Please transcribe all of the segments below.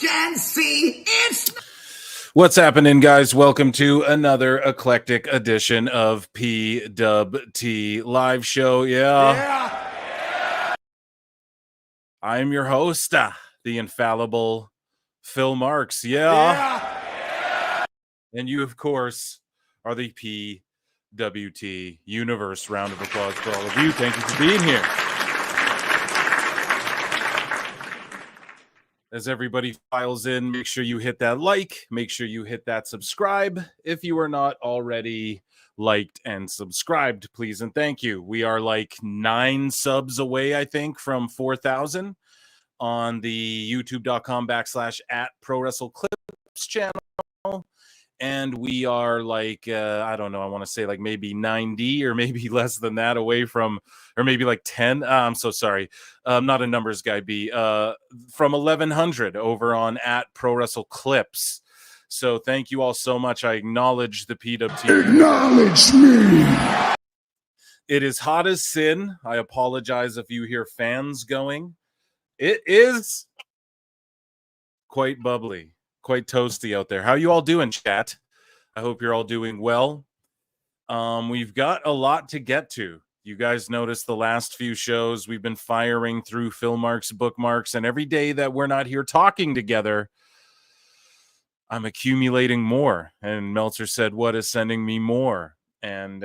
and see. It's What's happening, guys? Welcome to another eclectic edition of PWT Live Show. Yeah. I'm your host, the infallible Phil Marks. Yeah. And you, of course, are the PWT Universe. Round of applause for all of you. Thank you for being here. As everybody files in, make sure you hit that like, make sure you hit that subscribe if you are not already liked and subscribed, please and thank you. We are like 9 subs away, I think, from 4,000 on the youtube.com/@prowrestleclips channel. And we are like, I don't know, I want to say like maybe 90 or maybe less than that away from, or maybe like 10. I'm so sorry. I'm not a numbers guy, B. From 1,100 over on @prowrestleclips. So thank you all so much. I acknowledge the PWT. acknowledge me. It is hot as sin. I apologize if you hear fans going. It is quite bubbly. Quite toasty out there. How you all doing, chat? I hope you're all doing well. We've got a lot to get to. You guys noticed the last few shows we've been firing through Phil Marks bookmarks, and every day that we're not here talking together, I'm accumulating more. And Meltzer said, "What is sending me more?" And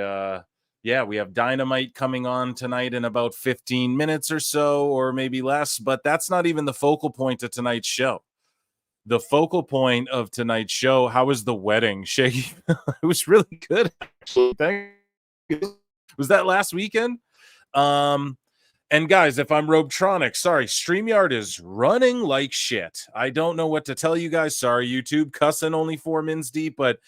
yeah, we have Dynamite coming on tonight in about 15 minutes or so, or maybe less. But that's not even the focal point of tonight's show. The focal point of tonight's show, how was the wedding? Shaggy, it was really good, actually. Thank you. Was that last weekend? And guys, if I'm Robetronic, sorry, StreamYard is running like shit. I don't know what to tell you guys. Sorry, YouTube, cussing only 4 mins deep, but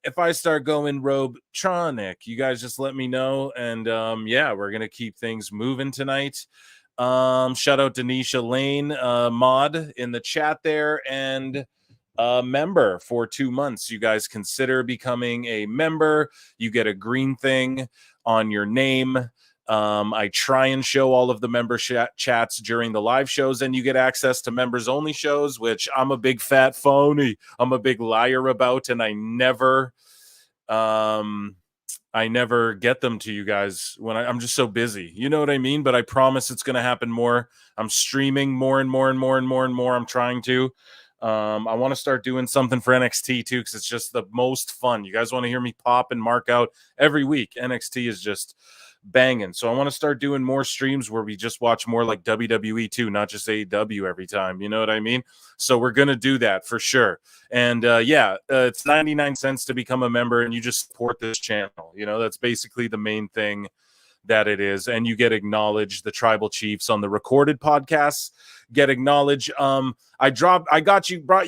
if I start going Robetronic, you guys just let me know. And yeah, we're going to keep things moving tonight. Shout out to Nisha Lane, mod in the chat there, and member for 2 months. You guys consider becoming a member. You get a green thing on your name. I try and show all of the member chats during the live shows, and you get access to members only shows, which I'm a big fat phony. I'm a big liar about, and I never get them to you guys when I'm just so busy. You know what I mean? But I promise it's going to happen more. I'm streaming more and more and more and more and more. I'm trying to. I want to start doing something for NXT too, because it's just the most fun. You guys want to hear me pop and mark out every week. NXT is just banging. So I want to start doing more streams where we just watch more like WWE too, not just AEW every time. You know what I mean? So we're going to do that for sure. And yeah, it's 99 cents to become a member, and you just support this channel. You know, that's basically the main thing that it is. And you get acknowledged. The tribal chiefs on the recorded podcasts get acknowledged. Brought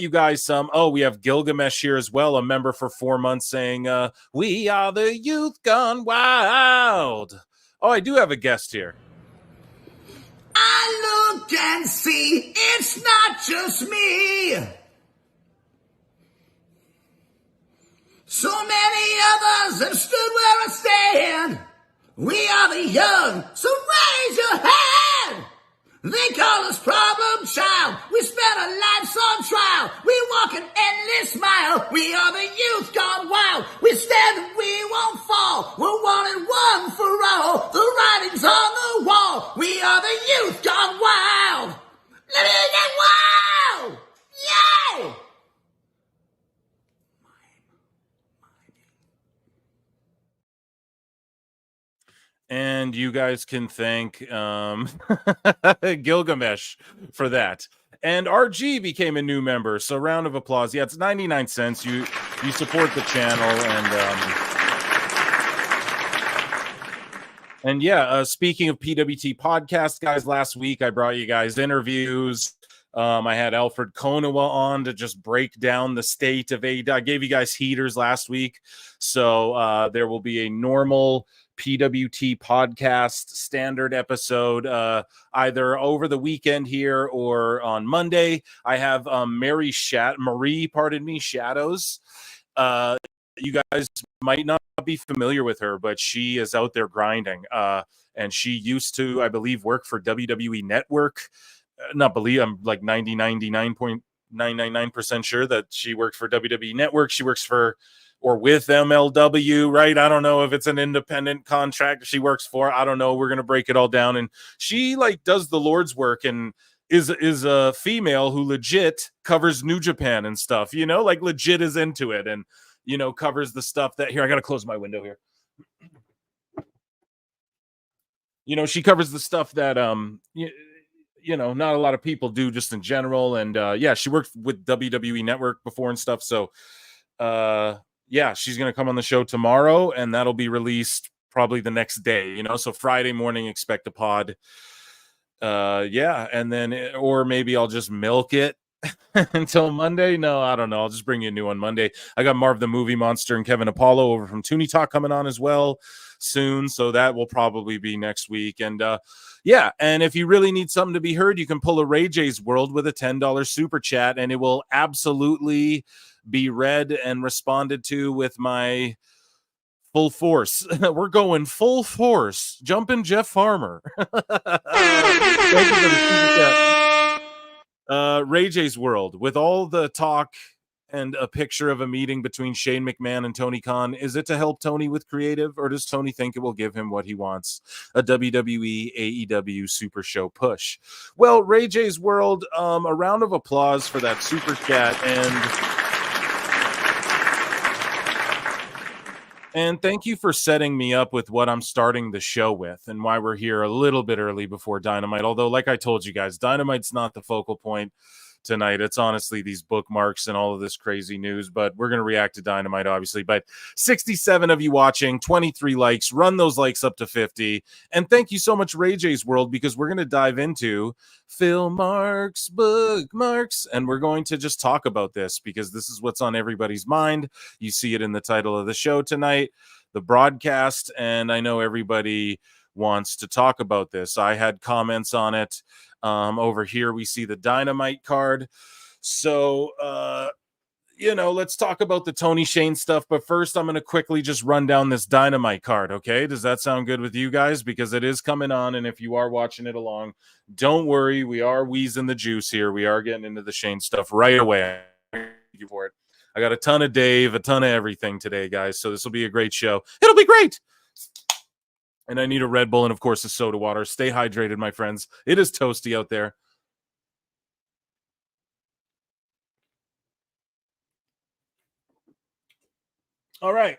you guys some. Oh, we have Gilgamesh here as well, a member for 4 months, saying, "We are the youth gone wild." Oh, I do have a guest here. I look and see it's not just me. So many others have stood where I stand. We are the young, so raise your hand. They call us problem child. We spent our lives on trial. We walk an endless mile. We are the youth gone wild. We stand and we won't fall. We're one and one for all. The writing's on the wall. We are the youth gone wild. Let me get wild. Yay! And you guys can thank Gilgamesh for that. And RG became a new member, so round of applause. Yeah, it's 99 cents. You support the channel, and yeah, speaking of PWT podcast, guys, last week I brought you guys interviews. I had Alfred Konowa on to just break down the state of AEW. I gave you guys heaters last week, so there will be a normal PWT podcast standard episode either over the weekend here or on Monday. I have Marie Shadows. You guys might not be familiar with her, but she is out there grinding, and she used to, I believe, work for WWE Network. I'm like 99.9 999% sure that she worked for WWE Network. She works for or with MLW, right? I don't know if it's an independent contract she works for. I don't know. We're going to break it all down. And she like does the Lord's work and is a female who legit covers New Japan and stuff, you know, like legit is into it and, you know, covers the stuff that here. I got to close my window here. You know, she covers the stuff that, you know, not a lot of people do just in general. And yeah, she worked with WWE Network before and stuff. So yeah, she's going to come on the show tomorrow and that'll be released probably the next day, you know, so Friday morning, expect a pod. Yeah, and then or maybe I'll just milk it until Monday. No, I don't know. I'll just bring you a new one Monday. I got Marv the Movie Monster and Kevin Apollo over from Toonie Talk coming on as well soon, so that will probably be next week. And yeah, and if you really need something to be heard, you can pull a Ray J's World with a $10 super chat, and it will absolutely be read and responded to with my full force. We're going full force. Jumping Jeff Farmer. Thank you for the super chat. Ray J's World, with all the talk and a picture of a meeting between Shane McMahon and Tony Khan, is it to help Tony with creative, or does Tony think it will give him what he wants? A WWE AEW Super Show push. Well, Ray J's World, a round of applause for that super chat, and thank you for setting me up with what I'm starting the show with and why we're here a little bit early before Dynamite. Although, like I told you guys, Dynamite's not the focal point tonight. It's honestly these bookmarks and all of this crazy news, but we're going to react to Dynamite, obviously. But 67 of you watching, 23 likes. Run those likes up to 50. And thank you so much, Ray J's World, because we're going to dive into Phil Marks bookmarks, and we're going to just talk about this because this is what's on everybody's mind. You see it in the title of the show tonight, the broadcast, and I know everybody wants to talk about this. I had comments on it. Over here, we see the Dynamite card. So, you know, let's talk about the Tony Shane stuff. But first, I'm going to quickly just run down this Dynamite card. Okay. Does that sound good with you guys? Because it is coming on. And if you are watching it along, don't worry. We are wheezing the juice here. We are getting into the Shane stuff right away. Thank you for it. I got a ton of Dave, a ton of everything today, guys. So this will be a great show. It'll be great. And I need a Red Bull and, of course, a soda water. Stay hydrated, my friends. It is toasty out there. All right.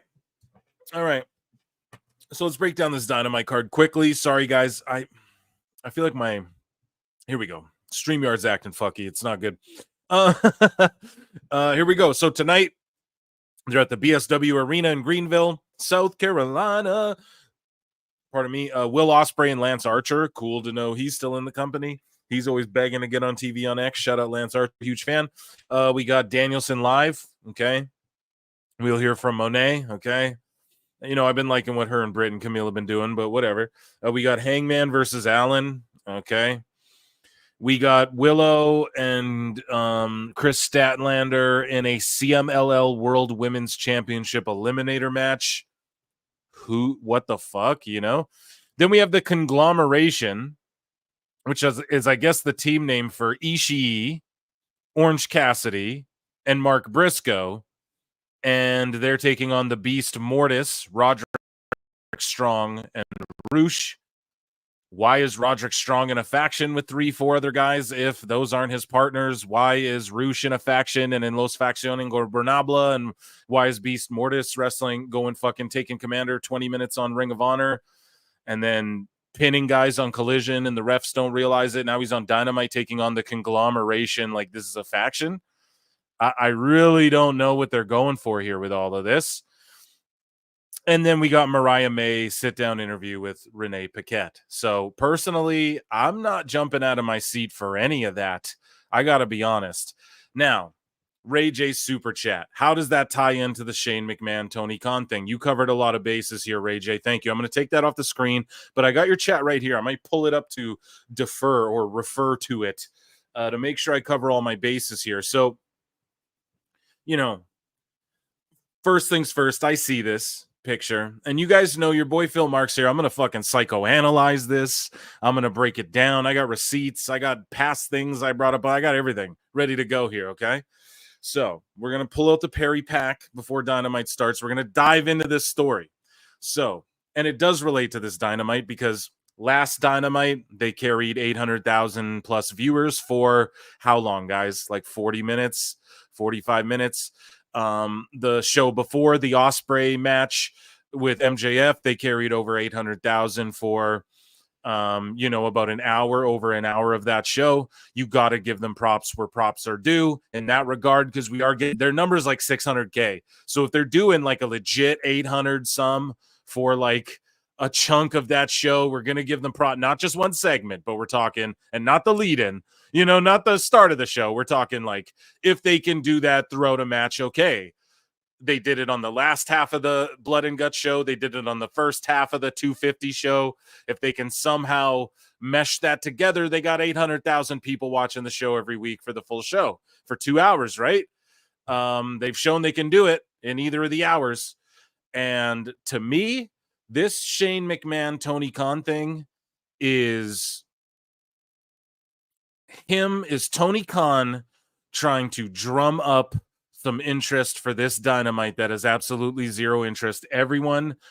So let's break down this Dynamite card quickly. Sorry, guys. I feel like here we go. StreamYard's acting fucky. It's not good. Here we go. So tonight, they're at the BSW Arena in Greenville, South Carolina. Pardon me, Will Ospreay and Lance Archer. Cool to know he's still in the company. He's always begging to get on TV on X. Shout out Lance Archer, huge fan. We got Danielson live. Okay. We'll hear from Mone. Okay. You know, I've been liking what her and Britt and Camille have been doing, but whatever. We got Hangman versus Allen. Okay. We got Willow and Chris Statlander in a CMLL World Women's Championship Eliminator match. What the fuck, you know? Then we have the Conglomeration, which is I guess the team name for Ishii, Orange Cassidy, and Mark Briscoe, and they're taking on the Beast Mortis, Roderick Strong, and Roosh. Why is Roderick Strong in a faction with 3-4 other guys if those aren't his partners? Why is Roosh in a faction and in Los Facción Ingobernable? And why is Beast Mortis wrestling, taking Commander 20 minutes on Ring of Honor and then pinning guys on Collision and the refs don't realize it? Now he's on Dynamite taking on the Conglomeration like this is a faction. I really don't know what they're going for here with all of this. And then we got Mariah May sit-down interview with Renee Paquette. So personally, I'm not jumping out of my seat for any of that. I got to be honest. Now, Ray J Super Chat. How does that tie into the Shane McMahon, Tony Khan thing? You covered a lot of bases here, Ray J. Thank you. I'm going to take that off the screen, but I got your chat right here. I might pull it up to defer or refer to it to make sure I cover all my bases here. So, you know, first things first, I see this. picture, and you guys know your boy Phil Marks here. I'm gonna fucking psychoanalyze this. I'm gonna break it down. I got receipts, I got past things I brought up, I got everything ready to go here. Okay, so we're gonna pull out the Perry pack before Dynamite starts. We're gonna dive into this story. So, and it does relate to this Dynamite because last Dynamite they carried 800,000 plus viewers for how long, guys? Like 40 minutes, 45 minutes. The show before, the Ospreay match with MJF, they carried over 800,000 for about an hour, over an hour of that show. You got to give them props where props are due in that regard, because we are getting their numbers like 600K. So if they're doing like a legit 800 some for like a chunk of that show, we're going to give them not just one segment, but we're talking, and not the lead in, not the start of the show. We're talking like if they can do that throughout a match, okay. They did it on the last half of the Blood and Guts show. They did it on the first half of the 250 show. If they can somehow mesh that together, they got 800,000 people watching the show every week for the full show for 2 hours, right? They've shown they can do it in either of the hours. And to me, this Shane McMahon, Tony Khan thing is Tony Khan trying to drum up some interest for this Dynamite that is absolutely zero interest.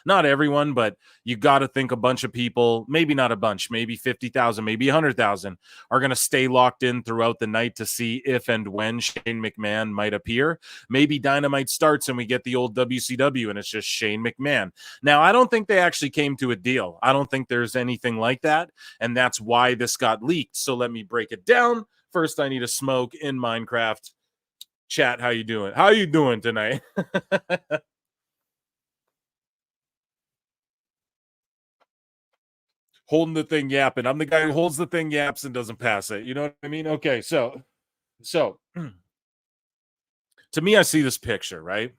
Not everyone, but you got to think a bunch of people, maybe not a bunch, maybe 50,000, maybe 100,000 are going to stay locked in throughout the night to see if and when Shane McMahon might appear. Maybe Dynamite starts and we get the old WCW and it's just Shane McMahon. Now, I don't think they actually came to a deal. I don't think there's anything like that, and that's why this got leaked. So let me break it down. First, I need a smoke in Minecraft. Chat, how you doing? How you doing tonight? Holding the thing yapping. I'm the guy who holds the thing, yaps, and doesn't pass it. You know what I mean? Okay, so to me, I see this picture, right?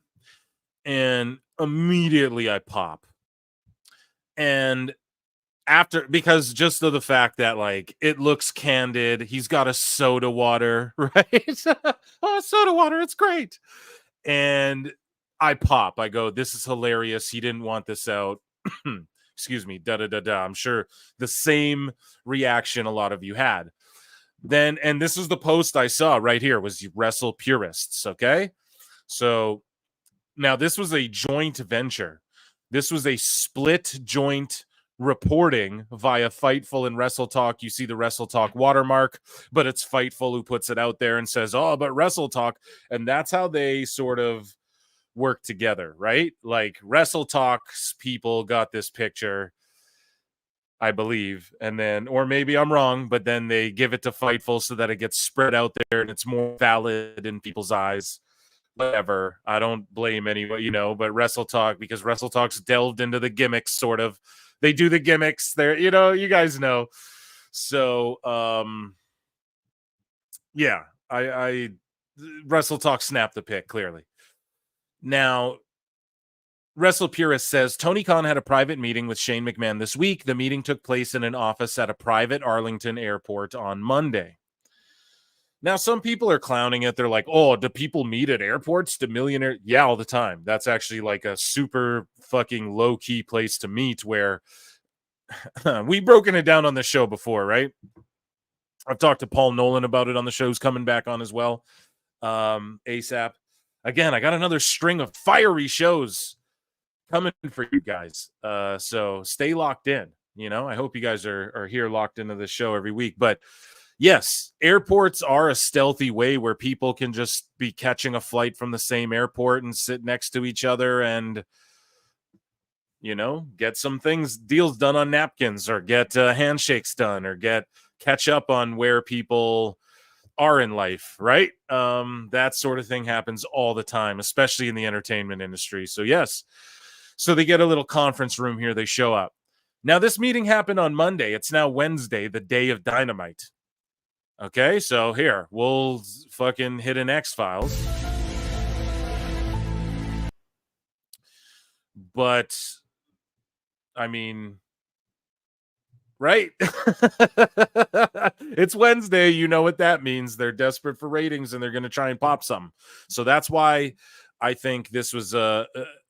And immediately I pop. And because just of the fact that like it looks candid, he's got a soda water, right? Oh, soda water, it's great. And I pop. I go, this is hilarious. He didn't want this out. Excuse me. I'm sure the same reaction a lot of you had. Then, and this is the post I saw right here, was Wrestle Purists. Okay. So now this was a joint venture. This was a split joint reporting via Fightful and Wrestle Talk. You see the Wrestle Talk watermark, but it's Fightful who puts it out there and says, oh, but Wrestle Talk. And that's how they sort of work together, right? Like Wrestle Talk's people got this picture, I believe, and then, or maybe I'm wrong, but then they give it to Fightful so that it gets spread out there and it's more valid in people's eyes. Whatever. I don't blame anyone, but Wrestle Talk, because Wrestle Talk's delved into the gimmicks, sort of. They do the gimmicks there, you guys know. So, yeah, I Wrestle Talk snapped the pick, clearly. Now, Wrestle Purist says, Tony Khan had a private meeting with Shane McMahon this week. The meeting took place in an office at a private Arlington airport on Monday. Now, some people are clowning it. They're like, oh, do people meet at airports? Do millionaires? Yeah, all the time. That's actually like a super fucking low-key place to meet, where we've broken it down on the show before, right? I've talked to Paul Nolan about it on the show, who's coming back on as well. ASAP. Again, I got another string of fiery shows coming for you guys. So stay locked in. I hope you guys are here locked into the show every week. But yes, airports are a stealthy way where people can just be catching a flight from the same airport and sit next to each other and, get some deals done on napkins, or get handshakes done, or catch up on where people are in life, right? That sort of thing happens all the time, especially in the entertainment industry. So yes, so they get a little conference room here. They show up. Now, this meeting happened on Monday. It's now Wednesday, the day of Dynamite. Okay, so here, we'll fucking hit an X-Files. But, I mean, right? It's Wednesday. You know what that means. They're desperate for ratings and they're going to try and pop some. So that's why I think this was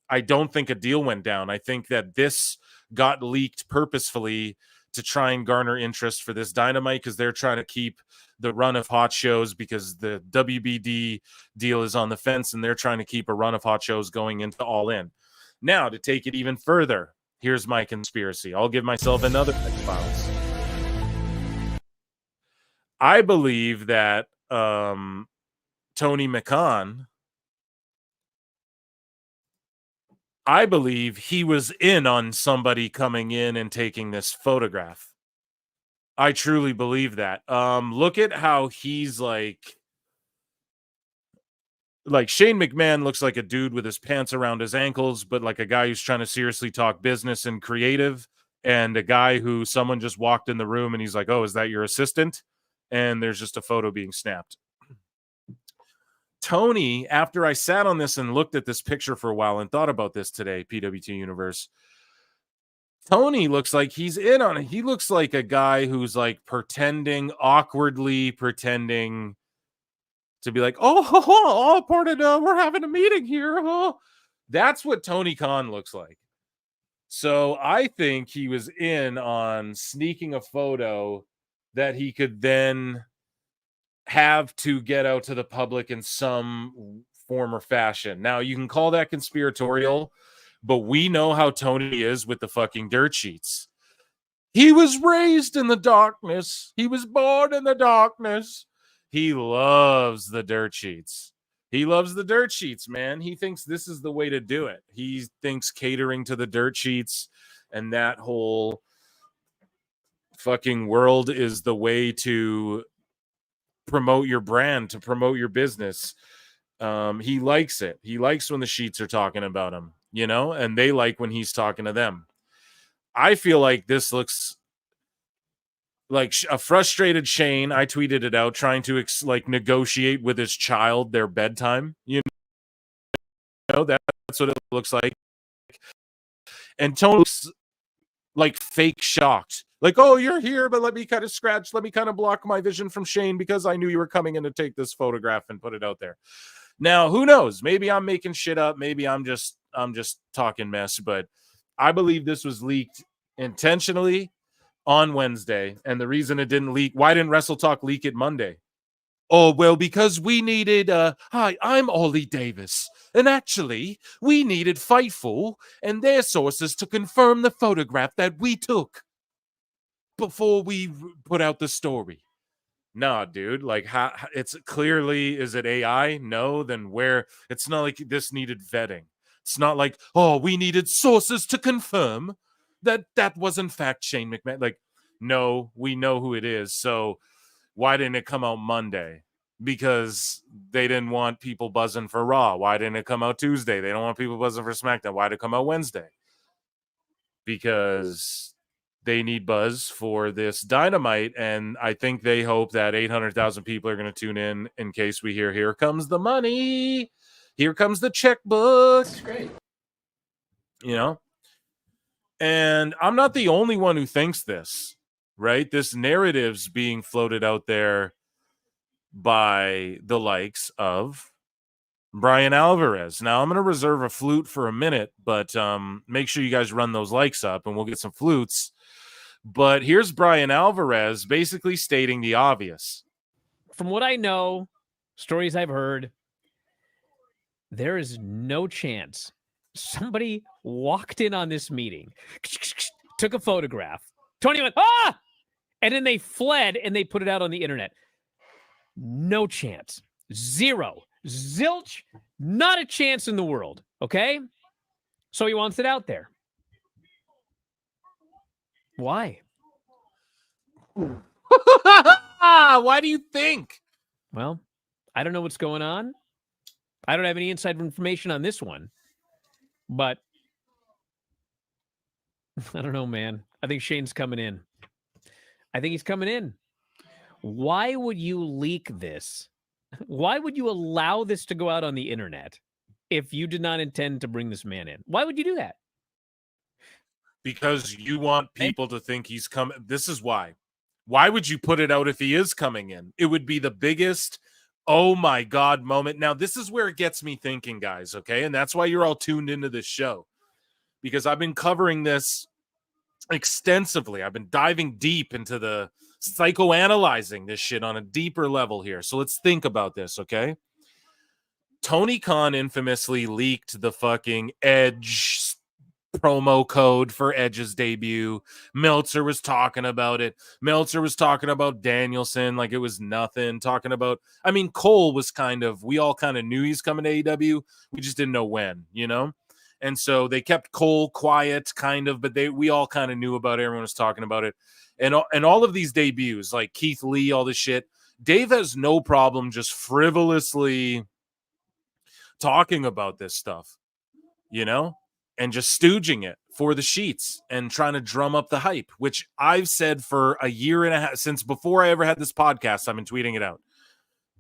I don't think a deal went down. I think that this got leaked purposefully to try and garner interest for this Dynamite, because they're trying to keep the run of hot shows, because the WBD deal is on the fence, and they're trying to keep a run of hot shows going into All In. Now, to take it even further, here's my conspiracy. I'll give myself another X-Files. I believe that Tony McMahon, I believe he was in on somebody coming in and taking this photograph. I truly believe that. Look at how he's like Shane McMahon looks like a dude with his pants around his ankles, but like a guy who's trying to seriously talk business and creative, and a guy who someone just walked in the room and he's like, "Oh, is that your assistant?" And there's just a photo being snapped. Tony, after I sat on this and looked at this picture for a while and thought about this today, PWT Universe, Tony looks like he's in on it. He looks like a guy who's like awkwardly pretending to be like, oh, pardon, we're having a meeting here. Oh. That's what Tony Khan looks like. So I think he was in on sneaking a photo that he could then have to get out to the public in some form or fashion. Now, you can call that conspiratorial, but we know how Tony is with the fucking dirt sheets. He was raised in the darkness. He was born in the darkness. He loves the dirt sheets. He loves the dirt sheets, man. He thinks this is the way to do it. He thinks catering to the dirt sheets and that whole fucking world is the way to promote your brand, to promote your business. He likes it. He likes when the sheets are talking about him, you know, and they like when he's talking to them. I feel like this looks like a frustrated Shane. I tweeted it out, trying to negotiate with his child their bedtime. You know, that's what it looks like. And Tony looks like fake shocked. Like, oh, you're here, but let me kind of block my vision from Shane because I knew you were coming in to take this photograph and put it out there. Now, who knows? Maybe I'm making shit up. Maybe I'm just talking mess, but I believe this was leaked intentionally on Wednesday. And the reason it didn't leak, why didn't Wrestle Talk leak it Monday? Oh, well, because we needed, hi, I'm Ollie Davis. And actually, we needed Fightful and their sources to confirm the photograph that we took before we put out the story. Nah, dude, like, how it's clearly, is it AI? No, then where? It's not like this needed vetting. It's not like, oh, we needed sources to confirm that was in fact Shane McMahon. Like, no, we know who it is. So why didn't it come out Monday? Because they didn't want people buzzing for Raw. Why didn't it come out Tuesday? They don't want people buzzing for SmackDown. Why did it come out Wednesday? Because they need buzz for this Dynamite, and I think they hope that 800,000 people are going to tune in case we hear, here comes the money, here comes the checkbook. That's great. You know? And I'm not the only one who thinks this, right? This narrative's being floated out there by the likes of Bryan Alvarez. Now, I'm going to reserve a flute for a minute, but make sure you guys run those likes up and we'll get some flutes. But here's Bryan Alvarez basically stating the obvious. From what I know, stories I've heard, there is no chance somebody walked in on this meeting, took a photograph, Tony went, ah! And then they fled and they put it out on the internet. No chance. Zero. Zilch. Not a chance in the world. Okay? So he wants it out there. Why? Why do you think? Well, I don't know what's going on. I don't have any inside information on this one. But I don't know, man. I think Shane's coming in. I think he's coming in. Why would you leak this? Why would you allow this to go out on the internet if you did not intend to bring this man in? Why would you do that? Because you want people to think he's coming. This is why. Why would you put it out if he is coming in? It would be the biggest oh my God moment. Now, this is where it gets me thinking, guys, okay? And that's why you're all tuned into this show, because I've been covering this extensively. I've been diving deep into the psychoanalyzing this shit on a deeper level here. So let's think about this, okay? Tony Khan infamously leaked the fucking Edge promo code for Edge's debut. Meltzer was talking about it. Meltzer was talking about Danielson like it was nothing. Talking about, I mean, Cole was we all kind of knew he's coming to AEW. We just didn't know when, you know? And so they kept Cole quiet, kind of, but we all kind of knew about it. Everyone was talking about it. And all of these debuts, like Keith Lee, all this shit, Dave has no problem just frivolously talking about this stuff, you know? And just stooging it for the sheets and trying to drum up the hype, which I've said for a year and a half, since before I ever had this podcast. I've been tweeting it out.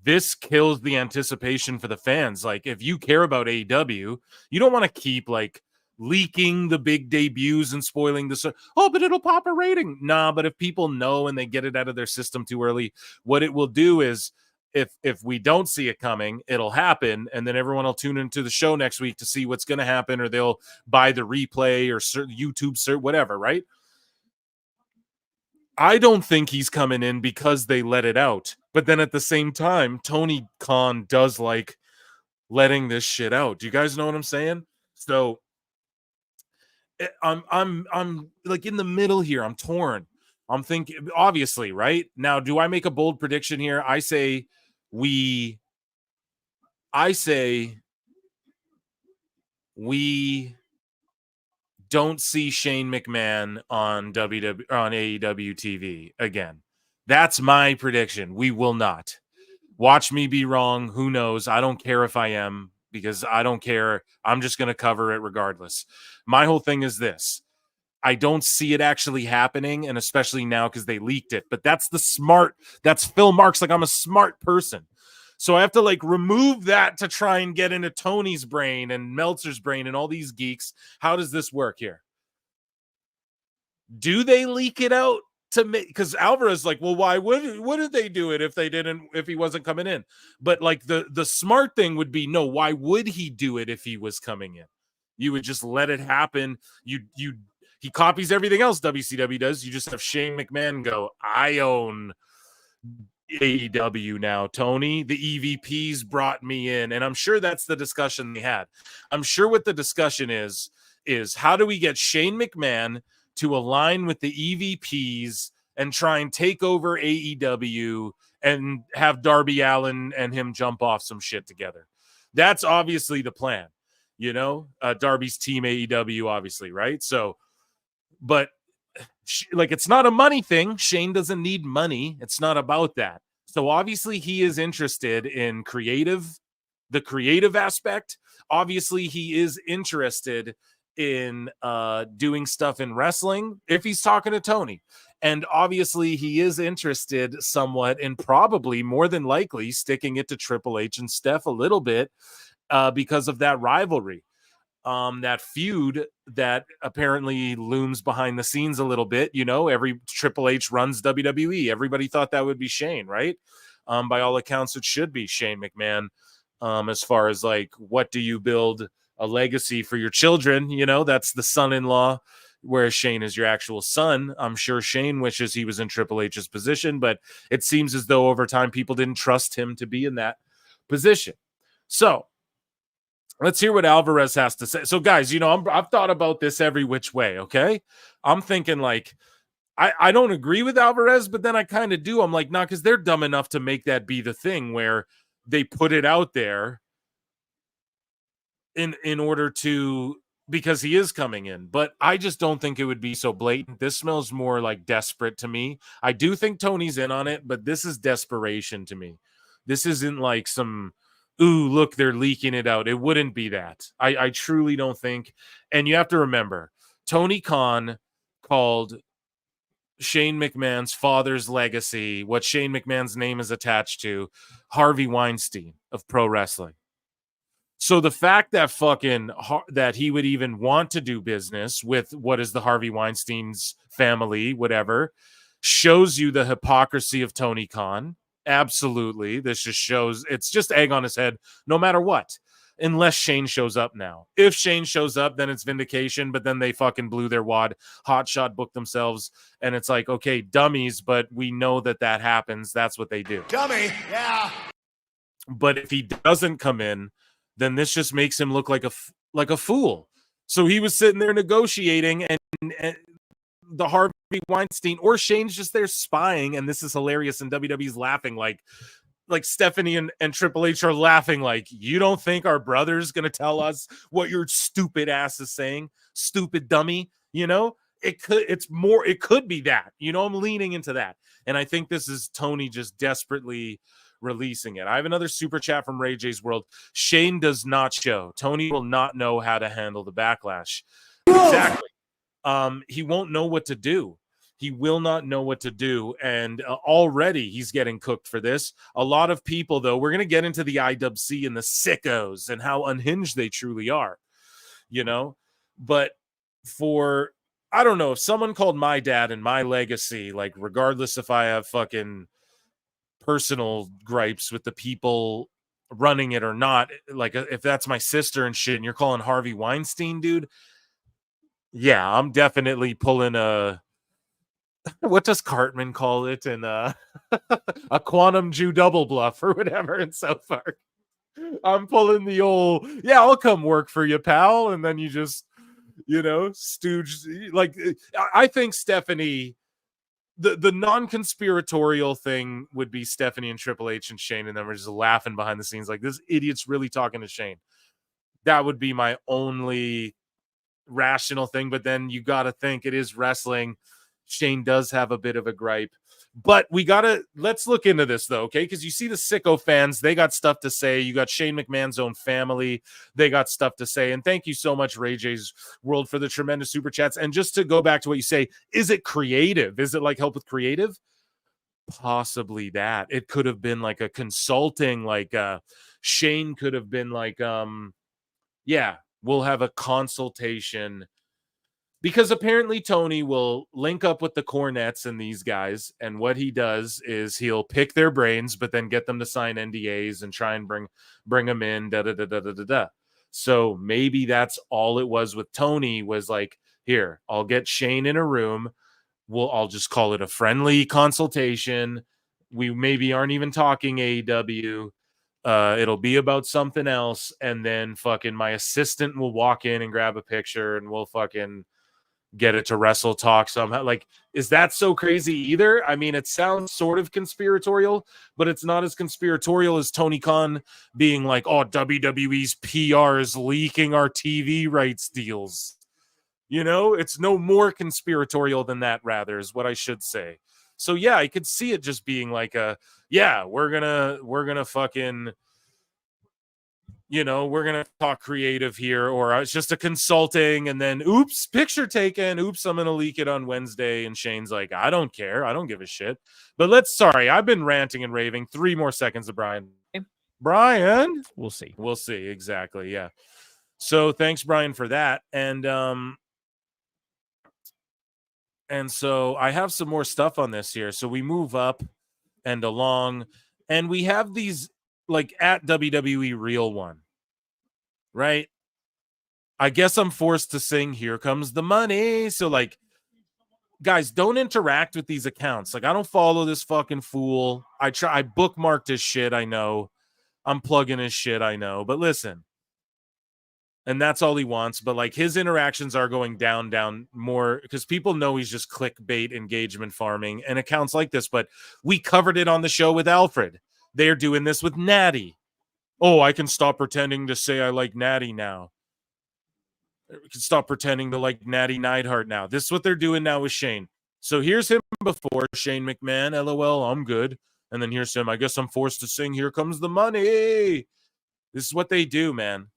This kills the anticipation for the fans. Like, if you care about AEW, you don't want to keep like leaking the big debuts and spoiling the but it'll pop a rating. Nah, but if people know and they get it out of their system too early, what it will do is, if we don't see it coming, it'll happen, and then everyone will tune into the show next week to see what's going to happen, or they'll buy the replay or YouTube, whatever, right? I don't think he's coming in because they let it out. But then at the same time, Tony Khan does like letting this shit out. Do you guys know what I'm saying? So I'm like in the middle here. I'm torn. I'm thinking, obviously, right? Now, do I make a bold prediction here? I say we don't see Shane McMahon on AEW TV again. That's my prediction. We will not. Watch me be wrong. Who knows? I don't care if I am, because I don't care. I'm just going to cover it regardless. My whole thing is this. I don't see it actually happening, and especially now because they leaked it. But that's Phil Marks. Like, I'm a smart person. So I have to like remove that to try and get into Tony's brain and Meltzer's brain and all these geeks. How does this work here? Do they leak it out to make? Because Alvarez like, well, why wouldn't they do it if he wasn't coming in? But like the smart thing would be, no, why would he do it if he was coming in? You would just let it happen. He copies everything else WCW does. You just have Shane McMahon go, I own AEW now, Tony. The EVPs brought me in, and I'm sure that's the discussion they had. I'm sure what the discussion is how do we get Shane McMahon to align with the EVPs and try and take over AEW and have Darby Allin and him jump off some shit together. That's obviously the plan, you know, Darby's team AEW, obviously, right? So, but like, it's not a money thing. Shane doesn't need money. It's not about that. So obviously he is interested in the creative aspect. Obviously he is interested in doing stuff in wrestling if he's talking to Tony. And obviously he is interested somewhat in, probably more than likely, sticking it to Triple H and Steph a little bit because of that rivalry. That feud that apparently looms behind the scenes a little bit. You know, every Triple H runs WWE. Everybody thought that would be Shane, right? By all accounts, it should be Shane McMahon. As far as like, what do you build a legacy for your children? You know, that's the son-in-law, whereas Shane is your actual son. I'm sure Shane wishes he was in Triple H's position, but it seems as though over time people didn't trust him to be in that position. So let's hear what Alvarez has to say. So, guys, you know, I've thought about this every which way, okay? I'm thinking, like, I don't agree with Alvarez, but then I kind of do. I'm like, nah, because they're dumb enough to make that be the thing where they put it out there in order to, because he is coming in. But I just don't think it would be so blatant. This smells more like desperate to me. I do think Tony's in on it, but this is desperation to me. This isn't like some, ooh, look, they're leaking it out. It wouldn't be that. I truly don't think. And you have to remember, Tony Khan called Shane McMahon's father's legacy, what Shane McMahon's name is attached to, Harvey Weinstein of pro wrestling. So the fact that that he would even want to do business with what is the Harvey Weinstein's family, whatever, shows you the hypocrisy of Tony Khan. Absolutely. This just shows it's just egg on his head no matter what. Unless Shane shows up now. If Shane shows up, then it's vindication, but then they fucking blew their wad, hotshot booked themselves, and it's like, okay, dummies, but we know that happens. That's what they do. Dummy, yeah. But if he doesn't come in, then this just makes him look like a fool. So he was sitting there negotiating, and the Harvey Weinstein or Shane's just there spying, and this is hilarious, and WWE's laughing like Stephanie and Triple H are laughing like, you don't think our brother's gonna tell us what your stupid ass is saying, stupid dummy? You know, it could be that. You know, I'm leaning into that, and I think this is Tony just desperately releasing it. I have another super chat from Ray J's World. Shane does not show. Tony will not know how to handle the backlash. Exactly. He won't know what to do. He will not know what to do, and already he's getting cooked for this. A lot of people, though, we're going to get into the IWC and the sickos and how unhinged they truly are, you know? But I don't know, if someone called my dad and my legacy, like, regardless if I have fucking personal gripes with the people running it or not, like, if that's my sister and shit, and you're calling Harvey Weinstein, dude, yeah, I'm definitely pulling a... what does Cartman call it? And a quantum Jew double bluff or whatever in South Park. I'm pulling the old, yeah, I'll come work for you, pal. And then you just, you know, stooge. Like, I think Stephanie, the non-conspiratorial thing would be Stephanie and Triple H and Shane, and then we're just laughing behind the scenes like, this idiot's really talking to Shane. That would be my only rational thing. But then you got to think it is wrestling. Shane does have a bit of a gripe, but let's look into this though, okay? Because you see the sicko fans, they got stuff to say. You got Shane McMahon's own family, they got stuff to say. And thank you so much, Ray J's World, for the tremendous super chats. And just to go back to what you say, is it creative? Is it like help with creative? Possibly that. It could have been like a consulting, like Shane could have been like, yeah, we'll have a consultation. Because apparently Tony will link up with the Cornettes and these guys, and what he does is he'll pick their brains, but then get them to sign NDAs and try and bring them in. So maybe that's all it was with Tony, was like, here, I'll get Shane in a room. I'll just call it a friendly consultation. We maybe aren't even talking AEW. It'll be about something else, and then fucking my assistant will walk in and grab a picture, and we'll fucking get it to Wrestle Talk somehow. Like, is that so crazy either? I mean, it sounds sort of conspiratorial, but it's not as conspiratorial as Tony Khan being like, oh, WWE's PR is leaking our TV rights deals. You know, it's no more conspiratorial than that, rather, is what I should say. So yeah, I could see it just being like we're gonna fucking, you know, we're going to talk creative here, or it's just a consulting, and then, oops, picture taken. Oops, I'm going to leak it on Wednesday. And Shane's like, I don't care. I don't give a shit. But sorry, I've been ranting and raving. 3 more seconds of Brian. Brian? We'll see. We'll see. Exactly. Yeah. So thanks, Brian, for that. And so I have some more stuff on this here. So we move up and along, and we have these, like, at WWE Real One, right? I guess I'm forced to sing Here Comes the Money. So, like, guys, don't interact with these accounts. Like, I don't follow this fucking fool. I bookmarked his shit, I know. I'm plugging his shit, I know. But listen, and that's all he wants. But, like, his interactions are going down more, because people know he's just clickbait engagement farming and accounts like this. But we covered it on the show with Alfred. They're doing this with Natty. Oh, I can stop pretending to say I like Natty now. I can stop pretending to like Natty Neidhart now. This is what they're doing now with Shane. So here's him before, Shane McMahon, LOL, I'm good. And then here's him, I guess I'm forced to sing Here Comes the Money. This is what they do, man.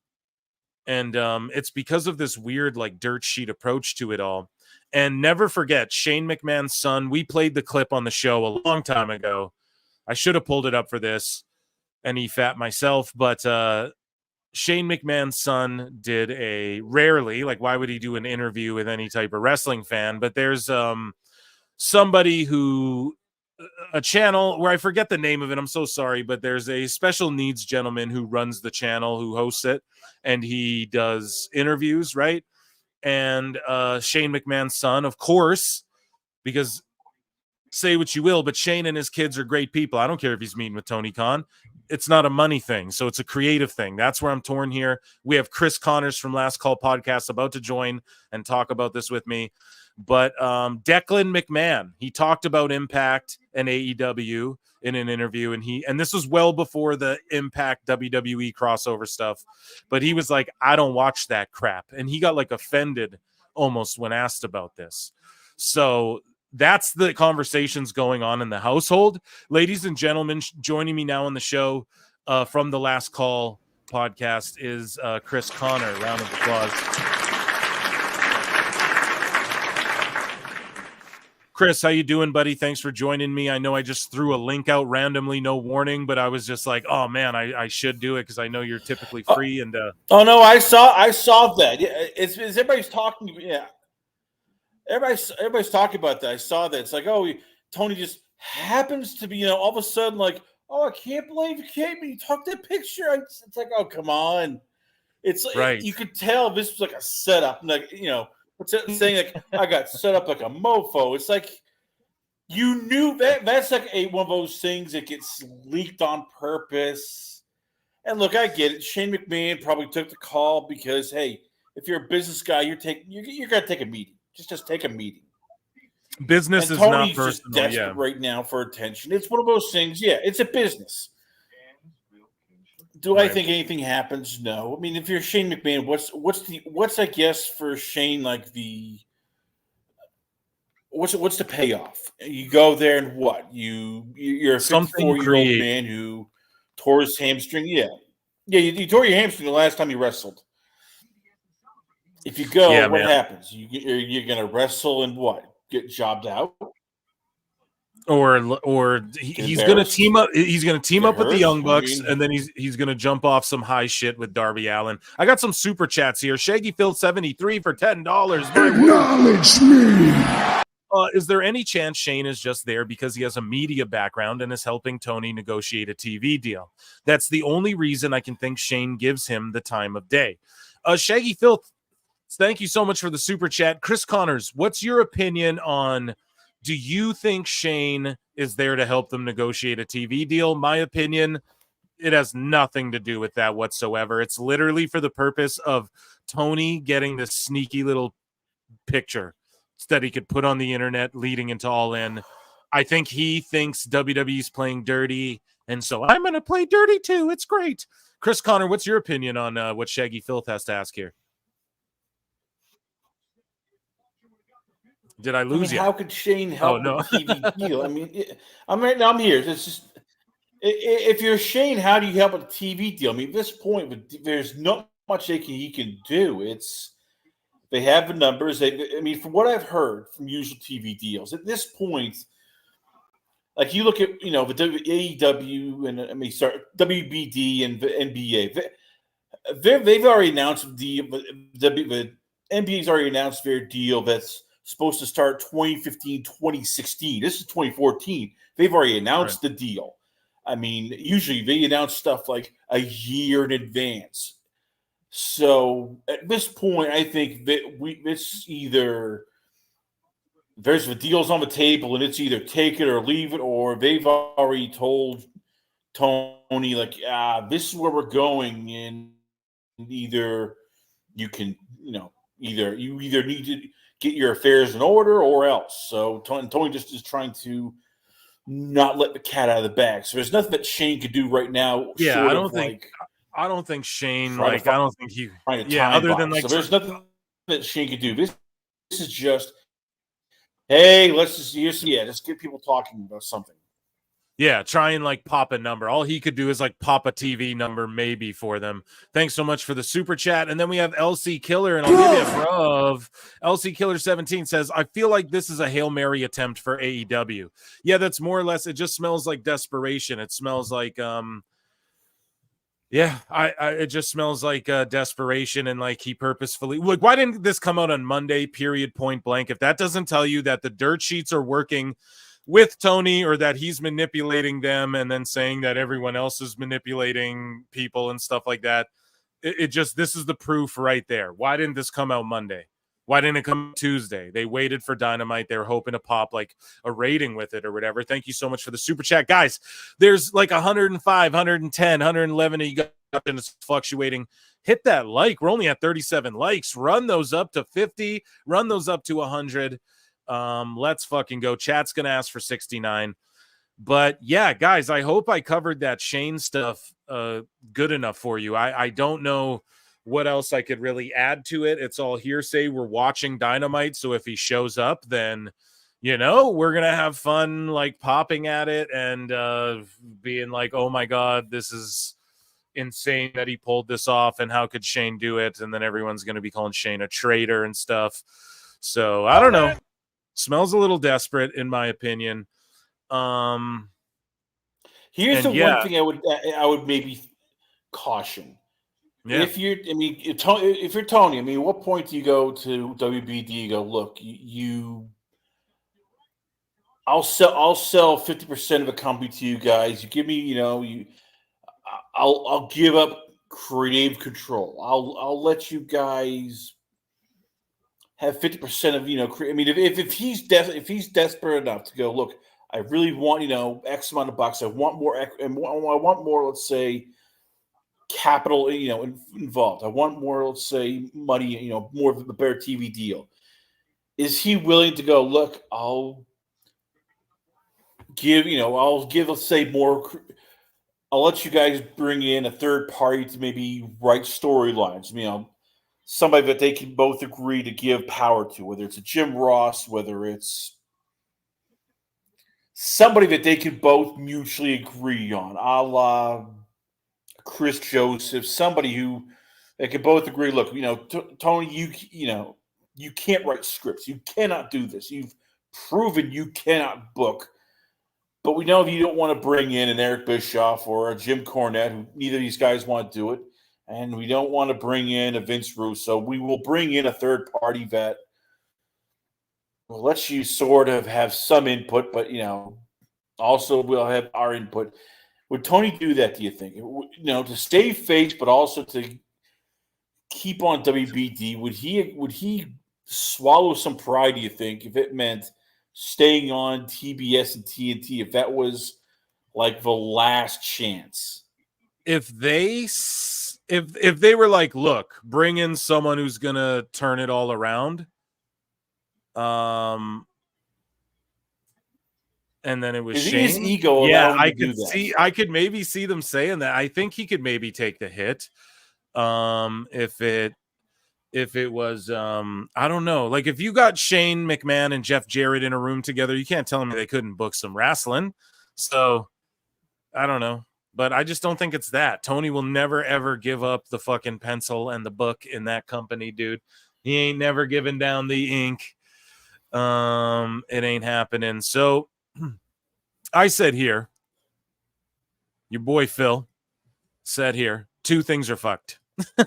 And it's because of this weird, like, dirt sheet approach to it all. And never forget, Shane McMahon's son, we played the clip on the show a long time ago. I should have pulled it up for this, any fat myself, but Shane McMahon's son did rarely, like, why would he do an interview with any type of wrestling fan? But there's somebody who a channel where I forget the name of it. I'm so sorry, but there's a special needs gentleman who runs the channel, who hosts it, and he does interviews, right? And Shane McMahon's son, of course, because say what you will, but Shane and his kids are great people. I don't care if he's meeting with Tony Khan. It's not a money thing, so it's a creative thing. That's where I'm torn here. We have Chris Connors from Last Call Podcast about to join and talk about this with me. But Declan McMahon, he talked about Impact and AEW in an interview, and this was well before the Impact WWE crossover stuff. But he was like, I don't watch that crap. And he got like offended almost when asked about this. So that's the conversations going on in the household. Ladies and gentlemen, joining me now on the show from the Last Call Podcast is Chris Connor. Round of applause. Chris, how you doing, buddy? Thanks for joining me. I know I just threw a link out randomly, no warning, but I was just like, oh man, I should do it because I know you're typically free. And oh no, I saw that. Yeah, it's everybody's talking. Yeah, everybody's talking about that. I saw that. It's like, oh, Tony just happens to be, all of a sudden, like, oh, I can't believe you took that picture. It's like, oh, come on. It's right. You could tell this was like a setup, like, what's that saying? Like, I got set up like a mofo. It's like you knew that's like one of those things that gets leaked on purpose. And look, I get it. Shane McMahon probably took the call because, hey, if you're a business guy, you're gonna take a meeting. Just take a meeting. Business is not personal. Just desperate right now for attention. It's one of those things. Yeah, it's a business. Do I think anything happens? No. I mean, if you're Shane McMahon, what's I guess for Shane, like what's the payoff? You go there and what? You're a 54-year-old man who tore his hamstring. Yeah. You tore your hamstring the last time you wrestled. If you go, what happens? You're gonna wrestle and what? Get jobbed out? Or he's going to team up. He's going to team up with the Young Bucks, and then he's going to jump off some high shit with Darby Allin. I got some super chats here. Shaggy Phil 73 for $10. Acknowledge me. Is there any chance Shane is just there because he has a media background and is helping Tony negotiate a TV deal? That's the only reason I can think Shane gives him the time of day. Shaggy Phil, thank you so much for the super chat. Chris Connors, what's your opinion on? Do you think Shane is there to help them negotiate a TV deal? My opinion, it has nothing to do with that whatsoever. It's literally for the purpose of Tony getting this sneaky little picture that he could put on the internet leading into All In. I think he thinks WWE's playing dirty, and so I'm going to play dirty too. It's great. Chris Connor, what's your opinion on what Shaggy Filth has to ask here? Did I lose you? How could Shane help the TV deal? I mean, I'm here. It's just if you're Shane, how do you help with a TV deal? I mean, at this point, there's not much he can do. They have the numbers. From what I've heard from usual TV deals, at this point, like you look at the AEW and WBD and the NBA, they've already announced the NBA's already announced their deal that's supposed to start 2015, 2016. This is 2014. They've already announced the deal. I mean, usually they announce stuff like a year in advance. So at this point, I think that it's either there's the deals on the table and it's either take it or leave it, or they've already told Tony, like, this is where we're going, and either you can, you either need to get your affairs in order or else. So Tony just is trying to not let the cat out of the bag. So there's nothing that Shane could do right now. Yeah, I don't think Shane, like, I don't think he, other than like, so there's nothing that Shane could do. This is just, hey, let's just get people talking about something. Yeah, try and like pop a number. All he could do is like pop a TV number maybe for them. Thanks so much for the super chat. And then we have LC Killer, and I'll give you a bruv. LC Killer 17 says, I feel like this is a Hail Mary attempt for AEW. Yeah, that's more or less, it just smells like desperation. It smells like it just smells like desperation, and like he purposefully, like, why didn't this come out on Monday, period, point blank? If that doesn't tell you that the dirt sheets are working with Tony, or that he's manipulating them and then saying that everyone else is manipulating people and stuff like that. It just, this is the proof right there. Why didn't this come out Monday? Why didn't it come Tuesday? They waited for Dynamite. They were hoping to pop like a rating with it or whatever. Thank you so much for the super chat. Guys, there's like 105, 110, 111 of you guys, and it's fluctuating. Hit that like. We're only at 37 likes. Run those up to 50. Run those up to 100. Let's fucking go. Chat's going to ask for 69. But yeah, guys, I hope I covered that Shane stuff good enough for you. I don't know what else I could really add to it. It's all hearsay. We're watching Dynamite, so if he shows up, then, you know, we're going to have fun, like, popping at it and being like, oh my God, this is insane that he pulled this off, and how could Shane do it? And then everyone's going to be calling Shane a traitor and stuff. So, I don't know. Smells a little desperate, in my opinion. Here's the one thing I would maybe caution. Yeah. If you're Tony, I mean, at what point do you go to WBD? You go, look, I'll sell 50% of a company to you guys. You give me, I'll give up creative control. I'll let you guys have 50% of, I mean, if he's desperate enough to go, look, I really want, X amount of bucks. I want more, and I want more, let's say, capital, involved. I want more, let's say, money, more of a better TV deal. Is he willing to go, look, I'll give, let's say, more. I'll let you guys bring in a third party to maybe write storylines, somebody that they can both agree to give power to, whether it's a Jim Ross, whether it's somebody that they can both mutually agree on, a la Chris Joseph, somebody who they can both agree, look, Tony, you can't write scripts. You cannot do this. You've proven you cannot book. But we know if you don't want to bring in an Eric Bischoff or a Jim Cornette, who neither of these guys want to do it, and we don't want to bring in a Vince Russo, we will bring in a third party that will let you sort of have some input, but, also we'll have our input. Would Tony do that, do you think? To stay face, but also to keep on WBD, would he swallow some pride, do you think, if it meant staying on TBS and TNT, if that was like the last chance? If they were like, look, bring in someone who's going to turn it all around, and then it was Shane. His ego. Yeah, I could maybe see them saying that. I think he could maybe take the hit. If it was, I don't know. Like, if you got Shane McMahon and Jeff Jarrett in a room together, you can't tell me they couldn't book some wrestling. So, I don't know. But I just don't think it's that. Tony will never, ever give up the fucking pencil and the book in that company, dude. He ain't never giving down the ink. It ain't happening. So, I said here, your boy Phil said here, two things are fucked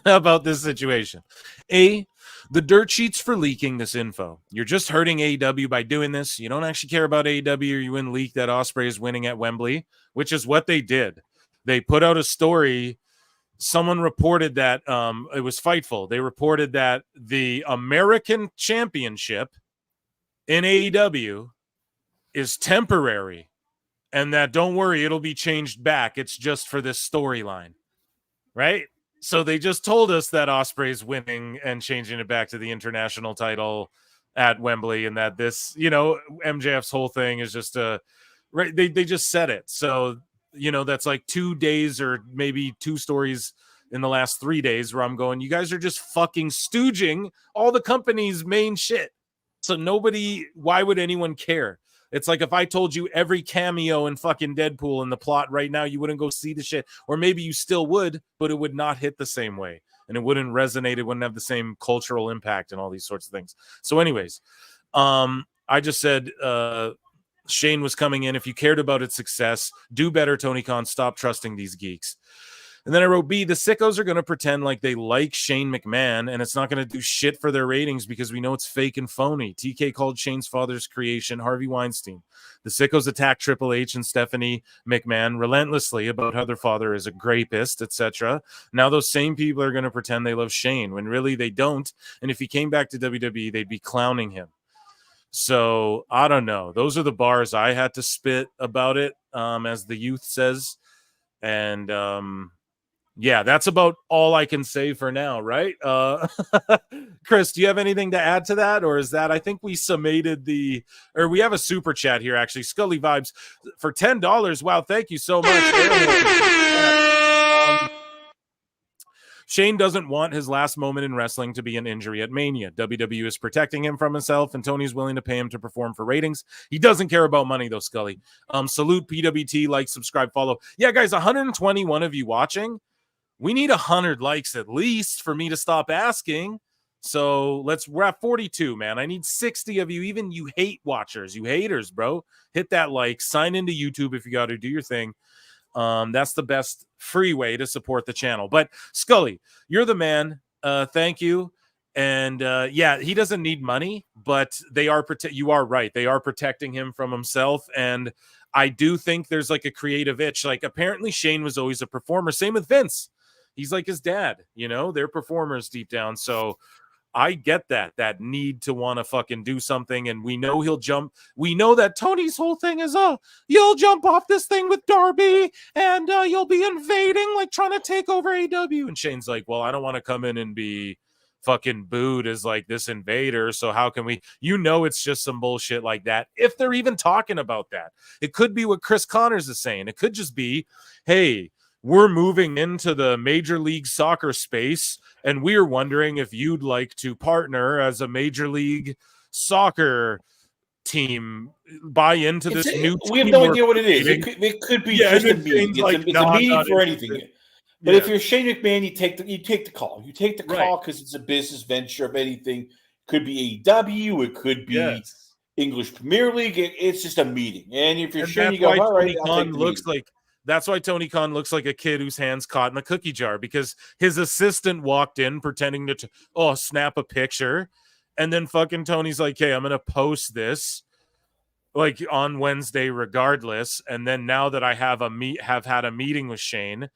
about this situation. A, the dirt sheets for leaking this info. You're just hurting AEW by doing this. You don't actually care about AEW, or you wouldn't leak that Ospreay is winning at Wembley, which is what they did. They put out a story. Someone reported that it was Fightful. They reported that the American Championship in AEW is temporary, and that, don't worry, it'll be changed back. It's just for this storyline, right? So they just told us that Ospreay's winning and changing it back to the international title at Wembley, and that this, MJF's whole thing is just right. They just said it. So, that's like 2 days or maybe two stories in the last 3 days where I'm going, you guys are just fucking stooging all the company's main shit. So why would anyone care? It's like if I told you every cameo in fucking Deadpool in the plot right now, you wouldn't go see the shit. Or maybe you still would, but it would not hit the same way. And it wouldn't resonate. It wouldn't have the same cultural impact and all these sorts of things. So anyways, I just said Shane was coming in. If you cared about its success, do better, Tony Khan. Stop trusting these geeks. And then I wrote B, the sickos are going to pretend like they like Shane McMahon, and it's not going to do shit for their ratings because we know it's fake and phony. TK called Shane's father's creation Harvey Weinstein. The sickos attack Triple H and Stephanie McMahon relentlessly about how their father is a rapist, etc. Now those same people are going to pretend they love Shane when really they don't. And if he came back to WWE, they'd be clowning him. So I don't know. Those are the bars I had to spit about it, as the youth says. And yeah, that's about all I can say for now, right? Chris, do you have anything to add to that? Or is that, I think we summated we have a super chat here, actually. Scully Vibes for $10. Wow, thank you so much. Shane doesn't want his last moment in wrestling to be an injury at Mania. WWE is protecting him from himself, and Tony's willing to pay him to perform for ratings. He doesn't care about money, though, Scully. Salute PWT, like, subscribe, follow. Yeah, guys, 121 of you watching. We need 100 likes at least for me to stop asking. So we're at 42, man. I need 60 of you, even you hate watchers, you haters, bro. Hit that like, sign into YouTube if you got to do your thing. That's the best free way to support the channel. But Scully, you're the man. Thank you. And yeah, he doesn't need money, but you are right. They are protecting him from himself. And I do think there's like a creative itch. Like apparently Shane was always a performer. Same with Vince. He's like his dad, they're performers deep down. So I get that need to want to fucking do something. And we know he'll jump. We know that Tony's whole thing is, you'll jump off this thing with Darby and you'll be invading, like trying to take over AEW. And Shane's like, well, I don't want to come in and be fucking booed as like this invader. So how can we, it's just some bullshit like that. If they're even talking about that, it could be what Chris Connors is saying. It could just be, hey, we're moving into the Major League Soccer space, and we're wondering if you'd like to partner as a Major League Soccer team, buy into this new team. We have no idea what it is. It could be just a meeting. It's a meeting for anything. But if you're Shane McMahon, you take the call. You take the call because it's a business venture of anything. It could be AEW. It could be English Premier League. It's just a meeting. And if you're Shane, you go, all right, I'll take the meeting. That's why Tony Khan looks like a kid whose hand's caught in the cookie jar, because his assistant walked in pretending to snap a picture. And then fucking Tony's like, hey, I'm going to post this like on Wednesday regardless. And then now that I have had a meeting with Shane,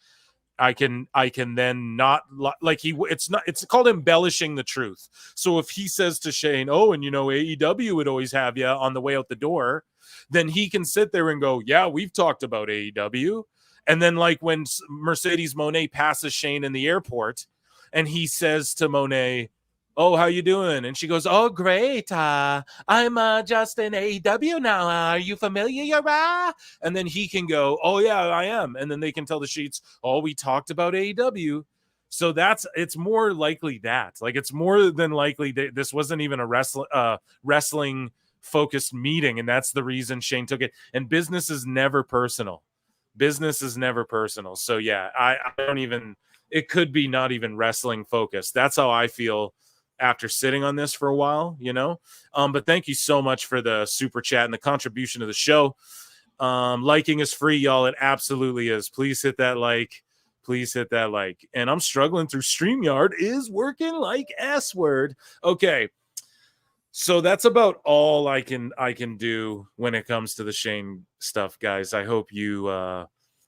I can then not like it's called embellishing the truth. So if he says to Shane, and AEW would always have you on the way out the door, then he can sit there and go, yeah, we've talked about AEW. And then like when Mercedes Moné passes Shane in the airport and he says to Moné, oh, how you doing? And she goes, oh, great. I'm just in AEW now. Are you familiar? And then he can go, oh, yeah, I am. And then they can tell the sheets, oh, we talked about AEW. So it's more likely that. Like, it's more than likely that this wasn't even a wrestling focused meeting. And that's the reason Shane took it. And business is never personal. So, yeah, I don't even, it could be not even wrestling focused. That's how I feel after sitting on this for a while, but thank you so much for the super chat and the contribution to the show. Liking is free, y'all. It absolutely is. Please hit that like. And I'm struggling through StreamYard is working like S-word. Okay. So that's about all I can do when it comes to the Shane stuff, guys. I hope you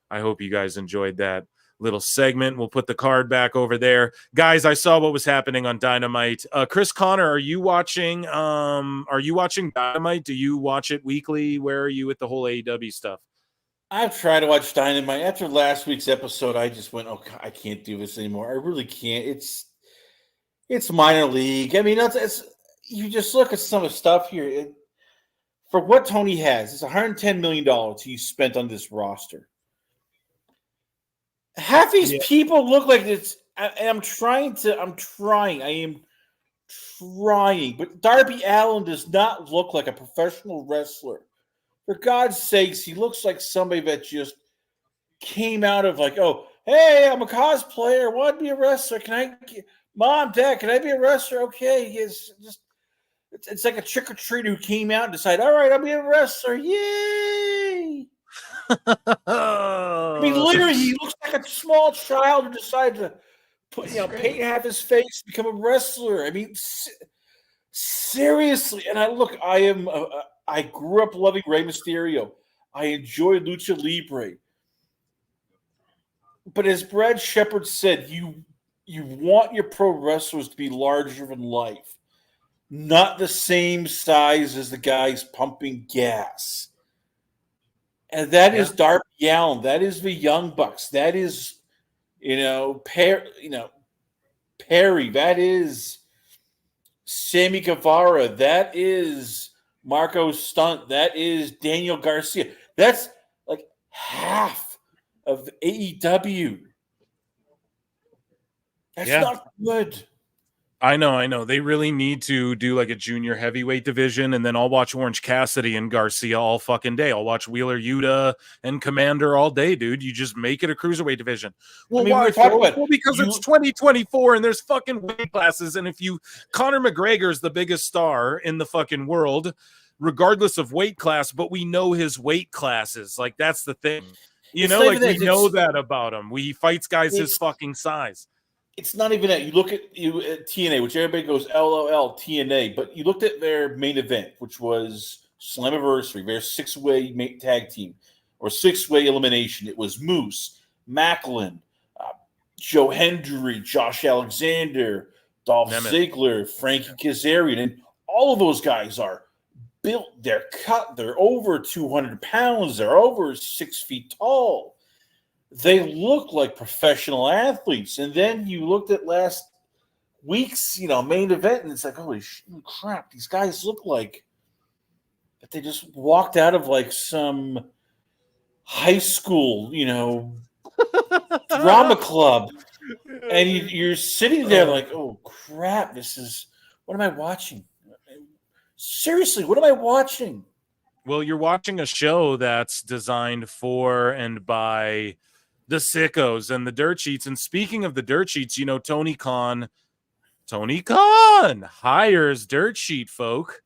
guys enjoyed that little segment. We'll put the card back over there. Guys, I saw what was happening on Dynamite. Chris Connor, are you watching Dynamite? Do you watch it weekly? Where are you with the whole AEW stuff? I've tried to watch Dynamite. After last week's episode, I just went, oh, God, I can't do this anymore. I really can't. It's minor league. I mean, you just look at some of the stuff here. For what Tony has, it's $110 million he spent on this roster. Half these people look like it's, and I am trying. But Darby Allin does not look like a professional wrestler. For God's sakes, he looks like somebody that just came out of like, oh, hey, I'm a cosplayer. I want to be a wrestler. Mom, Dad, can I be a wrestler? Okay. It's like a trick-or-treater who came out and decided, all right, I'll be a wrestler. Yay! I mean, literally, he looks like a small child who decided to put, paint half his face, become a wrestler. I mean, seriously. And I grew up loving Rey Mysterio. I enjoy Lucha Libre. But as Brad Shepard said, you want your pro wrestlers to be larger than life, not the same size as the guys pumping gas. And that is Darby Allin. That is the Young Bucks. That is, Perry. That is Sammy Guevara. That is Marco Stunt. That is Daniel Garcia. That's like half of AEW. That's not good. I know. They really need to do like a junior heavyweight division, and then I'll watch Orange Cassidy and Garcia all fucking day. I'll watch Wheeler Yuta and Commander all day, dude. You just make it a cruiserweight division. Well, why? Well, because it's 2024 and there's fucking weight classes, and if Conor McGregor's the biggest star in the fucking world, regardless of weight class, but we know his weight classes. Like, that's the thing. We know that about him. He fights guys his fucking size. It's not even that. You look at TNA, which everybody goes LOL TNA, but you looked at their main event, which was Slammiversary, their 6-way tag team or 6-way elimination. It was Moose, Macklin, Joe Hendry, Josh Alexander, Dolph Ziggler, Frankie Kazarian, and all of those guys are built. They're cut. They're over 200 pounds. They're over 6 feet tall. They look like professional athletes. And then you looked at last week's, main event, and it's like, holy crap, these guys look like that they just walked out of like some high school, drama club. And you're sitting there like, oh crap, what am I watching? Seriously, what am I watching? Well, you're watching a show that's designed for and by the sickos and the dirt sheets. And speaking of the dirt sheets, Tony Khan hires dirt sheet folk.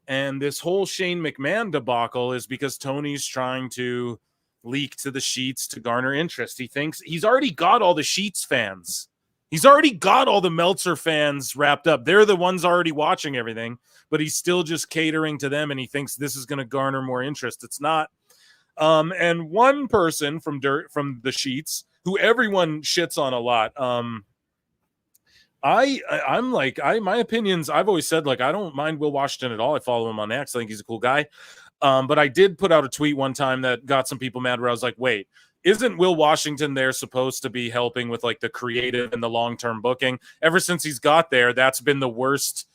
And this whole Shane McMahon debacle is because Tony's trying to leak to the sheets to garner interest. He thinks he's already got all the sheets fans. He's already got all the Meltzer fans wrapped up. They're the ones already watching everything, but he's still just catering to them. And he thinks this is going to garner more interest. It's not. And one person from the sheets who everyone shits on a lot. My opinions, I've always said, like, I don't mind Will Washington at all. I follow him on X. I think he's a cool guy. But I did put out a tweet one time that got some people mad where I was like, wait, isn't Will Washington there supposed to be helping with like the creative and the long-term booking? Ever since he's got there, that's been the worst.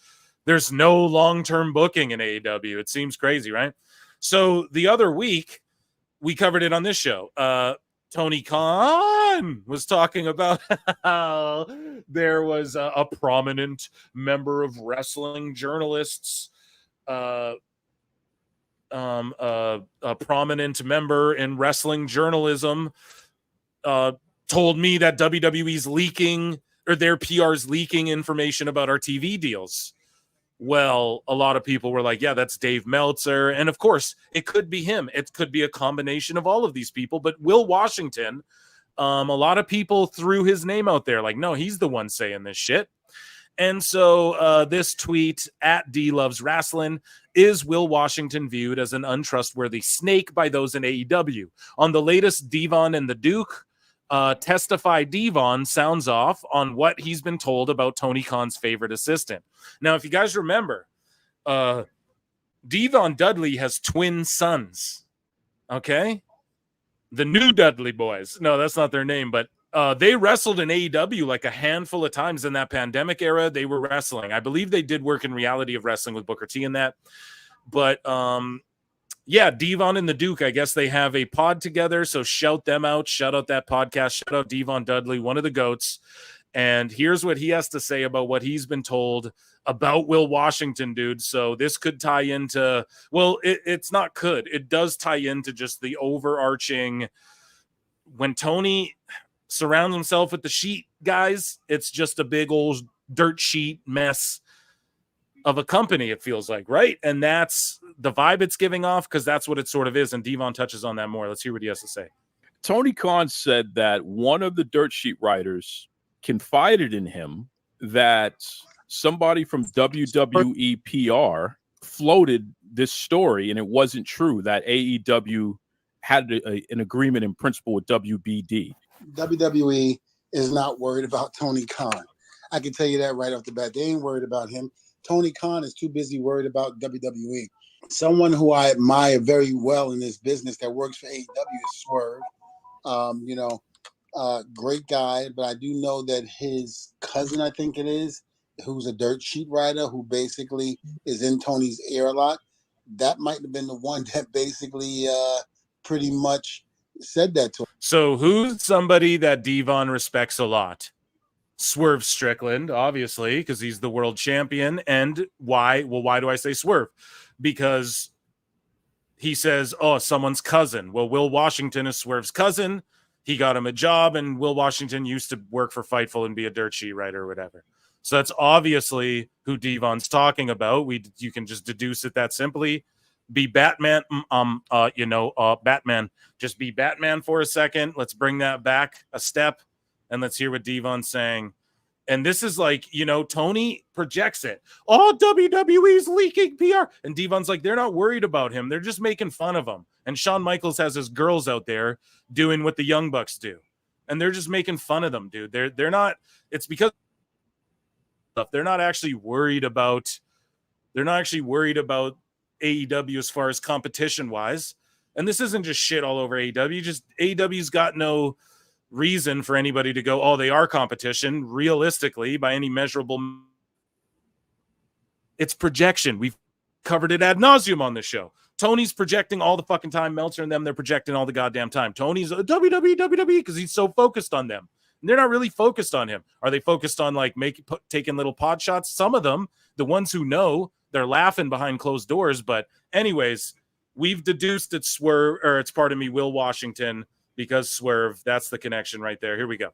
There's no long-term booking in AEW. It seems crazy, right? So the other week, we covered it on this show. Tony Khan was talking about how there was a prominent member of wrestling journalists, a prominent member in wrestling journalism told me that WWE's leaking, or their PR's leaking information about our TV deals. Well, a lot of people were like, yeah, that's Dave Meltzer. And of course, it could be him. It could be a combination of all of these people. But Will Washington, a lot of people threw his name out there like, no, he's the one saying this shit. And so this tweet at D Loves Wrestling: is Will Washington viewed as an untrustworthy snake by those in AEW? On the latest Devon and the Duke, Testify Devon sounds off on what he's been told about Tony Khan's favorite assistant. Now, if you guys remember, Devon Dudley has twin sons. Okay? The new Dudley boys. No, that's not their name, but they wrestled in AEW like a handful of times in that pandemic era. They were wrestling. I believe they did work in Reality of Wrestling with Booker T in that. But yeah, Devon and the Duke, I guess they have a pod together. So shout them out. Shout out that podcast. Shout out Devon Dudley, one of the GOATs. And here's what he has to say about what he's been told about Will Washington, dude. So this could tie into, well, it's not could. It does tie into just the overarching, when Tony surrounds himself with the sheet guys, it's just a big old dirt sheet mess. of a company, it feels like, right? And that's the vibe it's giving off, because that's what it sort of is. And Devon touches on that more. Let's hear what he has to say. Tony Khan said that one of the dirt sheet writers confided in him that somebody from WWE PR floated this story, and it wasn't true, that AEW had an agreement in principle with WBD. WWE is not worried about Tony Khan. I can tell you that right off the bat. They ain't worried about him. Tony Khan is too busy worried about WWE. Someone who I admire very well in this business that works for AEW is Swerve. Great guy, but I do know that his cousin, I think it is, who's a dirt sheet writer who basically is in Tony's ear a lot, that might have been the one that basically pretty much said that to him. So who's somebody that Devon respects a lot? Swerve Strickland, obviously, because he's the world champion. And why? Well, why do I say Swerve? Because he says, oh, someone's cousin. Well, Will Washington is Swerve's cousin. He got him a job, and Will Washington used to work for Fightful and be a dirt sheet writer or whatever. So that's obviously who Devon's talking about. You can just deduce it that simply. Be Batman, Batman. Just be Batman for a second. Let's bring that back a step, and let's hear what Devon's saying. And this is like, Tony projects it. Oh, WWE's leaking PR. And Devon's like, they're not worried about him. They're just making fun of him. And Shawn Michaels has his girls out there doing what the Young Bucks do. And they're just making fun of them, dude. They're not, it's because they're not actually worried about AEW as far as competition wise. And this isn't just shit all over AEW. Just AEW's got no reason for anybody to go, oh, they are competition realistically by any measurable. It's projection. We've covered it ad nauseum on this show. Tony's projecting all the fucking time. Meltzer and them, they're projecting all the goddamn time. Tony's WWE because he's so focused on them. And they're not really focused on him. Are they focused on like taking little pod shots? Some of them, the ones who know, they're laughing behind closed doors. But anyways, we've deduced it's Will Washington, because Swerve, that's the connection right there. Here we go.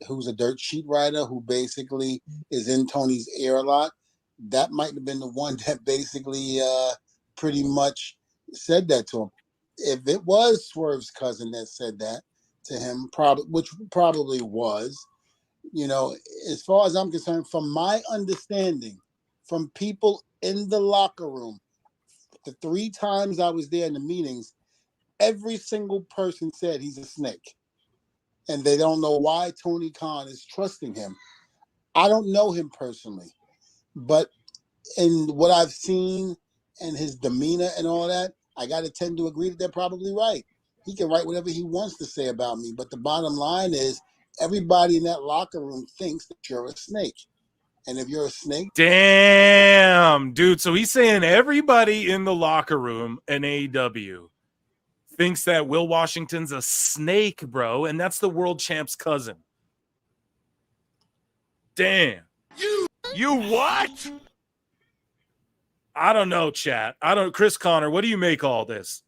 Who's a dirt sheet writer who basically is in Tony's ear a lot. That might have been the one that basically pretty much said that to him. If it was Swerve's cousin that said that to him, which probably was, as far as I'm concerned, from my understanding, from people in the locker room, the 3 times I was there in the meetings, every single person said he's a snake. And they don't know why Tony Khan is trusting him. I don't know him personally, but in what I've seen and his demeanor and all that, I got to tend to agree that they're probably right. He can write whatever he wants to say about me, but the bottom line is everybody in that locker room thinks that you're a snake. And if you're a snake... Damn, dude. So he's saying everybody in the locker room in AEW thinks that Will Washington's a snake, bro, and that's the world champ's cousin. Damn. You what? I don't know, chat. Chris Connor, what do you make all this?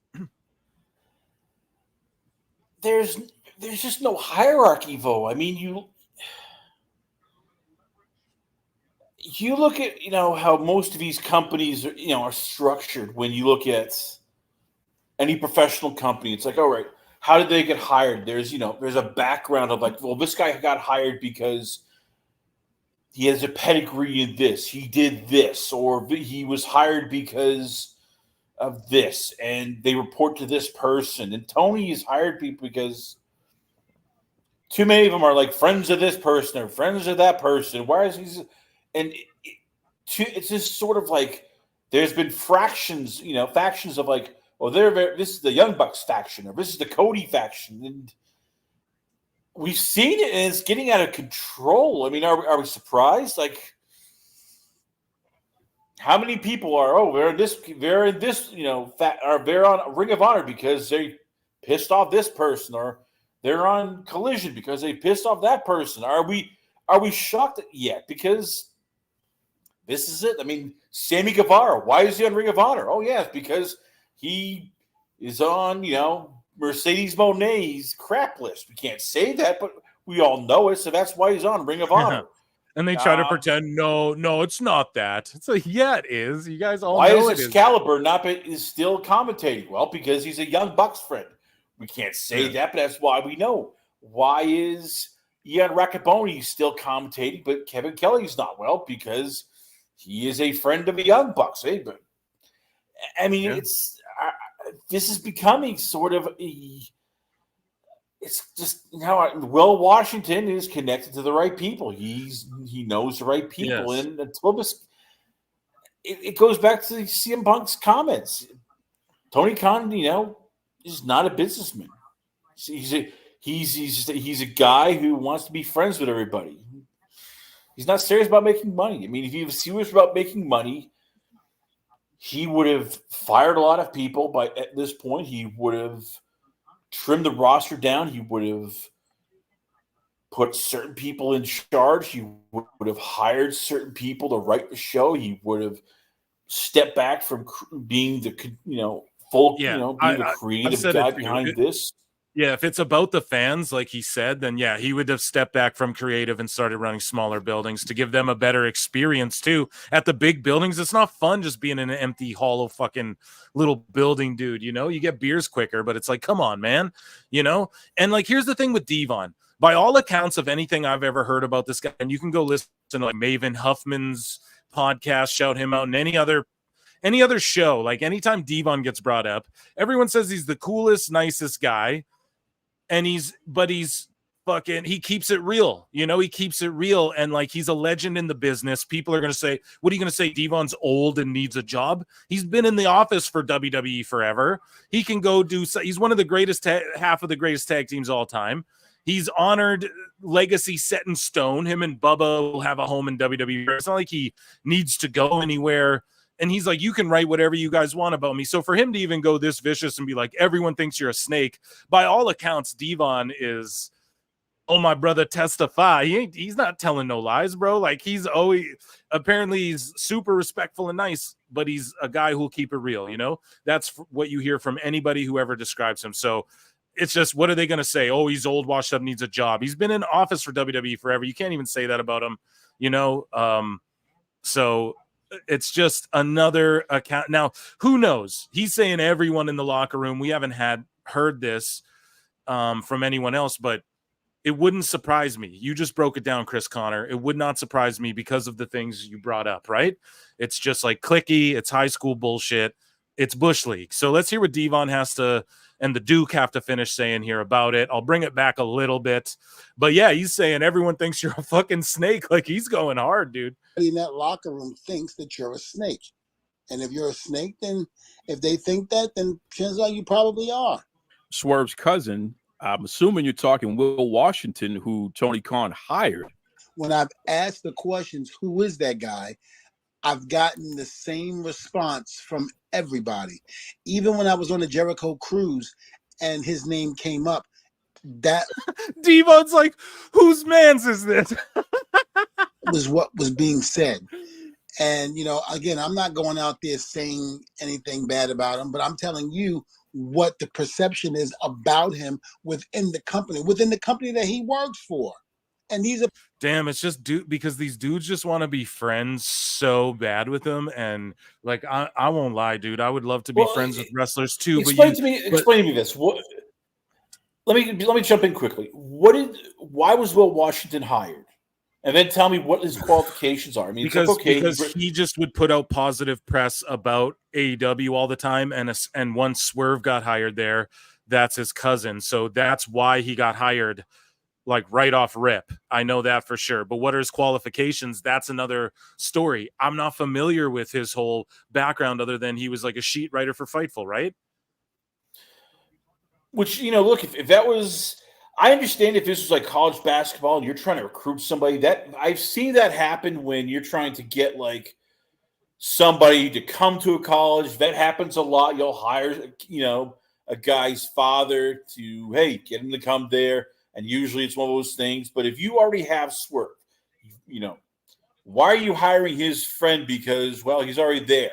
There's just no hierarchy, Vo. I mean, you look at, how most of these companies are structured. When you look at any professional company, it's like, all right, how did they get hired? There's a background of like, well, this guy got hired because he has a pedigree in this, he did this, or he was hired because of this, and they report to this person. And Tony has hired people because too many of them are like friends of this person or friends of that person. Why is he? And it's just sort of like there's been factions of like, oh, this is the Young Bucks faction, or this is the Cody faction, and we've seen it, and it's getting out of control. I mean, are we surprised? Like, how many people are they're in this or they're on Ring of Honor because they pissed off this person, or they're on Collision because they pissed off that person? Are we shocked yet? Because this is it. I mean, Sammy Guevara, why is he on Ring of Honor? Oh yeah, it's because he is on, Mercedes Moné's crap list. We can't say that, but we all know it, so that's why he's on Ring of Honor. And they try to pretend, no, it's not that. It's like, yeah, it is. You guys all why know is it Excalibur is still commentating? Well, because he's a Young Bucks friend. We can't say that, but that's why we know. Why is Ian Raccaboni still commentating, but Kevin Kelly's not? Well, because he is a friend of the Young Bucks. Eh? But I mean, it's this is becoming sort of it's just Will Washington is connected to the right people. He knows the right people, and until this, it goes back to CM Punk's comments. Tony Khan, is not a businessman. He's a guy who wants to be friends with everybody. He's not serious about making money. I mean, if he was serious about making money, he would have fired a lot of people. At this point, he would have trimmed the roster down. He would have put certain people in charge. He would have hired certain people to write the show. He would have stepped back from being the the creative guy behind this. Yeah, if it's about the fans, like he said, then he would have stepped back from creative and started running smaller buildings to give them a better experience too. At the big buildings, it's not fun just being in an empty, hollow fucking little building, dude. You get beers quicker, but it's like, come on, man. And like, here's the thing with Devon. By all accounts of anything I've ever heard about this guy, and you can go listen to like Maven Huffman's podcast, shout him out, and any other show, like anytime Devon gets brought up, everyone says he's the coolest, nicest guy. And he's fucking, he keeps it real. He keeps it real. And like, he's a legend in the business. People are going to say, what are you going to say? Devon's old and needs a job. He's been in the office for WWE forever. He can go he's one of the greatest, half of the greatest tag teams of all time. He's honored, legacy set in stone. Him and Bubba will have a home in WWE. It's not like he needs to go anywhere. And he's like, you can write whatever you guys want about me. So for him to even go this vicious and be like, everyone thinks you're a snake, by all accounts, Devon is, oh, my brother, testify. He's not telling no lies, bro. Like, apparently he's super respectful and nice, but he's a guy who'll keep it real, That's what you hear from anybody who ever describes him. So it's just, what are they going to say? Oh, he's old, washed up, needs a job. He's been in office for WWE forever. You can't even say that about him, So it's just another account. Now, who knows? He's saying everyone in the locker room. We haven't heard this from anyone else, but it wouldn't surprise me. You just broke it down, Chris Connor. It would not surprise me because of the things you brought up, right? It's just like cliquey. It's high school bullshit. It's Bush League. So let's hear what Devon and the Duke have to finish saying here about it. I'll bring it back a little bit. But yeah, he's saying everyone thinks you're a fucking snake. Like, he's going hard, dude. In that locker room thinks that you're a snake. And if you're a snake, then if they think that, then turns out you probably are. Swerve's cousin, I'm assuming you're talking Will Washington, who Tony Khan hired. When I've asked the questions, who is that guy? I've gotten the same response from everybody. Even when I was on the Jericho cruise and his name came up, that Devon's like, whose man's is this? was what was being said. And, again, I'm not going out there saying anything bad about him, but I'm telling you what the perception is about him within the company that he works for. And these are it's just because these dudes just want to be friends so bad with him. And like, I won't lie, dude. I would love to be friends with wrestlers too. Explain to me this. Let me jump in quickly. Why was Will Washington hired? And then tell me what his qualifications are. I mean, because he just would put out positive press about AEW all the time. And once Swerve got hired there, that's his cousin. So that's why he got hired, like right off rip. I know that for sure. But what are his qualifications? That's another story. I'm not familiar with his whole background other than he was like a sheet writer for Fightful, right? Which, look, if that was, I understand if this was like college basketball and you're trying to recruit somebody, that I've seen that happen when you're trying to get like somebody to come to a college. That happens a lot. You'll hire, a guy's father to, hey, get him to come there. And usually it's one of those things. But if you already have Swerve, why are you hiring his friend? Because, well, he's already there.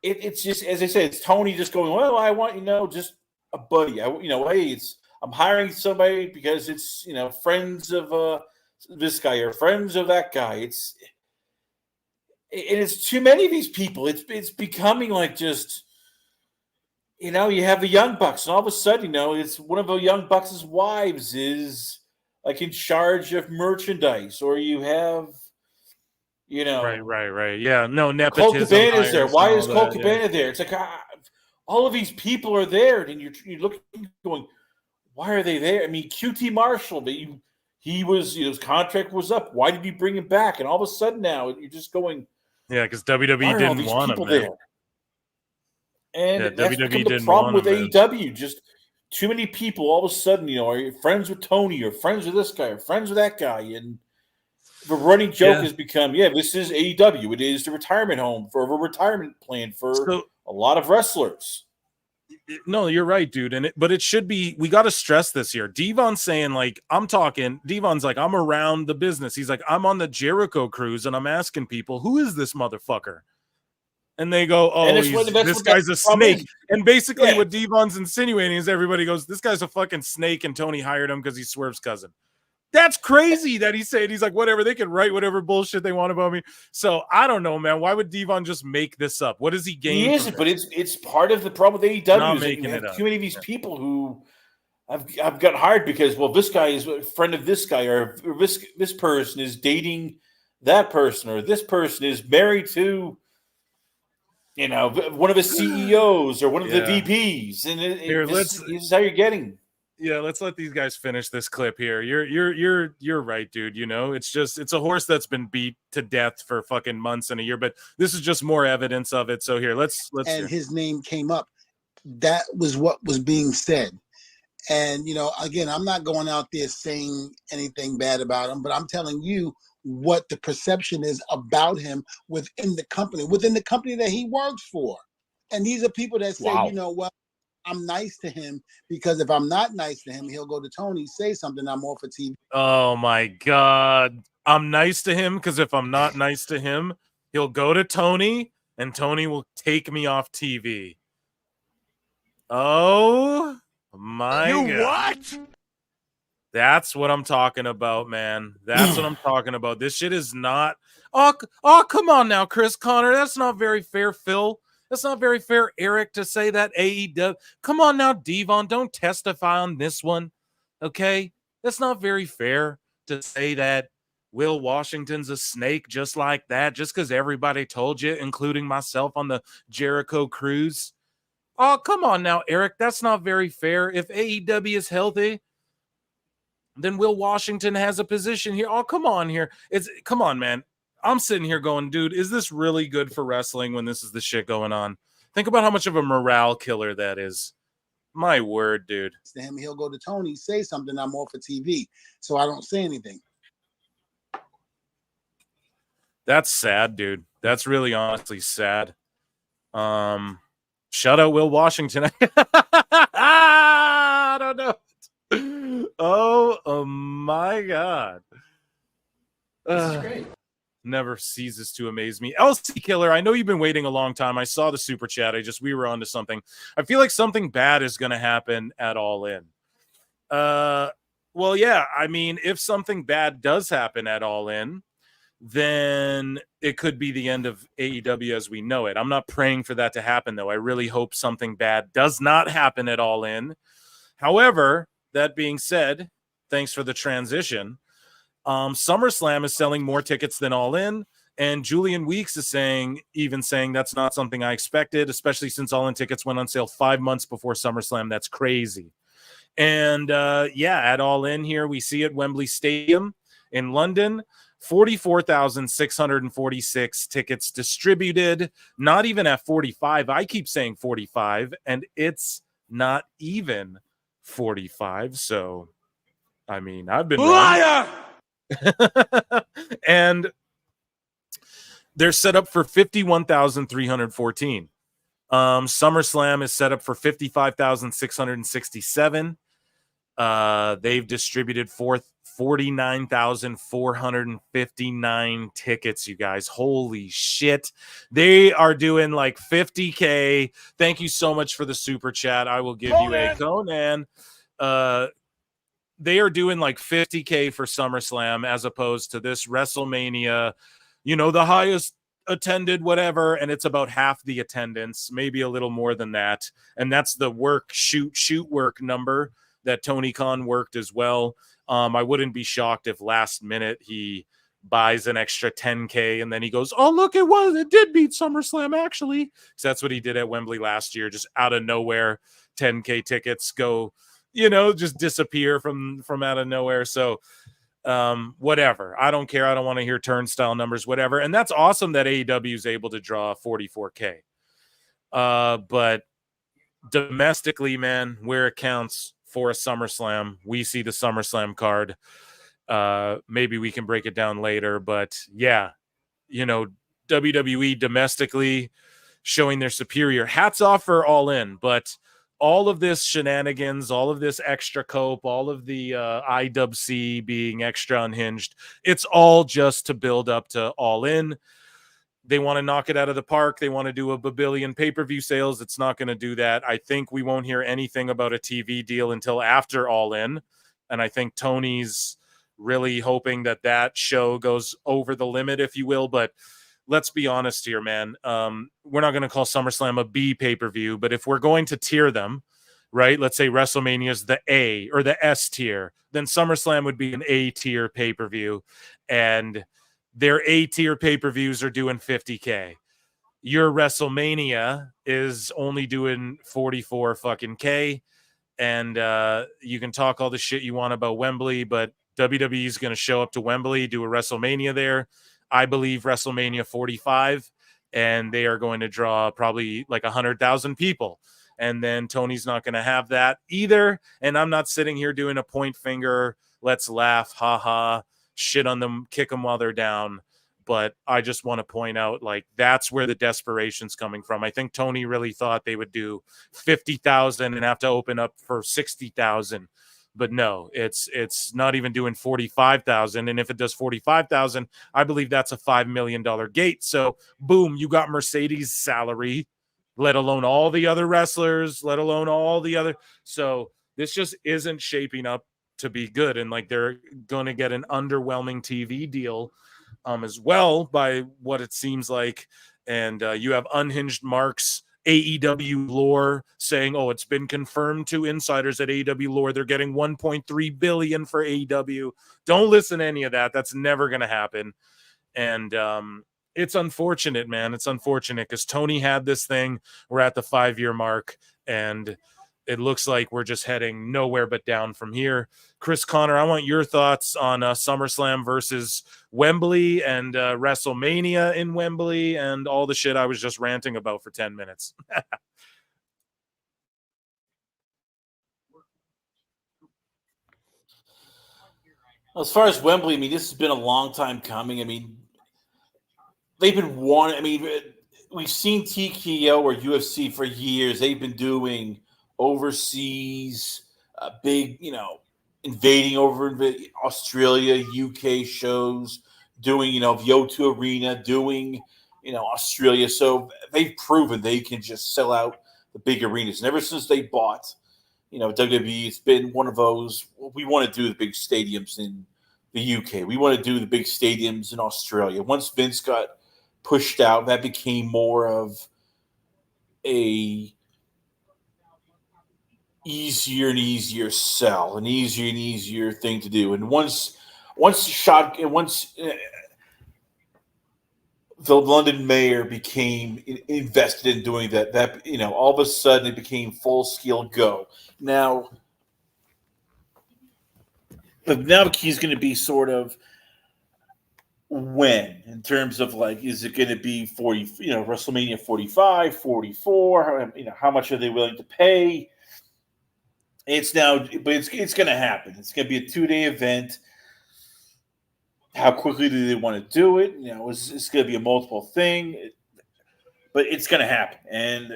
It's just, as I said, it's Tony just going, well, I want, just a buddy. Hey, I'm hiring somebody because it's, friends of this guy or friends of that guy. It's too many of these people. It's becoming like just, you have the Young Bucks, and all of a sudden, it's one of the Young Bucks' wives is like in charge of merchandise, or you have, Right. Yeah, no, Colt nepotism. Cabana's there. Why is Colt that, Cabana there? It's like all of these people are there, and you're looking, going, why are they there? I mean, QT Marshall, he was, his contract was up. Why did you bring him back? And all of a sudden now you're just going, yeah, because WWE didn't want him there. And that's WWE become the didn't problem want with him, AEW. Just too many people all of a sudden, are you friends with Tony or friends with this guy or friends with that guy. And the running joke has become, this is AEW. It is the retirement home for a retirement plan for a lot of wrestlers. No, you're right, dude. But it should be, we got to stress this here. Devon's saying, like, Devon's like, I'm around the business. He's like, I'm on the Jericho cruise and I'm asking people, who is this motherfucker? And they go, oh, this guy's a snake. And basically what Devon's insinuating is everybody goes, this guy's a fucking snake and Tony hired him because he's Swerve's cousin. That's crazy that he's saying. He's like, whatever, they can write whatever bullshit they want about me. So I don't know, man. Why would Devon just make this up? What does he gain? He isn't, but it's part of the problem with AEW. Is that you have too many of these people who I've got hired because, well, this guy is a friend of this guy, or this person is dating that person, or this person is married to, one of the CEOs or one of the VPs. And this is how you're getting. Yeah, let's let these guys finish this clip here. You're right, dude. It's a horse that's been beat to death for fucking months and a year, but this is just more evidence of it. So here, let's and his name came up. That was what was being said. And again, I'm not going out there saying anything bad about him, but I'm telling you what the perception is about him within the company that he works for. And these are people that say, well, I'm nice to him because if I'm not nice to him, he'll go to Tony, say something, I'm off for TV. Oh my God. I'm nice to him because if I'm not nice to him, he'll go to Tony and Tony will take me off TV. Oh my God. What? That's what I'm talking about, man. That's what I'm talking about. This shit is not. Oh, come on now, Chris Connor. That's not very fair, Phil. That's not very fair, Eric, to say that AEW. Come on now, Devon. Don't testify on this one, okay? That's not very fair to say that Will Washington's a snake just like that, just because everybody told you, including myself on the Jericho cruise. Oh, come on now, Eric. That's not very fair. If AEW is healthy, then Will Washington has a position here. Oh, come on here. Come on, man. I'm sitting here going, dude, is this really good for wrestling when this is the shit going on? Think about how much of a morale killer that is. My word, dude. To him, he'll go to Tony, say something, I'm off for TV. So I don't say anything. That's sad, dude. That's really honestly sad. Shout out Will Washington. I don't know. Oh my God. This is great. Never ceases to amaze me. LC Killer, I know you've been waiting a long time. I saw the super chat. We were onto something. I feel like something bad is going to happen at All In. Well, yeah. I mean, if something bad does happen at All In, then it could be the end of AEW as we know it. I'm not praying for that to happen, though. I really hope something bad does not happen at All In. However, that being said, thanks for the transition. SummerSlam is selling more tickets than All In, and Julian Weeks is saying that's not something I expected, especially since All In tickets went on sale 5 months before SummerSlam. That's crazy. And at All In here, we see at Wembley Stadium in London, 44,646 tickets distributed, not even at 45. I keep saying 45, and it's not even 45. So, I mean, I've been liar. And they're set up for 51,314. SummerSlam is set up for 55,667. They've distributed 49,459 tickets, you guys. Holy shit. They are doing like 50K. Thank you so much for the super chat. I will give you a Conan. they are doing like $50K for SummerSlam as opposed to this WrestleMania, the highest attended whatever, and it's about half the attendance, maybe a little more than that. And that's the shoot work number that Tony Khan worked as well. I wouldn't be shocked if last minute he buys an extra 10K and then he goes, oh, look, it did beat SummerSlam actually. Because that's what he did at Wembley last year, just out of nowhere. 10K tickets go, just disappear from out of nowhere. So whatever. I don't care. I don't want to hear turnstile numbers, whatever. And that's awesome that AEW is able to draw 44K. But domestically, man, where it counts for a SummerSlam, we see the SummerSlam card. Maybe we can break it down later, but yeah, WWE domestically showing their superior. Hats off for All In, but all of this shenanigans, all of this extra cope, all of the IWC being extra unhinged, it's all just to build up to All In. They want to knock it out of the park. They want to do a babillion pay-per-view sales. It's not going to do that. I think we won't hear anything about a TV deal until after All In. And I think Tony's really hoping that show goes over the limit, if you will. But let's be honest here, man. We're not going to call SummerSlam a B pay-per-view, but if we're going to tier them, right, let's say WrestleMania is the A or the S tier, then SummerSlam would be an A tier pay-per-view. And their A tier pay-per-views are doing 50K. Your WrestleMania is only doing 44 fucking K. And you can talk all the shit you want about Wembley, but WWE is going to show up to Wembley, do a WrestleMania there. I believe WrestleMania 45, and they are going to draw probably like 100,000 people. And then Tony's not going to have that either. And I'm not sitting here doing a point finger, let's laugh, haha, shit on them, kick them while they're down. But I just want to point out, like, that's where the desperation's coming from. I think Tony really thought they would do 50,000 and have to open up for 60,000. But no, it's not even doing 45,000. And if it does 45,000, I believe that's a $5 million gate. So boom, you got Mercedes' salary, let alone all the other wrestlers, let alone all the other. So this just isn't shaping up to be good. And like, they're going to get an underwhelming TV deal as well, by what it seems like. And you have Unhinged Mark's AEW lore saying, oh, it's been confirmed to insiders at AEW lore they're getting $1.3 billion for AEW. Don't listen to any of that. That's never going to happen. And it's unfortunate, man. It's unfortunate because Tony had this thing. We're at the 5-year mark, and it looks like we're just heading nowhere but down from here. Chris Connor, I want your thoughts on SummerSlam versus Wembley and WrestleMania in Wembley and all the shit I was just ranting about for 10 minutes. As far as Wembley, I mean, this has been a long time coming. I mean, they've been wanting. I mean, we've seen TKO or UFC for years. They've been doing overseas, big, invading over Australia, UK shows, doing, the O2 Arena, doing, Australia. So they've proven they can just sell out the big arenas. And ever since they bought, WWE, it's been one of those, we want to do the big stadiums in the UK. We want to do the big stadiums in Australia. Once Vince got pushed out, that became more of a easier and easier sell, an easier and easier thing to do. And once the London mayor became invested in doing that, all of a sudden it became full scale go. Now the key is going to be sort of when, in terms of like, is it going to be 40, WrestleMania 45, 44? How much are they willing to pay? It's now, but it's going to happen. It's going to be a 2-day event. How quickly do they want to do it? It's going to be a multiple thing, but it's going to happen. And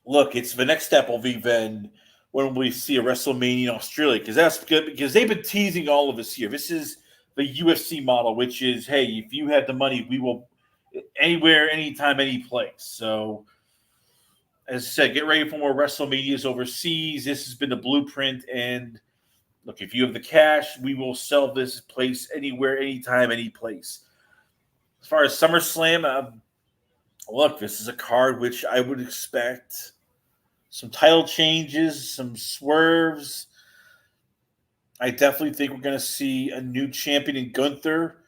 look, it's the next step will be then when we see a WrestleMania in Australia, because that's good, because they've been teasing all of us here. This is the UFC model, which is, hey, if you have the money, we will anywhere, anytime, any place. So, as I said, get ready for more WrestleManias overseas. This has been the blueprint, and look, if you have the cash, we will sell this place anywhere, anytime, any place. As far as SummerSlam, look, this is a card which I would expect some title changes, some swerves. I definitely think we're going to see a new champion in Gunther.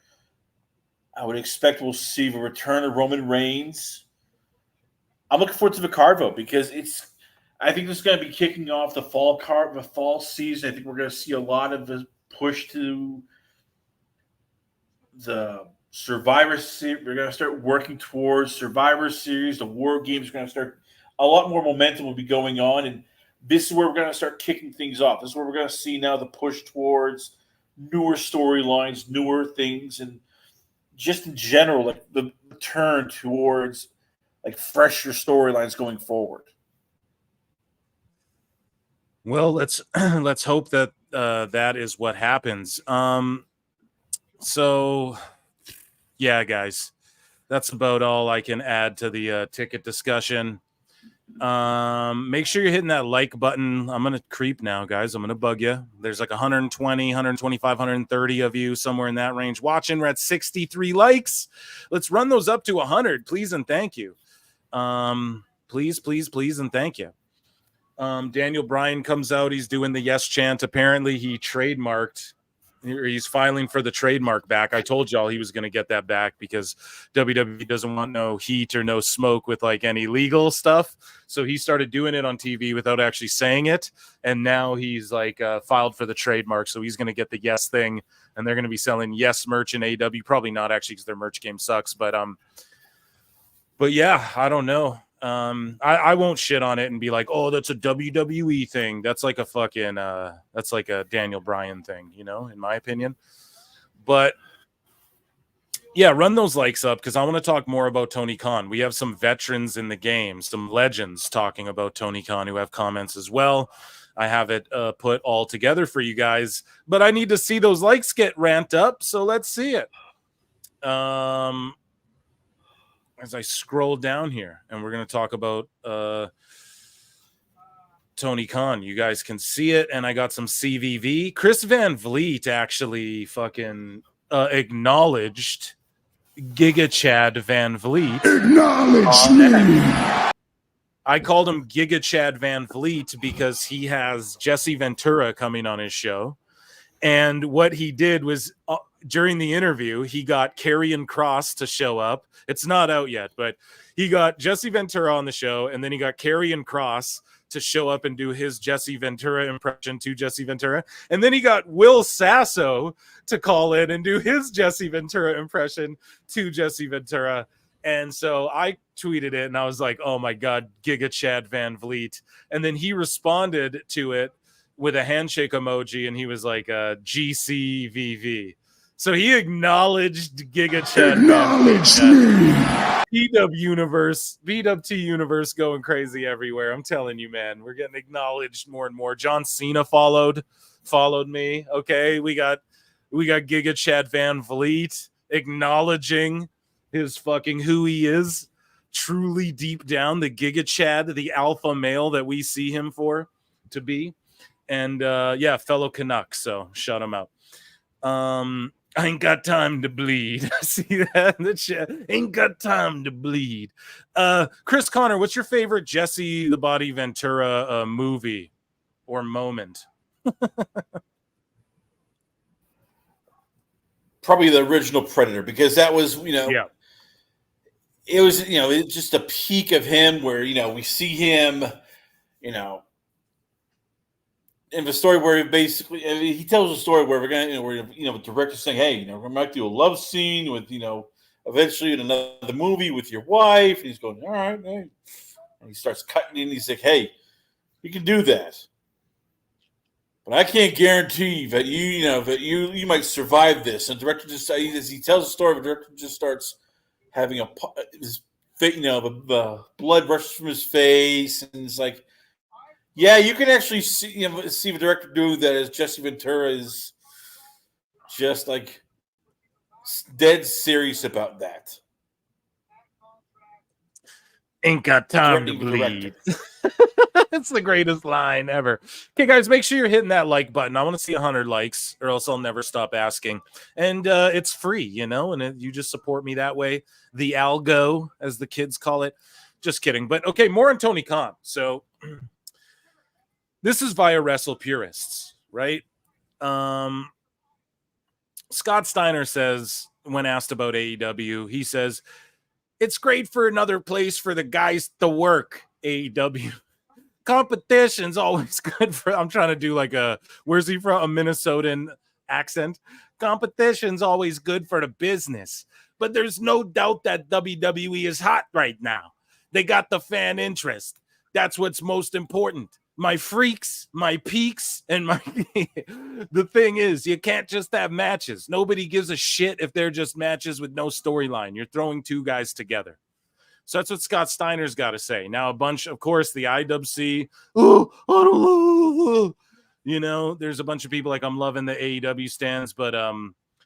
I would expect we'll see the return of Roman Reigns. I'm looking forward to the card vote because I think this is going to be kicking off the fall season. I think we're going to see a lot of the push to the Survivor Series. We're going to start working towards Survivor Series. The War Games are going to start. A lot more momentum will be going on, and this is where we're going to start kicking things off. This is where we're going to see now the push towards newer storylines, newer things, and just in general, like the turn towards like fresher storylines going forward. Well, let's hope that that is what happens. So, yeah, guys, that's about all I can add to the ticket discussion. Make sure you're hitting that like button. I'm gonna creep now, guys. I'm gonna bug you. There's like 120, 125, 130 of you, somewhere in that range watching. We're at 63 likes. Let's run those up to 100, please and thank you. Please and thank you. Daniel Bryan comes out. He's doing the yes chant. Apparently he trademarked, or he's filing for the trademark back. I told y'all he was going to get that back because WWE doesn't want no heat or no smoke with like any legal stuff. So he started doing it on TV without actually saying it. And now he's like filed for the trademark. So he's going to get the yes thing, and they're going to be selling yes merch in AEW. Probably not actually because their merch game sucks. But yeah, I don't know. I won't shit on it and be like, oh, that's a WWE thing. That's like a fucking that's like a Daniel Bryan thing, you know, in my opinion. But yeah, run those likes up because I want to talk more about Tony Khan. We have some veterans in the game, some legends talking about Tony Khan who have comments as well. I have it put all together for you guys, but I need to see those likes get ramped up, so let's see it. As I scroll down here, and we're going to talk about Tony Khan. You guys can see it, and I got some CVV. Chris Van Vliet actually fucking acknowledged Giga Chad Van Vliet. Acknowledge me. I called him Giga Chad Van Vliet because he has Jesse Ventura coming on his show. And what he did was during the interview, he got Karrion Kross to show up. It's not out yet, but he got Jesse Ventura on the show, and then he got Karrion Kross to show up and do his Jesse Ventura impression to Jesse Ventura. And then he got Will Sasso to call in and do his Jesse Ventura impression to Jesse Ventura. And so I tweeted it, and I was like, oh, my God, Giga Chad Van Vliet. And then he responded to it with a handshake emoji, and he was like GCVV. So he acknowledged Giga Chad. Acknowledge me. BWT universe going crazy everywhere. I'm telling you, man, we're getting acknowledged more and more. John Cena followed me. Okay, we got Giga Chad Van Vliet acknowledging his fucking who he is, truly deep down, the Giga Chad, the alpha male that we see him for to be. And yeah, fellow Canucks, so shut him out. I ain't got time to bleed. See that in the chat? Ain't got time to bleed. Chris Connor, what's your favorite Jesse the Body Ventura movie or moment? Probably the original Predator, because that was, Yeah. It was, it's just a peak of him where, we see him, in the story where he tells a story where we're going to, where, the director's saying, hey, we're going to do a love scene with, eventually in another movie with your wife. And he's going, all right. Hey. And he starts cutting in. He's like, hey, you can do that. But I can't guarantee that you might survive this. And the director as he tells the story, the director just starts having the blood rushes from his face, and it's like, yeah, you can actually see the director do that as Jesse Ventura is just like dead serious about that. Ain't got time to Threatening the bleed. director. It's the greatest line ever. Okay, guys, make sure you're hitting that like button. I want to see 100 likes, or else I'll never stop asking. And it's free, you know, and you just support me that way. The algo, as the kids call it. Just kidding. But okay, more on Tony Khan. So this is via Wrestle Purists, right? Scott Steiner says, when asked about AEW, he says, it's great for another place for the guys to work, AEW. Competition's always good for, I'm trying to do like a, where's he from? A Minnesotan accent. Competition's always good for the business. But there's no doubt that WWE is hot right now. They got the fan interest. That's what's most important. My freaks, my peaks, and my the thing is, you can't just have matches. Nobody gives a shit if they're just matches with no storyline. You're throwing two guys together. So that's what Scott Steiner's got to say. Now, a bunch, of course, the IWC, oh, I don't know. You know, there's a bunch of people like, I'm loving the AEW stands, but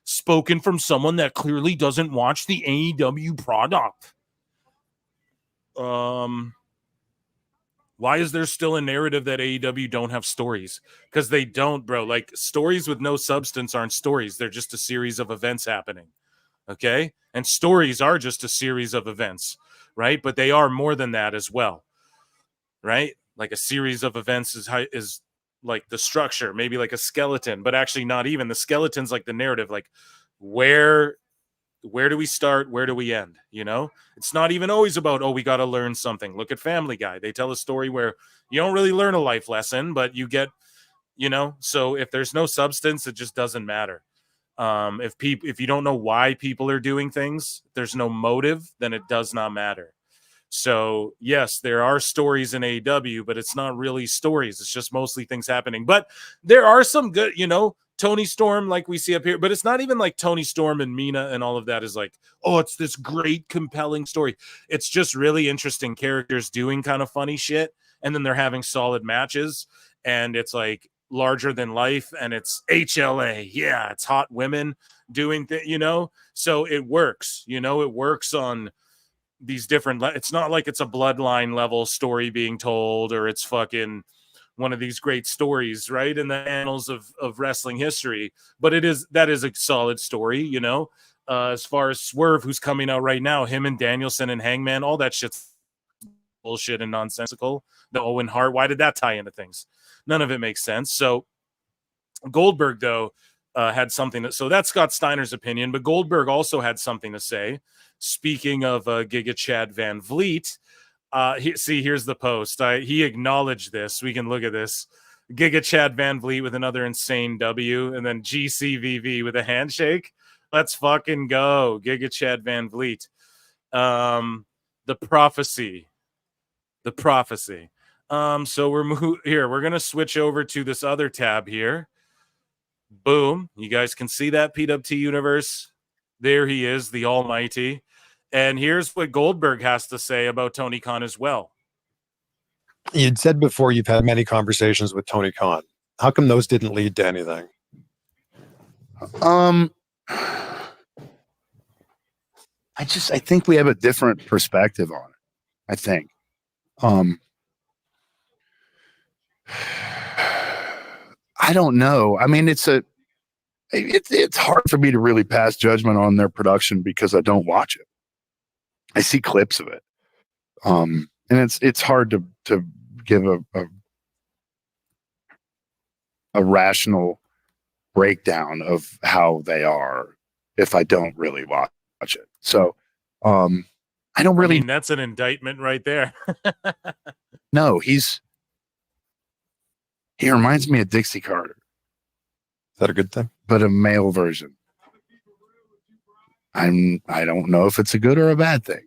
spoken from someone that clearly doesn't watch the AEW product. Why is there still a narrative that AEW don't have stories? Because they don't, bro. Like, stories with no substance aren't stories. They're just a series of events happening. Okay? And stories are just a series of events, right? But they are more than that as well, right? Like a series of events is like the structure, maybe like a skeleton, but actually not even. The skeleton's like the narrative, like where do we start? Where do we end? You know, it's not even always about, oh, we got to learn something. Look at Family Guy. They tell a story where you don't really learn a life lesson, but you get, you know, so if there's no substance, it just doesn't matter. If you don't know why people are doing things, there's no motive, then it does not matter. So yes, there are stories in AEW, but it's not really stories. It's just mostly things happening. But there are some good, you know, Tony Storm, like we see up here, but it's not even like Tony Storm and Mina and all of that is like, oh, it's this great, compelling story. It's just really interesting characters doing kind of funny shit. And then they're having solid matches. And it's like larger than life. And it's HLA. Yeah, it's hot women doing things, you know? So it works, you know, it works on these different, it's not like it's a bloodline level story being told, or it's fucking one of these great stories, right, in the annals of wrestling history. But that is a solid story, you know. As far as Swerve, who's coming out right now, him and Danielson and Hangman, all that shit's bullshit and nonsensical. The Owen Hart, why did that tie into things? None of it makes sense. So Goldberg, though, had something so that's Scott Steiner's opinion, but Goldberg also had something to say. Speaking of Giga Chad Van Vliet, here's the post. He acknowledged this. We can look at this. Giga Chad Van Vliet with another insane W, and then GCVV with a handshake. Let's fucking go, Giga Chad Van Vliet. The prophecy. So we're gonna switch over to this other tab here. Boom. You guys can see that PWT universe. There he is, the almighty. And here's what Goldberg has to say about Tony Khan as well. You'd said before you've had many conversations with Tony Khan. How come those didn't lead to anything? I think we have a different perspective on it. I think. I don't know. I mean, it's hard for me to really pass judgment on their production because I don't watch it. I see clips of it. And it's hard to give a rational breakdown of how they are if I don't really watch it. So I don't really. I mean, that's an indictment right there. No, he reminds me of Dixie Carter. Is that a good thing? But a male version. I don't know if it's a good or a bad thing,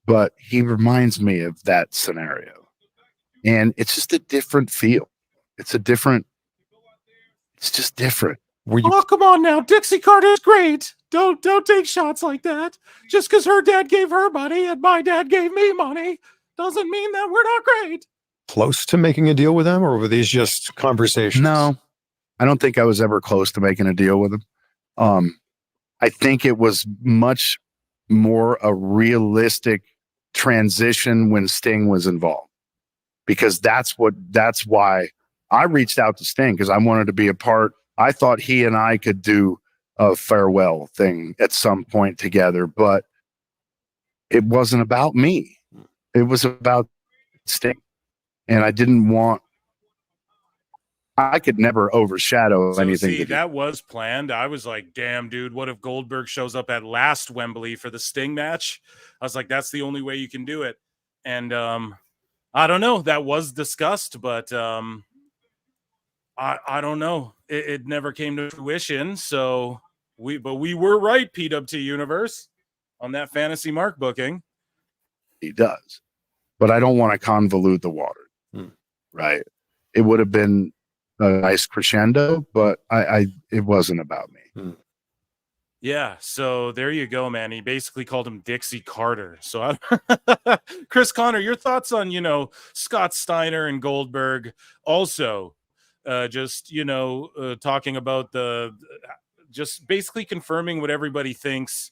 but he reminds me of that scenario, and it's just a different feel. It's just different. Oh, come on now. Dixie Carter's great. Don't take shots like that. Just because her dad gave her money and my dad gave me money doesn't mean that we're not great. Close to making a deal with them, or were these just conversations? No, I don't think I was ever close to making a deal with him. I think it was much more a realistic transition when Sting was involved, because that's why I reached out to Sting, because I wanted to be a part. I thought he and I could do a farewell thing at some point together, but it wasn't about me. It was about Sting. And I didn't want, I could never overshadow So anything. see, that was planned. I was like, damn, dude, what if Goldberg shows up at last Wembley for the Sting match? I was like, that's the only way you can do it. And I don't know. That was discussed, but I don't know. It never came to fruition. So we were right, PWT Universe, on that fantasy mark booking. He does. But I don't want to convolute the water. Right. It would have been a nice crescendo, but it wasn't about me. Yeah, so there you go, man. He basically called him Dixie Carter. So Chris Connor, your thoughts on, Scott Steiner and Goldberg, also just, talking about just basically confirming what everybody thinks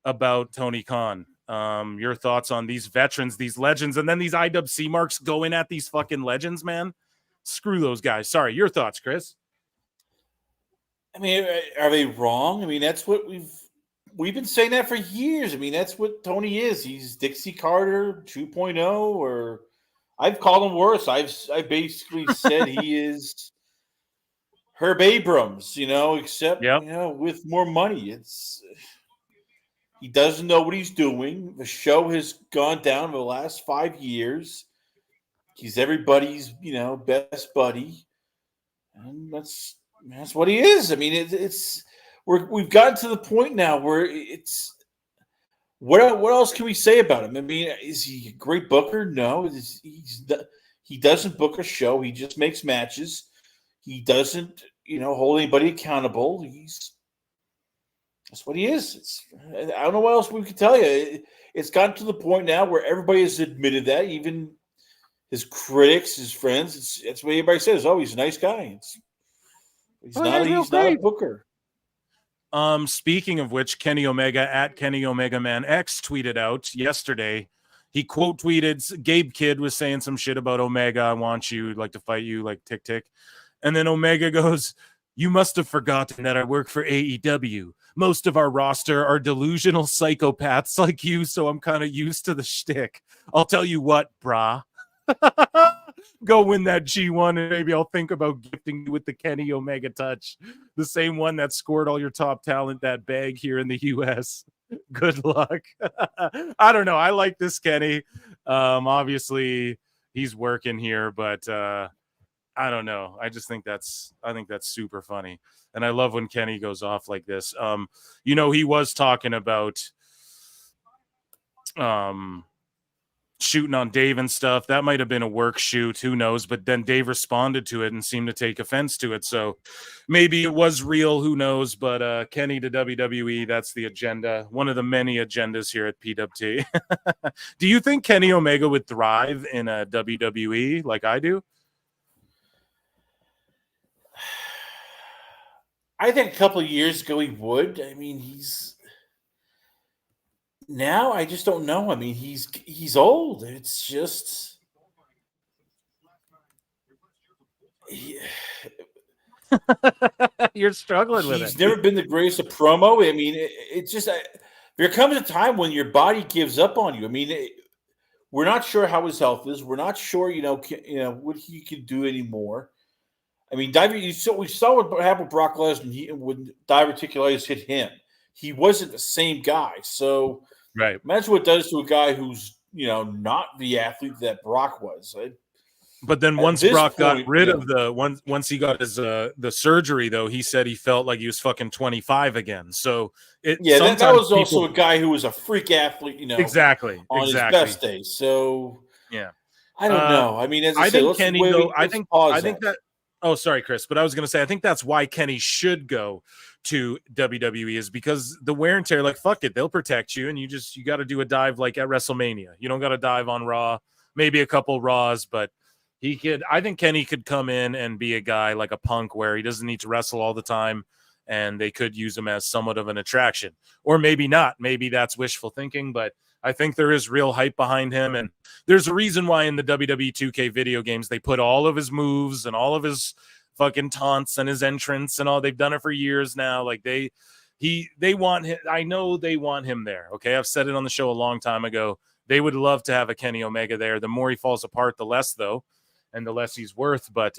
about Tony Khan. Your thoughts on these veterans, these legends, and then these IWC marks going at these fucking legends, man. Screw those guys. Sorry, your thoughts, Chris. I mean, are they wrong? I mean, that's what we've been saying that for years. I mean, that's what Tony is. He's Dixie Carter 2.0, or I've called him worse. I basically said he is Herb Abrams, except with more money. He doesn't know what he's doing. The show has gone down for the last 5 years. He's everybody's, best buddy, and that's what he is. I mean, we've gotten to the point now where it's what else can we say about him? I mean, is he a great booker? No, he doesn't book a show. He just makes matches. He doesn't, hold anybody accountable. That's what he is. I don't know what else we can tell you. It's gotten to the point now where everybody has admitted that, even his critics, his friends. That's what everybody says. Oh, he's a nice guy. He's not a booker. Speaking of which, Kenny Omega at Kenny Omega Man X tweeted out yesterday. He quote tweeted, Gabe Kidd was saying some shit about Omega. I want you, like, to fight you, like, tick, tick. And then Omega goes, you must have forgotten that I work for AEW. Most of our roster are delusional psychopaths like you, so I'm kind of used to the shtick. I'll tell you what, brah. Go win that G1, and maybe I'll think about gifting you with the Kenny Omega touch, the same one that scored all your top talent that bag here in the US. Good luck. I don't know. I like this Kenny. Obviously he's working here, but I don't know. I think that's super funny. And I love when Kenny goes off like this. He was talking about shooting on Dave and stuff. That might have been a work shoot, who knows, but then Dave responded to it and seemed to take offense to it, so maybe it was real, who knows. But Kenny to WWE, that's the agenda, one of the many agendas here at PWT. Do you think Kenny Omega would thrive in a WWE like I do? I think a couple of years ago he would. I mean, now I just don't know. I mean, he's old. It's just you're struggling with it. He's never been the greatest at promo. I mean, it's just there comes a time when your body gives up on you. I mean, we're not sure how his health is. We're not sure, what he can do anymore. I mean, we saw what happened with Brock Lesnar when diverticulitis hit him. He wasn't the same guy. So. Right. Imagine what it does to a guy who's, not the athlete that Brock was. But then once Brock got rid of once he got his the surgery, though, he said he felt like he was fucking 25 again. So that was also a guy who was a freak athlete, exactly his best days. So yeah, I don't know. I mean, as I think Kenny, though, I think that. Oh, sorry, Chris, but I was going to say I think that's why Kenny should go to WWE, is because the wear and tear, like, fuck it, they'll protect you, and you got to do a dive like at WrestleMania. You don't got to dive on Raw, maybe a couple Raws, but I think Kenny could come in and be a guy like a Punk where he doesn't need to wrestle all the time, and they could use him as somewhat of an attraction, or maybe not. Maybe that's wishful thinking, but I think there is real hype behind him, and there's a reason why in the WWE 2K video games they put all of his moves and all of his fucking taunts and his entrance and all. They've done it for years now. Like they want him. I know they want him there. Okay, I've said it on the show a long time ago. They would love to have a Kenny Omega there. The more he falls apart, the less though, and the less he's worth. But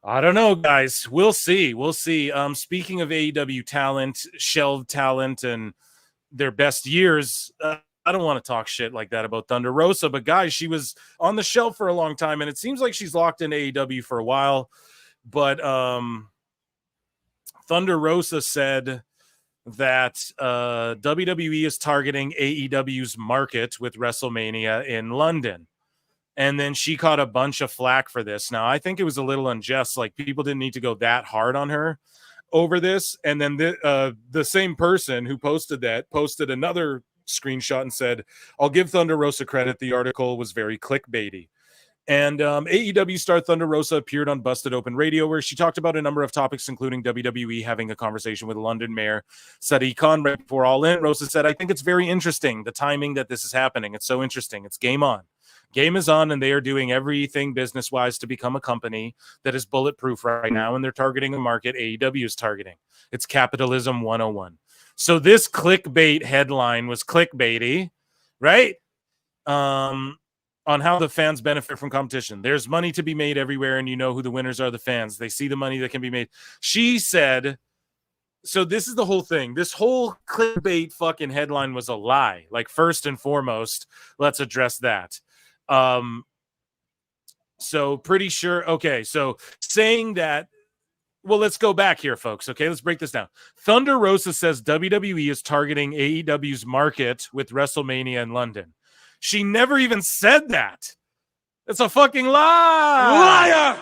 I don't know, guys. We'll see. We'll see. Speaking of AEW talent, shelved talent, and their best years, I don't want to talk shit like that about Thunder Rosa, but guys, she was on the shelf for a long time, and it seems like she's locked in AEW for a while. But Thunder Rosa said that WWE is targeting AEW's market with WrestleMania in London. And then she caught a bunch of flack for this. Now, I think it was a little unjust. Like, people didn't need to go that hard on her over this. And then the same person who posted that posted another screenshot and said, I'll give Thunder Rosa credit. The article was very clickbaity. And AEW star Thunder Rosa appeared on Busted Open Radio, where she talked about a number of topics, including WWE having a conversation with London Mayor Sadiq Khan right before All In. Rosa said, I think it's very interesting, the timing that this is happening. It's so interesting. It's game on. Game is on, and they are doing everything business-wise to become a company that is bulletproof right now, and they're targeting a market AEW is targeting. It's capitalism 101. So this clickbait headline was clickbaity, right? On how the fans benefit from competition. There's money to be made everywhere, and you know who the winners are, the fans. They see the money that can be made. She said, so this is the whole thing. This whole clickbait fucking headline was a lie. Like, first and foremost, let's address that. So pretty sure. Okay, so saying that, well, let's go back here, folks. Okay, let's break this down. Thunder Rosa says WWE is targeting AEW's market with WrestleMania in London. She never even said that. It's a fucking lie. Liar!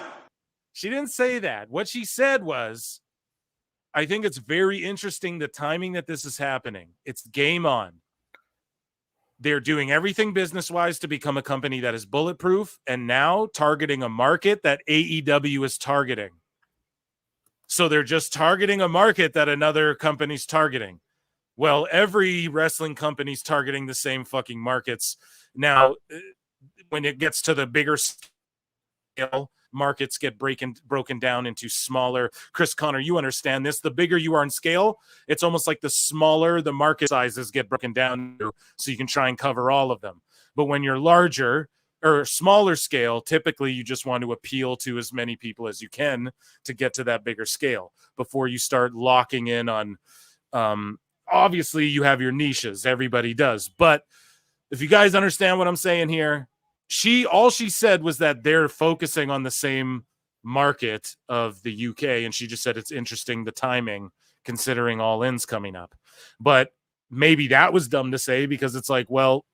She didn't say that. What she said was, I think it's very interesting the timing that this is happening. It's game on. They're doing everything business-wise to become a company that is bulletproof and now targeting a market that AEW is targeting. So they're just targeting a market that another company's targeting. Well, every wrestling company's targeting the same fucking markets. Now, when it gets to the bigger scale, markets get broken down into smaller. Chris Connor, you understand this. The bigger you are in scale, it's almost like the smaller the market sizes get broken down to, so you can try and cover all of them. But when you're larger or smaller scale, typically you just want to appeal to as many people as you can to get to that bigger scale before you start locking in on obviously you have your niches, everybody does, but if you guys understand what I'm saying here, all she said was that they're focusing on the same market of the UK, and she just said it's interesting the timing considering All In's coming up. But maybe that was dumb to say, because it's like, well,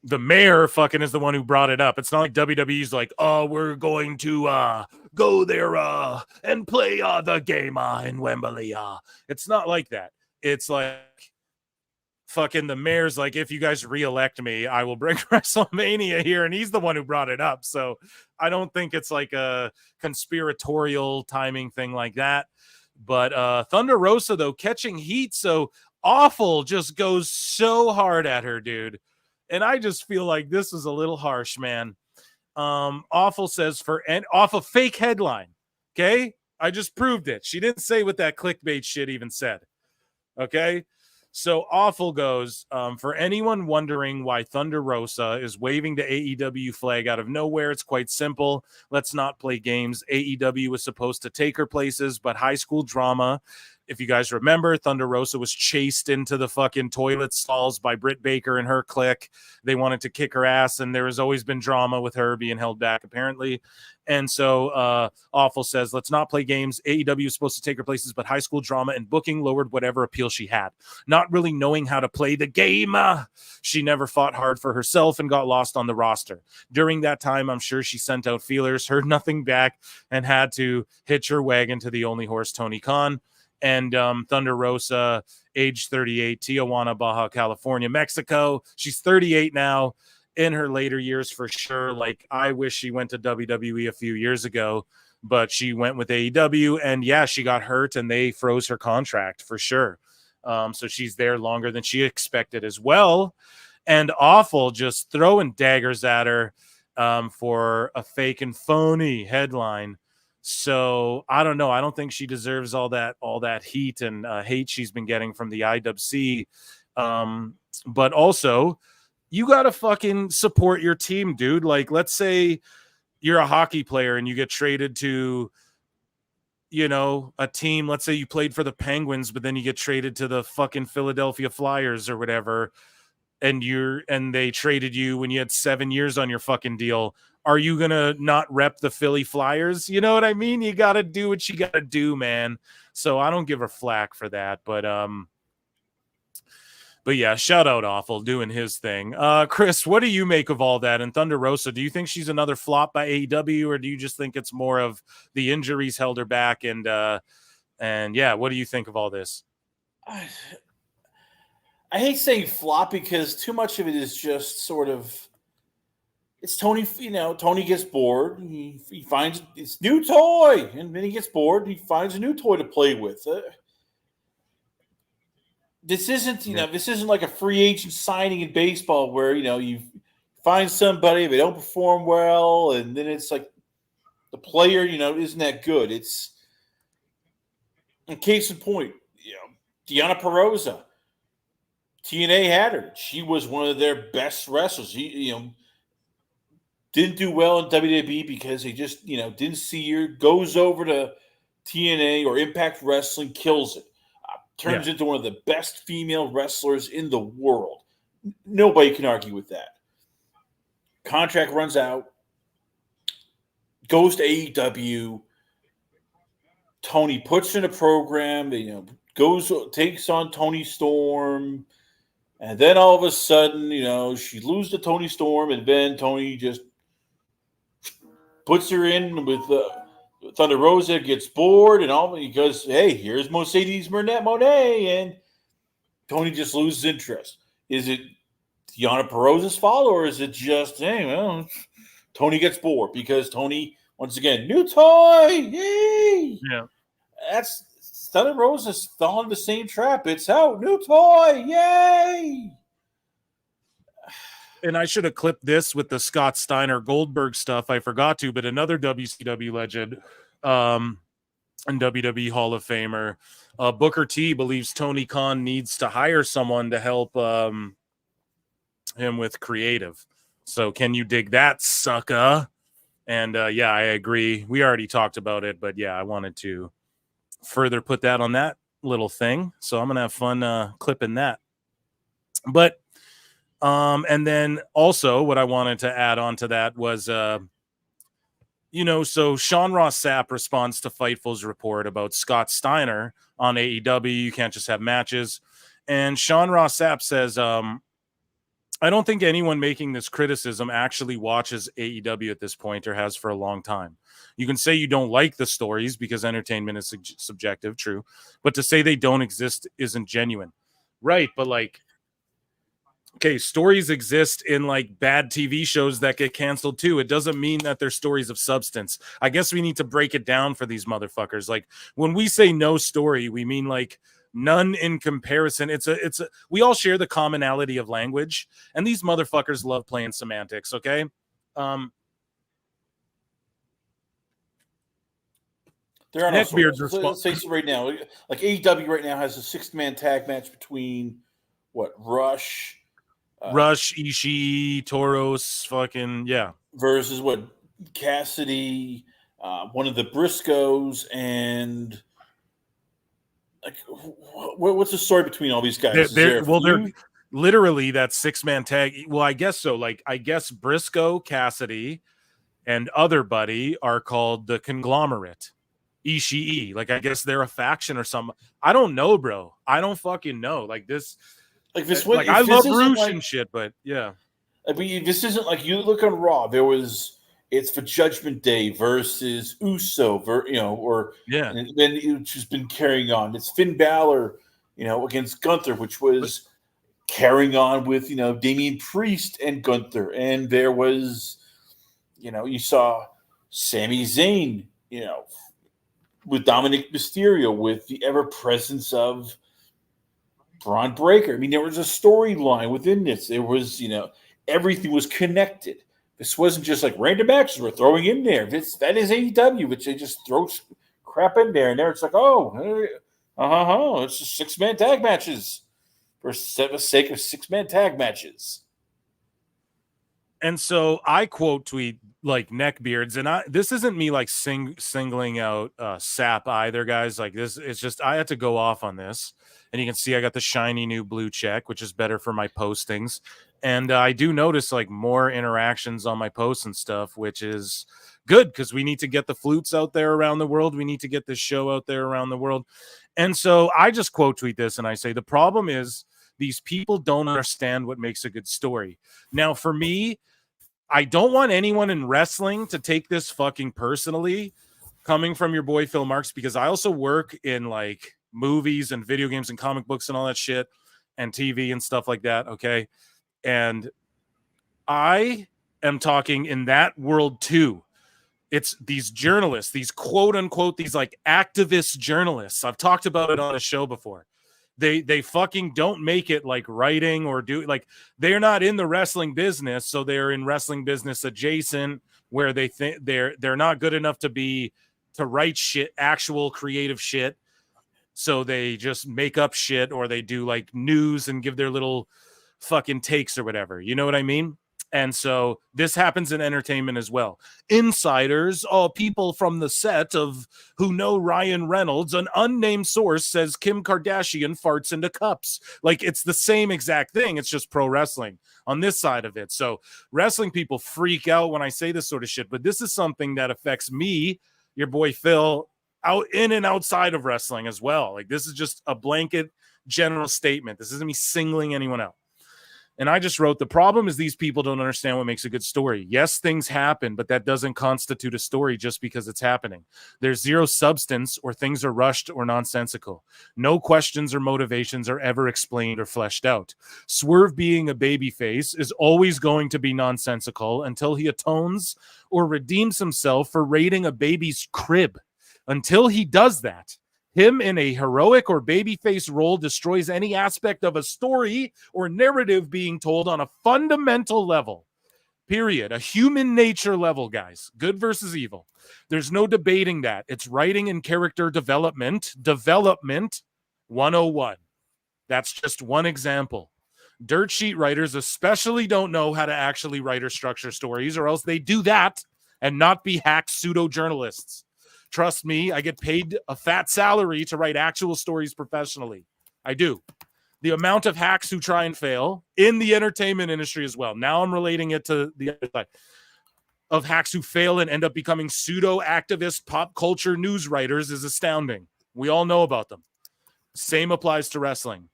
the mayor fucking is the one who brought it up. It's not like WWE's like, oh, we're going to go there and play the game in Wembley. It's not like that. It's like fucking the mayor's like, if you guys reelect me, I will bring WrestleMania here, and he's the one who brought it up. So I don't think it's like a conspiratorial timing thing like that. But Thunder Rosa, though, catching heat, so Awful just goes so hard at her, dude. And I just feel like this is a little harsh, man. Awful says off a fake headline. Okay, I just proved it. She didn't say what that clickbait shit even said. Okay. So Awful goes, for anyone wondering why Thunder Rosa is waving the AEW flag out of nowhere, it's quite simple. Let's not play games. AEW was supposed to take her places, but high school drama. If you guys remember, Thunder Rosa was chased into the fucking toilet stalls by Britt Baker and her clique. They wanted to kick her ass, and there has always been drama with her being held back, apparently. And so Awful says, let's not play games. AEW is supposed to take her places, but high school drama and booking lowered whatever appeal she had. Not really knowing how to play the game. She never fought hard for herself and got lost on the roster. During that time, I'm sure she sent out feelers, heard nothing back, and had to hitch her wagon to the only horse, Tony Khan. And Thunder Rosa, age 38, Tijuana, Baja California, Mexico. She's 38 now. In her later years, for sure. Like, I wish she went to WWE a few years ago, but she went with AEW, and yeah, she got hurt, and they froze her contract for sure. So she's there longer than she expected as well. And Awful just throwing daggers at her for a fake and phony headline. So I don't know. I don't think she deserves all that heat and hate she's been getting from the IWC. But also, you got to fucking support your team, dude. Like, let's say you're a hockey player and you get traded to, you know, a team. Let's say you played for the Penguins, but then you get traded to the fucking Philadelphia Flyers or whatever, and they traded you when you had 7 years on your fucking deal. Are you gonna not rep the Philly Flyers? You know what I mean? You gotta do what you gotta do, man. So I don't give her flack for that, but yeah, shout out Awful doing his thing. Chris, what do you make of all that? And Thunder Rosa, do you think she's another flop by AEW, or do you just think it's more of the injuries held her back? And yeah, what do you think of all this? I hate saying flop because too much of it is just sort of, it's Tony. You know, Tony gets bored. He finds it's new toy, and then he gets bored. And he finds a new toy to play with. This isn't, this isn't like a free agent signing in baseball where, you find somebody, they don't perform well, and then it's like the player, isn't that good. It's, in case in point, Deonna Purrazzo, TNA had her. She was one of their best wrestlers. Didn't do well in WWE because they just, didn't see her. Goes over to TNA or Impact Wrestling, kills it. Turns into one of the best female wrestlers in the world. Nobody can argue with that. Contract runs out. Goes to AEW. Tony puts in a program. Takes on Tony Storm. And then all of a sudden, she loses to Tony Storm, and then Tony just puts her in with Thunder Rosa, gets bored, and all because, hey, here's Mercedes Monet, and Tony just loses interest. Is it Deonna Purrazzo's fault, or is it just, hey, well, Tony gets bored because Tony, once again, new toy, yay! Yeah, that's Thunder Rosa's falling the same trap. It's out, new toy, yay! And I should have clipped this with the Scott Steiner Goldberg stuff. I forgot to, but another WCW legend and WWE Hall of Famer, Booker T, believes Tony Khan needs to hire someone to help him with creative. So can you dig that, sucker? And yeah, I agree. We already talked about it, but yeah, I wanted to further put that on that little thing. So I'm going to have fun clipping that. But and then also what I wanted to add on to that was, so Sean Ross Sapp responds to Fightful's report about Scott Steiner on AEW. You can't just have matches. And Sean Ross Sapp says, I don't think anyone making this criticism actually watches AEW at this point or has for a long time. You can say you don't like the stories because entertainment is subjective, true. But to say they don't exist isn't genuine. Right, but okay, stories exist in bad TV shows that get canceled too. It doesn't mean that they're stories of substance. I guess we need to break it down for these motherfuckers. When we say no story, we mean none in comparison. We all share the commonality of language, and these motherfuckers love playing semantics. Okay. There are no stories. Let's face it right now. AEW right now has a 6-man tag match between Rush, Ishii, Toros, fucking yeah, versus Cassidy, one of the Briscoes, and what's the story between all these guys? They're literally that 6-man tag. Well, I guess so. I guess Briscoe, Cassidy, and other buddy are called the Conglomerate. Ishii, I guess they're a faction or something. I don't know, bro. I don't fucking know. I love Roosh and shit, but yeah. This isn't you look on Raw. It's for Judgment Day versus Uso, and then it's just been carrying on. It's Finn Balor, against Gunther, which was carrying on with Damian Priest and Gunther, and there was, you saw Sami Zayn, with Dominic Mysterio, with the ever presence of Braun Breaker. I mean, there was a storyline within this. There was, everything was connected. This wasn't just like random matches we're throwing in there. That is AEW, which they just throw crap in there. And there it's like, it's just 6-man tag matches for the sake of 6-man tag matches. And so I quote tweet like neckbeards, and this isn't me like singling out Sap either, guys. Like this, it's just I had to go off on this, and you can see I got the shiny new blue check, which is better for my postings. And I do notice like more interactions on my posts and stuff, which is good because we need to get the flutes out there around the world. We need to get this show out there around the world. And so I just quote tweet this and I say, the problem is these people don't understand what makes a good story. Now, for me, I don't want anyone in wrestling to take this fucking personally coming from your boy Phil Marks, because I also work in like movies and video games and comic books and all that shit and TV and stuff like that. Okay. And I am talking in that world too. It's these journalists, these quote unquote, these like activist journalists. I've talked about it on a show before. They fucking don't make it like writing or do like they're not in the wrestling business, so they're in wrestling business adjacent where they think they're not good enough to write shit, actual creative shit. So they just make up shit or they do like news and give their little fucking takes or whatever. You know what I mean? And so this happens in entertainment as well. Insiders, people from the set of who know Ryan Reynolds, an unnamed source says Kim Kardashian farts into cups. Like it's the same exact thing. It's just pro wrestling on this side of it. So wrestling people freak out when I say this sort of shit, but this is something that affects me, your boy Phil, out in and outside of wrestling as well. Like this is just a blanket general statement. This isn't me singling anyone out. And I just wrote, the problem is these people don't understand what makes a good story. Yes, things happen, but that doesn't constitute a story just because it's happening. There's zero substance, or things are rushed or nonsensical. No questions or motivations are ever explained or fleshed out. Swerve, being a babyface, is always going to be nonsensical until he atones or redeems himself for raiding a baby's crib. Until he does that, him in a heroic or babyface role destroys any aspect of a story or narrative being told on a fundamental level. Period. A human nature level, guys. Good versus evil. There's no debating that. It's writing and character development. Development 101. That's just one example. Dirt sheet writers especially don't know how to actually write or structure stories, or else they do that and not be hack pseudo-journalists. Trust me, I get paid a fat salary to write actual stories professionally. I do. The amount of hacks who try and fail in the entertainment industry as well. Now I'm relating it to the other side of hacks who fail and end up becoming pseudo-activist pop culture news writers is astounding. We all know about them. Same applies to wrestling.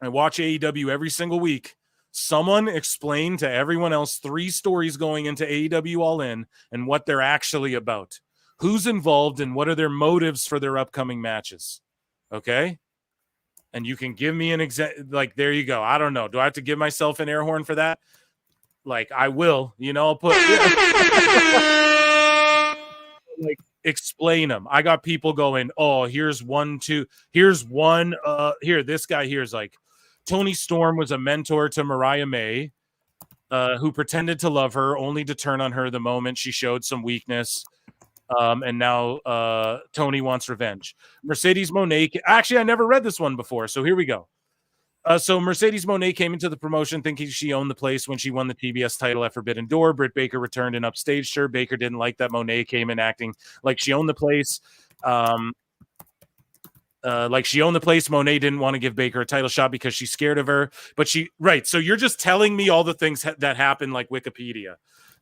I watch AEW every single week. Someone explain to everyone else 3 stories going into AEW All In and what they're actually about. Who's involved and what are their motives for their upcoming matches? Okay? And you can give me an example. Like, there you go. I don't know. Do I have to give myself an air horn for that? Like, I will. I'll put... like, explain them. I got people going, here's one, two. Here's one. This guy here is like, Tony Storm was a mentor to Mariah May, who pretended to love her, only to turn on her the moment she showed some weakness. And now Tony wants revenge. Mercedes Moné. Actually, I never read this one before, so here we go. So Mercedes Moné came into the promotion thinking she owned the place when she won the TBS title at Forbidden Door. Britt Baker returned and upstaged her. Baker didn't like that Moné came in acting like she owned the place. Moné didn't want to give Baker a title shot because she's scared of her. But so you're just telling me all the things that happened like Wikipedia.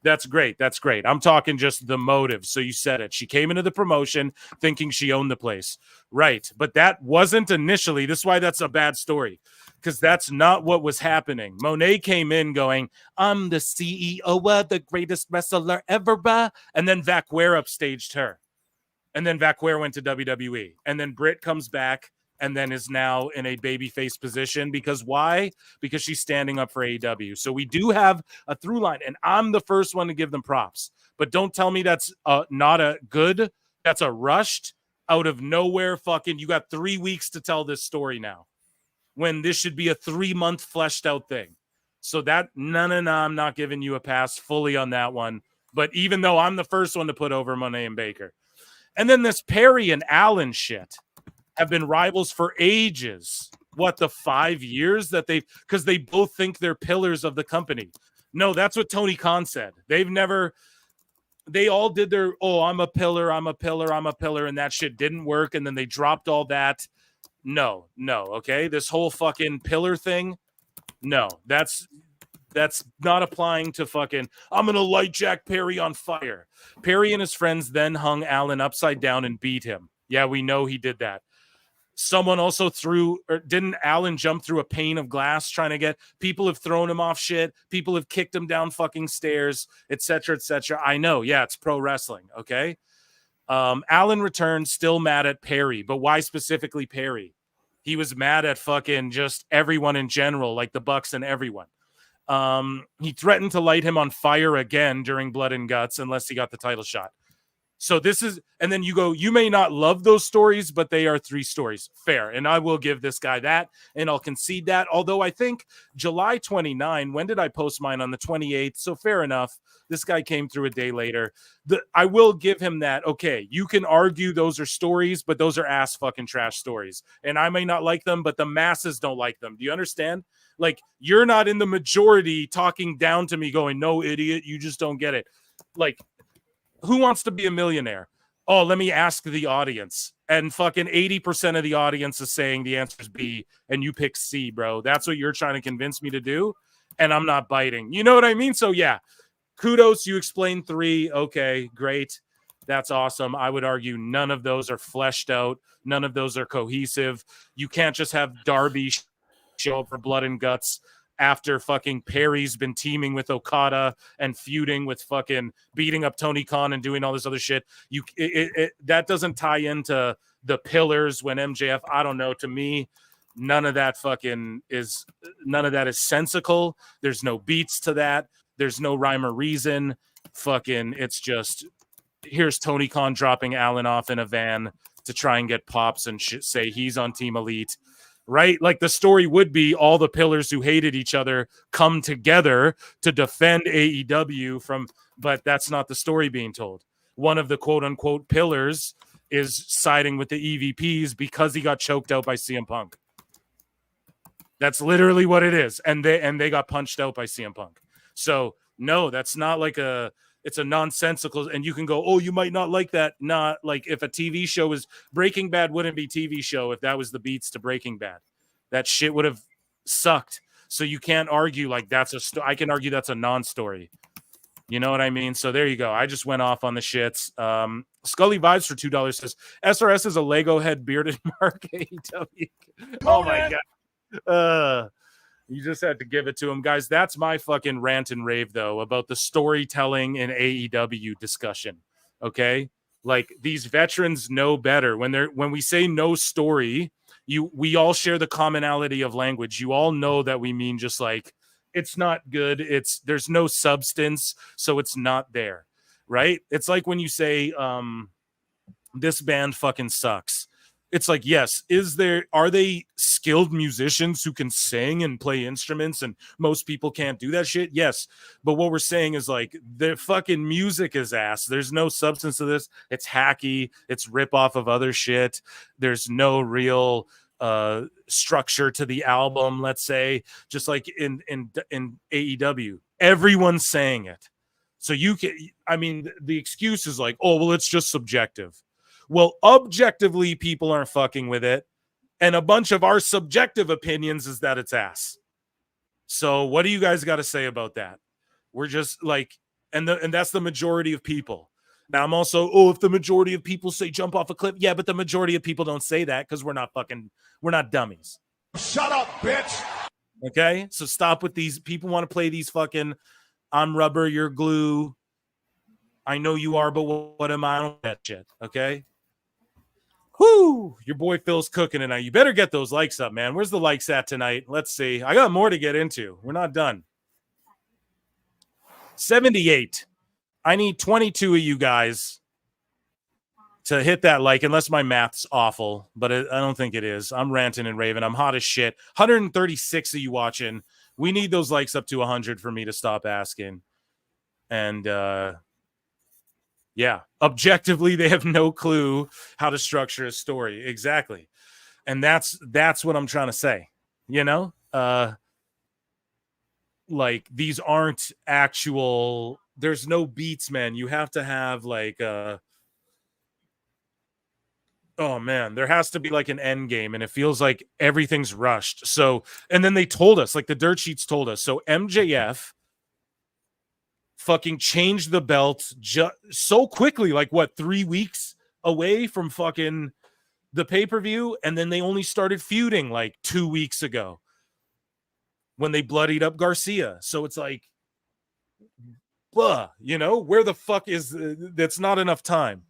That's great. That's great. I'm talking just the motive. So you said it. She came into the promotion thinking she owned the place. Right. But that wasn't initially. This is why that's a bad story, because that's not what was happening. Moné came in going, I'm the CEO of the greatest wrestler ever. And then Vaquer upstaged her. And then Vaquer went to WWE. And then Britt comes back and then is now in a babyface position. Because why? Because she's standing up for AEW. So we do have a through line, and I'm the first one to give them props. But don't tell me that's not a good, that's a rushed, out of nowhere fucking, you got 3 weeks to tell this story now. when this should be a 3-month fleshed out thing. So that, no, I'm not giving you a pass fully on that one. But even though I'm the first one to put over Mone and Baker. And then this Perry and Allen shit have been rivals for ages. What, the 5 years that because they both think they're pillars of the company. No, that's what Tony Khan said. They all did their, I'm a pillar, and that shit didn't work. And then they dropped all that. No, okay? This whole fucking pillar thing, no, that's not applying to fucking, I'm going to light Jack Perry on fire. Perry and his friends then hung Allen upside down and beat him. Yeah, we know he did that. Someone also didn't Allen jump through a pane of glass trying to get, people have thrown him off shit. People have kicked him down fucking stairs, etc., etc. I know. Yeah, it's pro wrestling. Okay. Allen returned still mad at Perry, but why specifically Perry? He was mad at fucking just everyone in general, like the Bucks and everyone. He threatened to light him on fire again during Blood and Guts unless he got the title shot. So this is, and then you go, you may not love those stories, but they are 3 stories. Fair. And I will give this guy that, and I'll concede that. Although I think July 29, when did I post mine? On the 28th. So fair enough. This guy came through a day later. I will give him that. Okay, you can argue those are stories, but those are ass fucking trash stories. And I may not like them, but the masses don't like them. Do you understand? Like, you're not in the majority talking down to me going, no, idiot, you just don't get it. Like, who wants to be a millionaire? Oh, let me ask the audience. And fucking 80% of the audience is saying the answer is B, and you pick C, bro. That's what you're trying to convince me to do, and I'm not biting. You know what I mean? So, yeah, kudos. You explained 3. Okay, great. That's awesome. I would argue none of those are fleshed out. None of those are cohesive. You can't just have Darby show up for Blood and Guts after fucking Perry's been teaming with Okada and feuding with fucking beating up Tony Khan and doing all this other shit. That doesn't tie into the pillars when MJF, I don't know, to me, none of that is sensical. There's no beats to that. There's no rhyme or reason. Fucking, it's just, here's Tony Khan dropping Allen off in a van to try and get pops and say he's on Team Elite. Right? Like the story would be all the pillars who hated each other come together to defend AEW but that's not the story being told. One of the quote unquote pillars is siding with the EVPs because he got choked out by CM Punk. That's literally what it is. And they got punched out by CM Punk. So no, that's not like it's a nonsensical, and you can go, oh, you might not like that. Not like if a TV show is Breaking Bad wouldn't be TV show if that was the beats to Breaking Bad. That shit would have sucked. So you can't argue like that's I can argue that's a non-story. You know what I mean? So there you go. I just went off on the shits. Scully Vibes for $2 says SRS is a Lego head bearded mark AEW. Oh my god. You just had to give it to him, guys. That's my fucking rant and rave, though, about the storytelling in AEW discussion. Okay, like these veterans know better. When we say no story, we all share the commonality of language. You all know that we mean just like it's not good. There's no substance, so it's not there, right? It's like when you say this band fucking sucks. It's like, yes, are they skilled musicians who can sing and play instruments and most people can't do that shit? Yes. But what we're saying is like the fucking music is ass. There's no substance to this. It's hacky. It's rip off of other shit. There's no real structure to the album, let's say, just like in AEW. Everyone's saying it. So the excuse is like, oh, well, it's just subjective. Well, objectively, people aren't fucking with it. And a bunch of our subjective opinions is that it's ass. So what do you guys got to say about that? We're just like, and that's the majority of people. Now I'm also, if the majority of people say jump off a cliff. Yeah, but the majority of people don't say that because we're not dummies. Shut up, bitch. Okay? So stop with these. People want to play these fucking, I'm rubber, you're glue. I know you are, but what am I on that shit? Okay? Whoo! Your boy Phil's cooking tonight. You better get those likes up, man. Where's the likes at tonight? Let's see. I got more to get into. We're not done. 78. I need 22 of you guys to hit that like, unless my math's awful, but I don't think it is. I'm ranting and raving. I'm hot as shit. 136 of you watching. We need those likes up to 100 for me to stop asking. And yeah, objectively, they have no clue how to structure a story. Exactly. And that's what I'm trying to say. You know, like these aren't actual, there's no beats, man. You have to have like oh man, there has to be like an end game, and it feels like everything's rushed. So, and then they told us, like the dirt sheets told us, so MJF fucking changed the belt so quickly, like what, 3 weeks away from fucking the pay-per-view, and then they only started feuding like 2 weeks ago when they bloodied up Garcia. So it's like, you know, where the fuck is that's not enough time.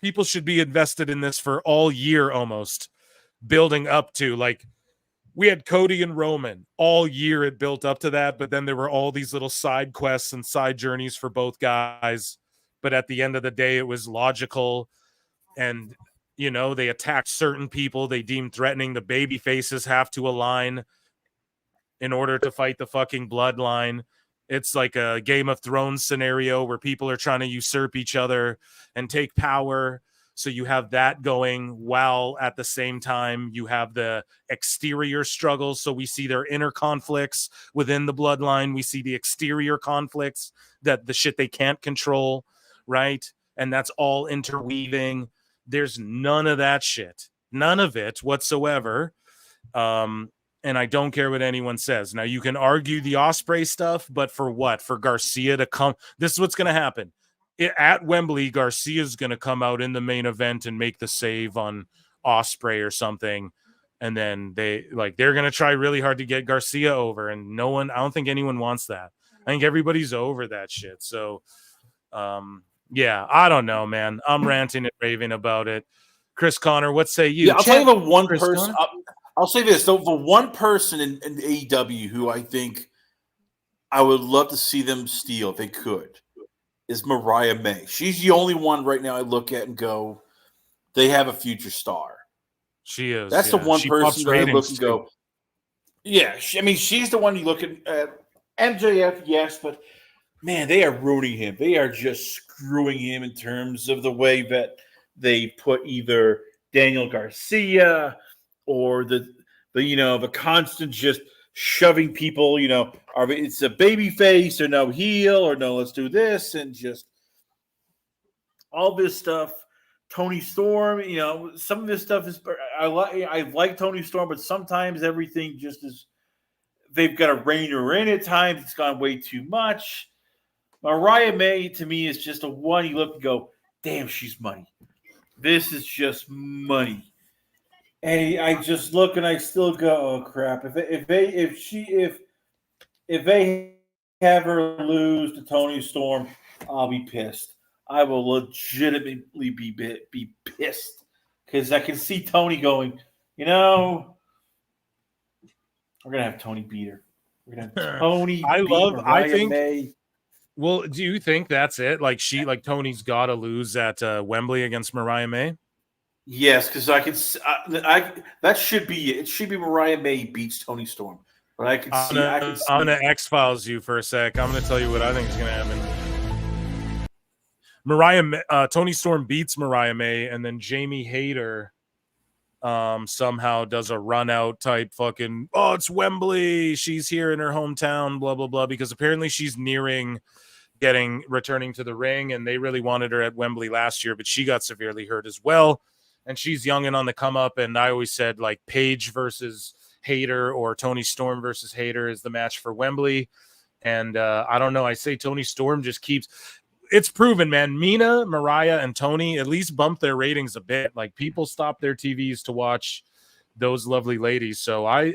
People should be invested in this for all year almost, building up to, like, we had Cody and Roman all year. It built up to that, but then there were all these little side quests and side journeys for both guys. But at the end of the day, it was logical. And, you know, they attacked certain people they deemed threatening. The baby faces have to align in order to fight the fucking bloodline. It's like a Game of Thrones scenario where people are trying to usurp each other and take power. So you have that going, while at the same time you have the exterior struggles. So we see their inner conflicts within the bloodline. We see the exterior conflicts, that the shit they can't control, right? And that's all interweaving. There's none of that shit. None of it whatsoever. And I don't care what anyone says. Now, you can argue the Ospreay stuff, but for what? For Garcia to come? This is what's going to happen. At Wembley, Garcia's going to come out in the main event and make the save on Ospreay or something. And then they're going to try really hard to get Garcia over. And I don't think anyone wants that. I think everybody's over that shit. So, yeah, I don't know, man. I'm ranting and raving about it. Chris Connor, what say you? Yeah, I'll tell you the one Chris person. I'll say this. The one person in AEW who I think I would love to see them steal, if they could, is Mariah May. She's the only one right now I look at and go, they have a future star. She is. That's the one person that I look and go, yeah. I mean, she's the one you look at. MJF, yes, but man, they are ruining him. They are just screwing him in terms of the way that they put either Daniel Garcia or the constant just shoving people, it's a baby face or no heel or no, let's do this, and just all this stuff. Tony Storm, some of this stuff is, I like Tony Storm, but sometimes everything just is, they've got to rein her in at times. It's gone way too much. Mariah May, to me, is just a one you look and go, damn, she's money. This is just money. And I just look and I still go, oh crap! If they have her lose to Tony Storm, I'll be pissed. I will legitimately be pissed because I can see Tony going, we're gonna have Tony beat her. We're gonna have Tony. I think. May. Well, do you think that's it? Like Tony's got to lose at Wembley against Mariah May? Yes, because that should be it. It should be Mariah May beats Tony Storm. But I can see. I'm gonna X-Files you for a sec. I'm gonna tell you what I think is gonna happen. Tony Storm beats Mariah May, and then Jamie Hayter somehow does a run out type fucking, oh, it's Wembley, she's here in her hometown, blah blah blah, because apparently she's nearing returning to the ring, and they really wanted her at Wembley last year, but she got severely hurt as well, and she's young and on the come up. And I always said, like, Paige versus Hayter or Tony Storm versus Hayter is the match for Wembley. And I don't know, I say Tony Storm just keeps, it's proven, man. Mina, Mariah, and Tony at least bump their ratings a bit. Like, people stop their TVs to watch those lovely ladies. So I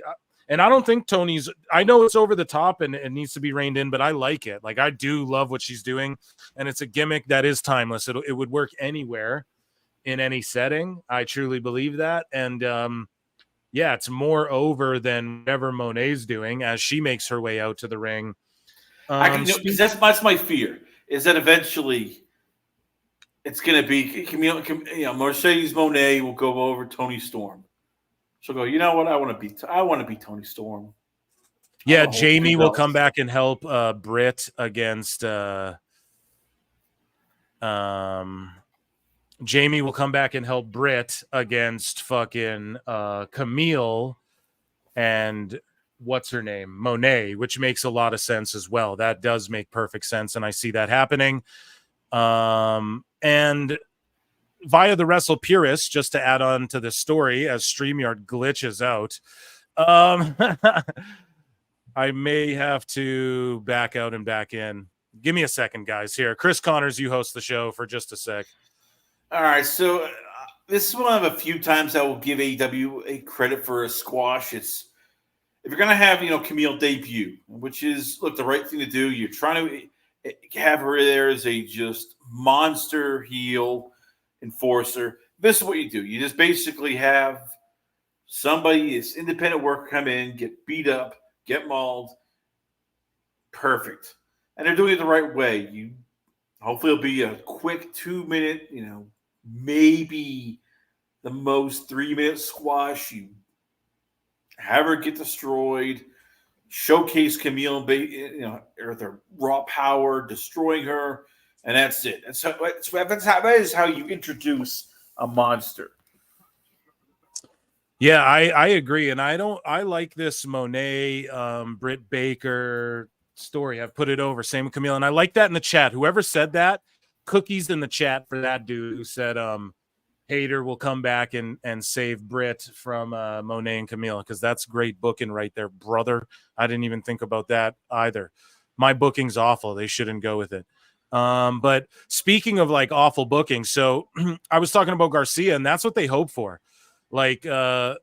don't think Tony's, I know it's over the top and it needs to be reined in, but I like it. Like, I do love what she's doing, and it's a gimmick that is timeless. It would work anywhere in any setting. I truly believe that. And yeah, it's more over than whatever Monet's doing as she makes her way out to the ring. That's my fear, is that eventually it's going to be Camille. Mercedes Moné will go over Tony Storm. She'll go. You know what? I want to be Tony Storm. Yeah, Jamie will come back and help Britt against. Jamie will come back and help Britt against fucking Camille and what's her name? Monet, which makes a lot of sense as well. That does make perfect sense, and I see that happening. And via the Wrestle Purist, just to add on to this story, as StreamYard glitches out, I may have to back out and back in. Give me a second, guys. Here, Chris Connors, you host the show for just a sec. All right, so this is one of a few times I will give AEW a credit for a squash. It's if you're gonna have Camille debut, which is the right thing to do. You're trying to have her there as a just monster heel enforcer. This is what you do. You just basically have somebody, it's independent worker, come in, get beat up, get mauled. Perfect. And they're doing it the right way. Hopefully it'll be a quick 2-minute, maybe the most 3-minute squash. You have her get destroyed, showcase Camille, or the raw power, destroying her, and that's it. That is how you introduce a monster. Yeah, I agree, and I like this Monet, Britt Baker story. I've put it over. Same with Camille, and I like that in the chat. Whoever said that, cookies in the chat for that dude who said Hater will come back and save Britt from Monet and Camille, because that's great booking right there, brother. I didn't even think about that either. My booking's awful. They shouldn't go with it. But speaking of awful booking, so I was talking about Garcia, and that's what they hope for. So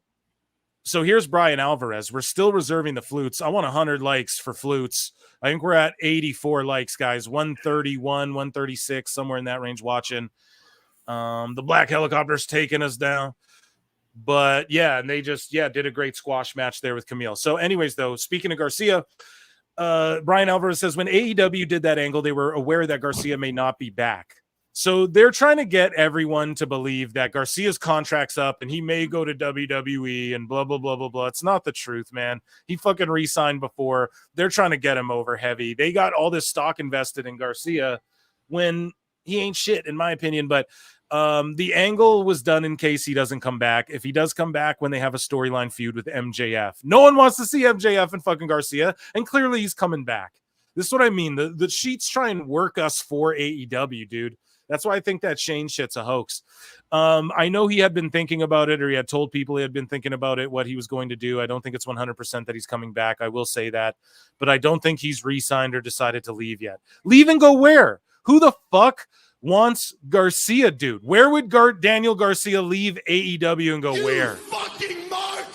here's Bryan Alvarez. We're still reserving the flutes. I want 100 likes for flutes. I think we're at 84 likes, guys. 131, 136, somewhere in that range watching. The black helicopter's taking us down. But yeah, and they just did a great squash match there with Camille. So anyways, though, speaking of Garcia, Bryan Alvarez says when AEW did that angle, they were aware that Garcia may not be back. So they're trying to get everyone to believe that Garcia's contract's up and he may go to WWE and blah, blah, blah, blah, blah. It's not the truth, man. He fucking re-signed before. They're trying to get him over heavy. They got all this stock invested in Garcia when he ain't shit, in my opinion. But the angle was done in case he doesn't come back. If he does come back when they have a storyline feud with MJF. No one wants to see MJF and fucking Garcia, and clearly he's coming back. This is what I mean. The sheets try and work us for AEW, dude. That's why I think that Shane shit's a hoax. I know he had been thinking about it, or he had told people he had been thinking about it, what he was going to do. I don't think it's 100% that he's coming back. I will say that. But I don't think he's re-signed or decided to leave yet. Leave and go where? Who the fuck wants Garcia, dude? Where would Daniel Garcia leave AEW and go where? Fucking Mark!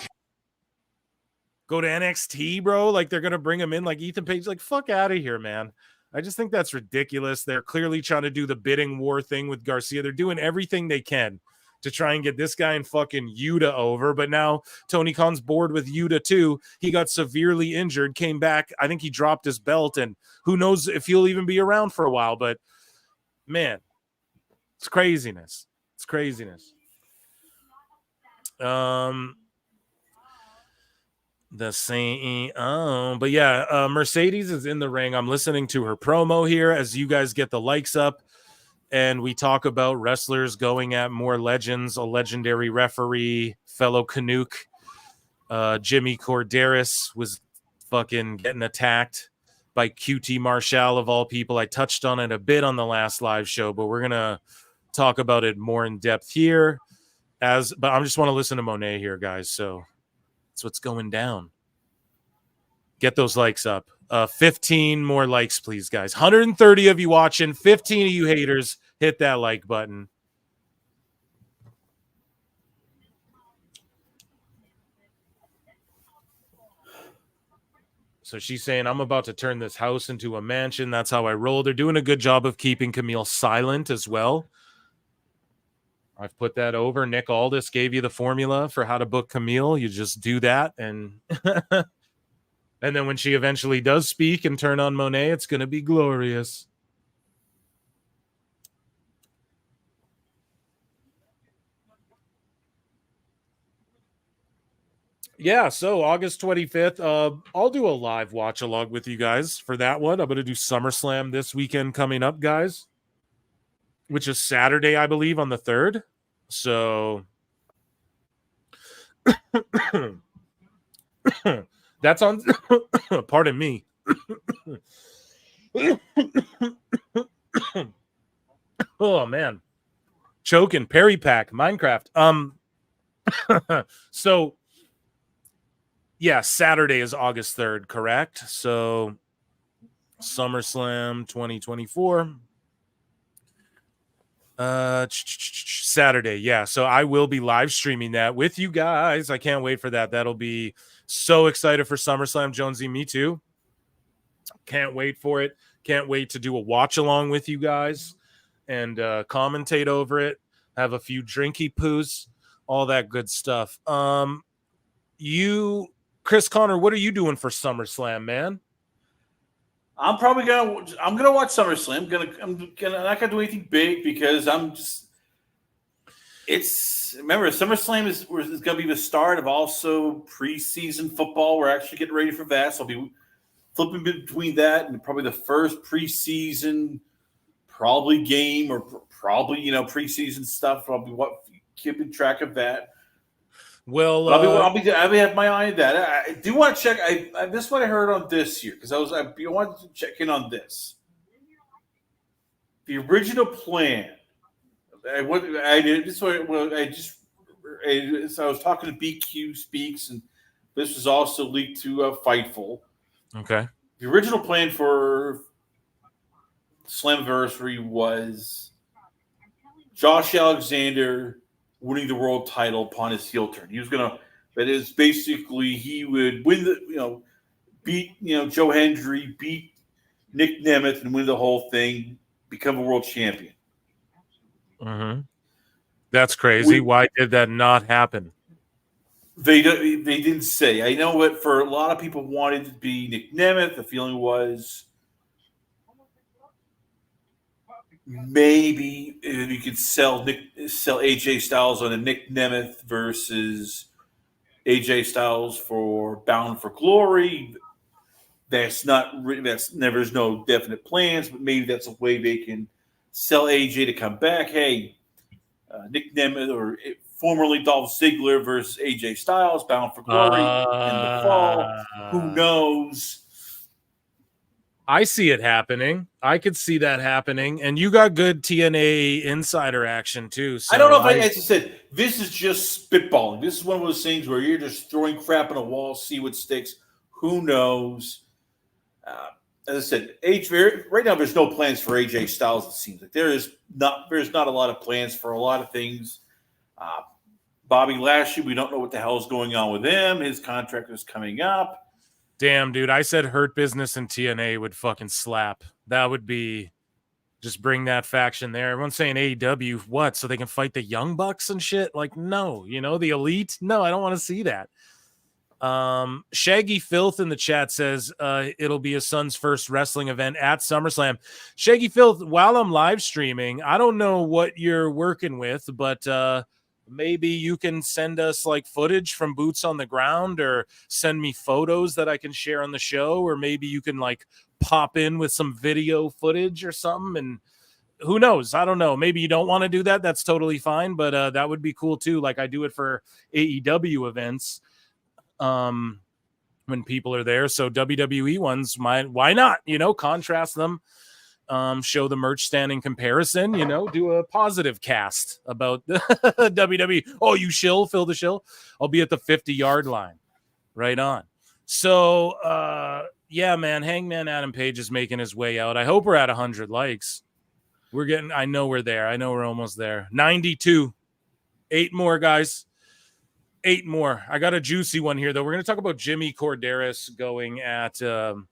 Go to NXT, bro? They're going to bring him in like Ethan Page? Fuck out of here, man. I just think that's ridiculous. They're clearly trying to do the bidding war thing with Garcia. They're doing everything they can to try and get this guy and fucking Yuta over. But now Tony Khan's bored with Yuta too. He got severely injured, came back. I think he dropped his belt, and who knows if he'll even be around for a while. But man, it's craziness. It's craziness. The CEO, but yeah, Mercedes is in the ring. I'm listening to her promo here as you guys get the likes up, and we talk about wrestlers going at more legends. A legendary referee, fellow Canuck, Jimmy Corderas was fucking getting attacked by QT Marshall of all people. I touched on it a bit on the last live show, but we're gonna talk about it more in depth here. But I just want to listen to Monet here, guys. So. That's what's going down. Get those likes up. 15 more likes, please, guys. 130 of you watching. 15 of you haters. Hit that like button. So she's saying, I'm about to turn this house into a mansion. That's how I roll. They're doing a good job of keeping Camille silent as well. I've put that over. Nick Aldis gave you the formula for how to book Camille. You just do that. And and then when she eventually does speak and turn on Monet, it's going to be glorious. Yeah, so August 25th, I'll do a live watch along with you guys for that one. I'm going to do SummerSlam this weekend coming up, guys, which is Saturday, I believe, on the 3rd. So that's on, pardon me. Oh, man. Choking, Perry Pack, Minecraft. So yeah, Saturday is August 3rd, correct? So SummerSlam 2024. Saturday, yeah. So I will be live streaming that with you guys. I can't wait for that. That'll be so excited for SummerSlam. Jonesy, me too. Can't wait for it. Can't wait to do a watch along with you guys and commentate over it. Have a few drinky poos, all that good stuff. Chris Connor, what are you doing for SummerSlam, man? I'm gonna watch SummerSlam. I'm not gonna do anything big because remember SummerSlam is gonna be the start of also preseason football. We're actually getting ready for that. So I'll be flipping between that and probably the first preseason game or probably preseason stuff. I'll be keeping track of that. Well, I'll be have my eye on that. I do want to check. This is what I heard on this year because I wanted to check in on this. The original plan. I was talking to BQ Speaks, and this was also leaked to Fightful. Okay. The original plan for Slammiversary was Josh Alexander winning the world title upon his heel turn. He would win beat Joe Hendry, beat Nick Nemeth, and win the whole thing, become a world champion. Mm-hmm. That's crazy. Why did that not happen? They didn't say. I know what for a lot of people wanted to be Nick Nemeth. The feeling was maybe you could sell AJ Styles on a Nick Nemeth versus AJ Styles for Bound for Glory. There's no definite plans, but maybe that's a way they can sell AJ to come back. Hey, Nick Nemeth or formerly Dolph Ziggler versus AJ Styles, Bound for Glory in the fall. Who knows? I see it happening. I could see that happening. And you got good TNA insider action too. So I don't know if as I said, this is just spitballing. This is one of those things where you're just throwing crap on a wall, see what sticks. Who knows? As I said, right now there's no plans for AJ Styles. It seems like there's not a lot of plans for a lot of things. Bobby Lashley, we don't know what the hell is going on with him. His contract is coming up. Damn, dude, I said Hurt Business and TNA would fucking slap. That would be just bring that faction there. Everyone's saying AEW, what? So they can fight the Young Bucks and shit? Like, no, the Elite? No, I don't want to see that. Shaggy Filth in the chat says it'll be his son's first wrestling event at SummerSlam. Shaggy Filth, while I'm live streaming, I don't know what you're working with, but maybe you can send us like footage from boots on the ground or send me photos that I can share on the show, or maybe you can like pop in with some video footage or something. And who knows? I don't know. Maybe you don't want to do that. That's totally fine. But that would be cool too. Like I do it for AEW events when people are there. So WWE ones, why not? Contrast them. Show the merch stand in comparison, do a positive cast about the WWE. Oh, you shill, Phil the shill. I'll be at the 50-yard line. Right on. So, yeah, man, Hangman Adam Page is making his way out. I hope we're at 100 likes. I know we're there. I know we're almost there. 92. 8 more, guys. 8 more. I got a juicy one here, though. We're going to talk about Jimmy Corderas going at... or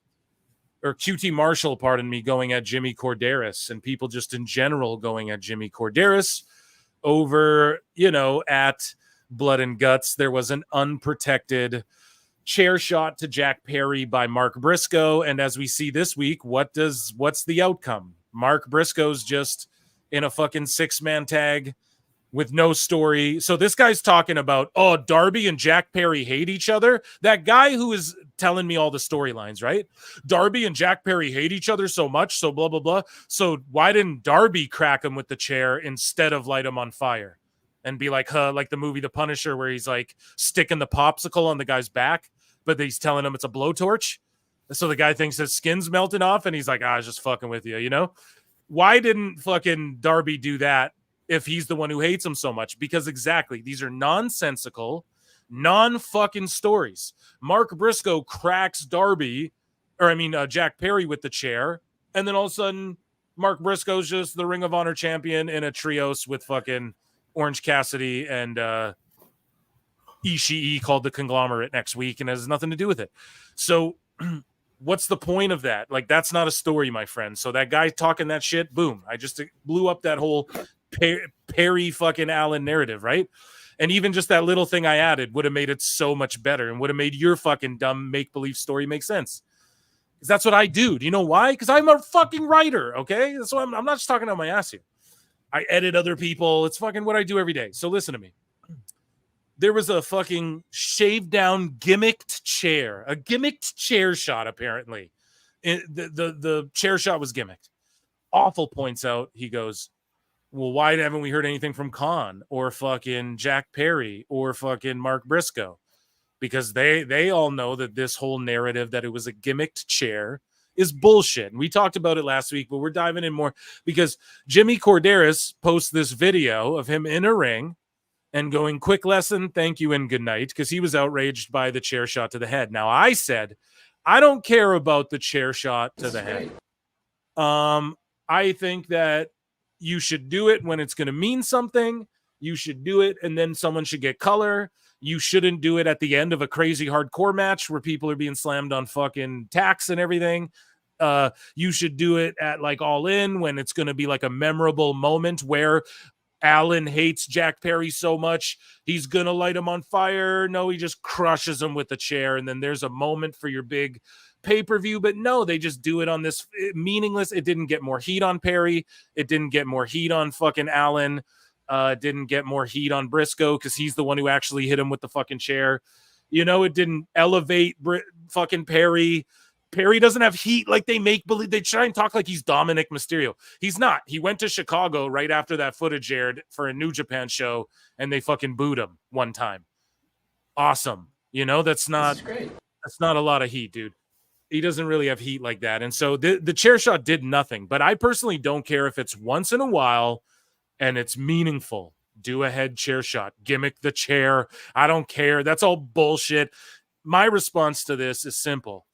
QT Marshall, pardon me, going at Jimmy Corderas and people just in general going at Jimmy Corderas over, at Blood and Guts. There was an unprotected chair shot to Jack Perry by Mark Briscoe. And as we see this week, what's the outcome? Mark Briscoe's just in a fucking 6-man tag with no story. So this guy's talking about, oh, Darby and Jack Perry hate each other. That guy who is telling me all the storylines, right? Darby and Jack Perry hate each other so much, so blah, blah, blah. So why didn't Darby crack him with the chair instead of light him on fire? And be like, like the movie The Punisher, where he's like sticking the popsicle on the guy's back, but he's telling him it's a blowtorch. So the guy thinks his skin's melting off, and he's like, I was just fucking with you, you know? Why didn't fucking Darby do that if he's the one who hates him so much? Because exactly, these are nonsensical, non-fucking stories. Mark Briscoe cracks Jack Perry with the chair, and then all of a sudden, Mark Briscoe's just the Ring of Honor champion in a trios with fucking Orange Cassidy and Ishii called the Conglomerate next week, and has nothing to do with it. So what's the point of that? Like, that's not a story, my friend. So that guy talking that shit, boom, I just blew up that whole Perry fucking Allen narrative, right? And even just that little thing I added would have made it so much better and would have made your fucking dumb make-believe story make sense. Because that's what I do. Do you know why? Because I'm a fucking writer, okay? That's why I'm not just talking out my ass here. I edit other people. It's fucking what I do every day. So listen to me. There was a fucking shaved down gimmicked chair, a gimmicked chair shot, apparently. The chair shot was gimmicked. Awful points out. He goes, well, why haven't we heard anything from Khan or fucking Jack Perry or fucking Mark Briscoe? Because they all know that this whole narrative that it was a gimmicked chair is bullshit. And we talked about it last week, but we're diving in more because Jimmy Corderas posts this video of him in a ring and going, quick lesson, thank you, and good night, because he was outraged by the chair shot to the head. Now, I said, I don't care about the chair shot to the head. I think that you should do it when it's going to mean something. You should do it, and then someone should get color. You shouldn't do it at the end of a crazy hardcore match where people are being slammed on fucking tacks and everything. You should do it at like All In when it's going to be like a memorable moment where Allen hates Jack Perry so much he's going to light him on fire. No, he just crushes him with the chair, and then there's a moment for your big pay-per-view. But no, they just do it on this meaningless. It didn't get more heat on Perry. It didn't get more heat on fucking Allen. Didn't get more heat on Briscoe because he's the one who actually hit him with the fucking chair. You know, it didn't elevate fucking Perry. Perry doesn't have heat like they make believe. They try and talk like he's Dominic Mysterio. He's not. He went to Chicago right after that footage aired for a New Japan show, and they fucking booed him one time. Awesome. You know, that's not a lot of heat, dude. He doesn't really have heat like that. And so the chair shot did nothing. But I personally don't care if it's once in a while and it's meaningful. Do a head chair shot. Gimmick the chair. I don't care. That's all bullshit. My response to this is simple.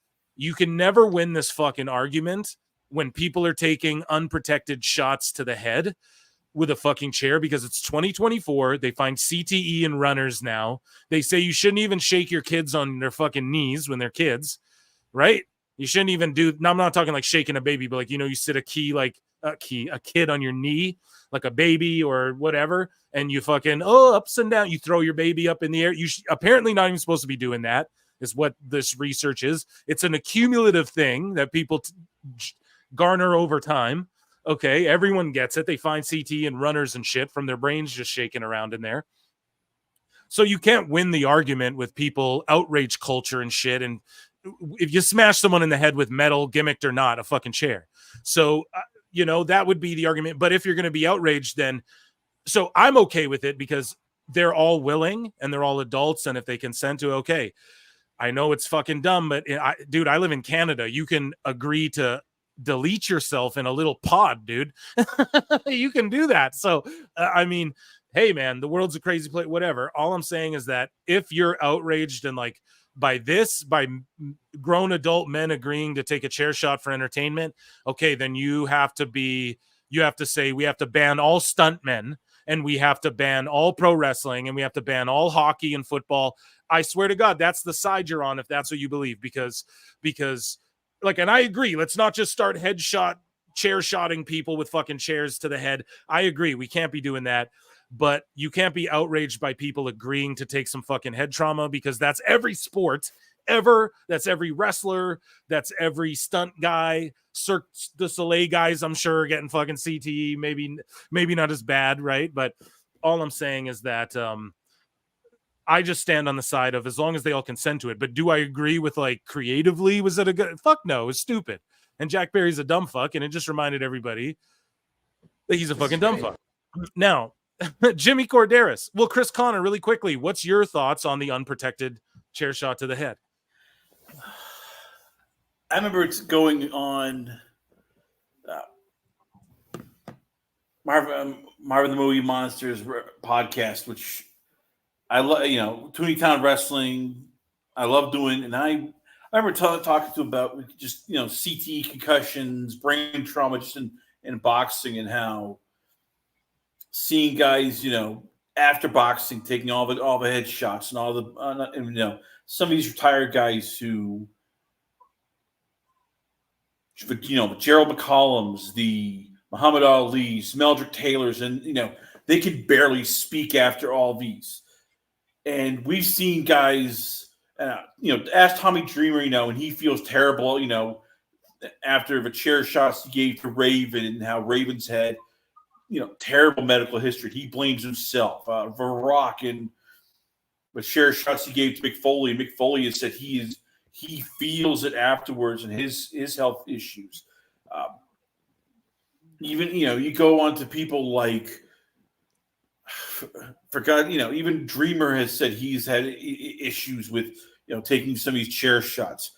You can never win this fucking argument when people are taking unprotected shots to the head with a fucking chair because it's 2024. They find CTE in runners now. They say you shouldn't even shake your kids on their fucking knees when they're kids, right? You shouldn't even do. Now, I'm not talking like shaking a baby, but like, you know, you sit a kid on your knee, like a baby or whatever, and you fucking, ups and down. You throw your baby up in the air. You apparently not even supposed to be doing that. Is what this research is. It's an accumulative thing that people garner over time. Okay, everyone gets it. They find CT and runners and shit from their brains just shaking around in there. So you can't win the argument with people outrage culture and shit. And if you smash someone in the head with metal, gimmicked or not, a fucking chair. So, you know, that would be the argument. But if you're going to be outraged, then so I'm okay with it because they're all willing and they're all adults. And if they consent to, okay. I know it's fucking dumb, but dude, I live in Canada. You can agree to delete yourself in a little pod, dude. You can do that. So, I mean, hey, man, the world's a crazy place, whatever. All I'm saying is that if you're outraged and like by grown adult men agreeing to take a chair shot for entertainment, okay, then you have to say we have to ban all stunt men and we have to ban all pro wrestling and we have to ban all hockey and football. I swear to God, that's the side you're on if that's what you believe, because like, and I agree, let's not just start chair shotting people with fucking chairs to the head. I agree, we can't be doing that, but you can't be outraged by people agreeing to take some fucking head trauma because that's every sport ever. That's every wrestler. That's every stunt guy. Cirque du Soleil guys, I'm sure, getting fucking CTE. Maybe not as bad, right? But all I'm saying is that I just stand on the side of as long as they all consent to it. But do I agree with like creatively? Was it a good fuck? No, it was stupid. And Jack Barry's a dumb fuck, and it just reminded everybody that he's a fucking dumb fuck. Now, Jimmy Corderas. Well, Chris Connor, really quickly, what's your thoughts on the unprotected chair shot to the head? I remember it's going on Marvin the Movie Monsters podcast, which I love, Toonie Town Wrestling. I love doing, and I remember talking to about just CTE concussions, brain trauma, just in boxing, and how seeing guys after boxing taking all the headshots and all the some of these retired guys who the Gerald McCollums, the Muhammad Ali's, Meldrick Taylors, and they could barely speak after all these. And we've seen guys, ask Tommy Dreamer, and he feels terrible, after the chair shots he gave to Raven and how Raven's had, terrible medical history. He blames himself. The Rock and the chair shots he gave to Mick Foley. Mick Foley has said he feels it afterwards and his health issues. Even, you go on to people like, for God, even Dreamer has said he's had issues with, taking some of these chair shots.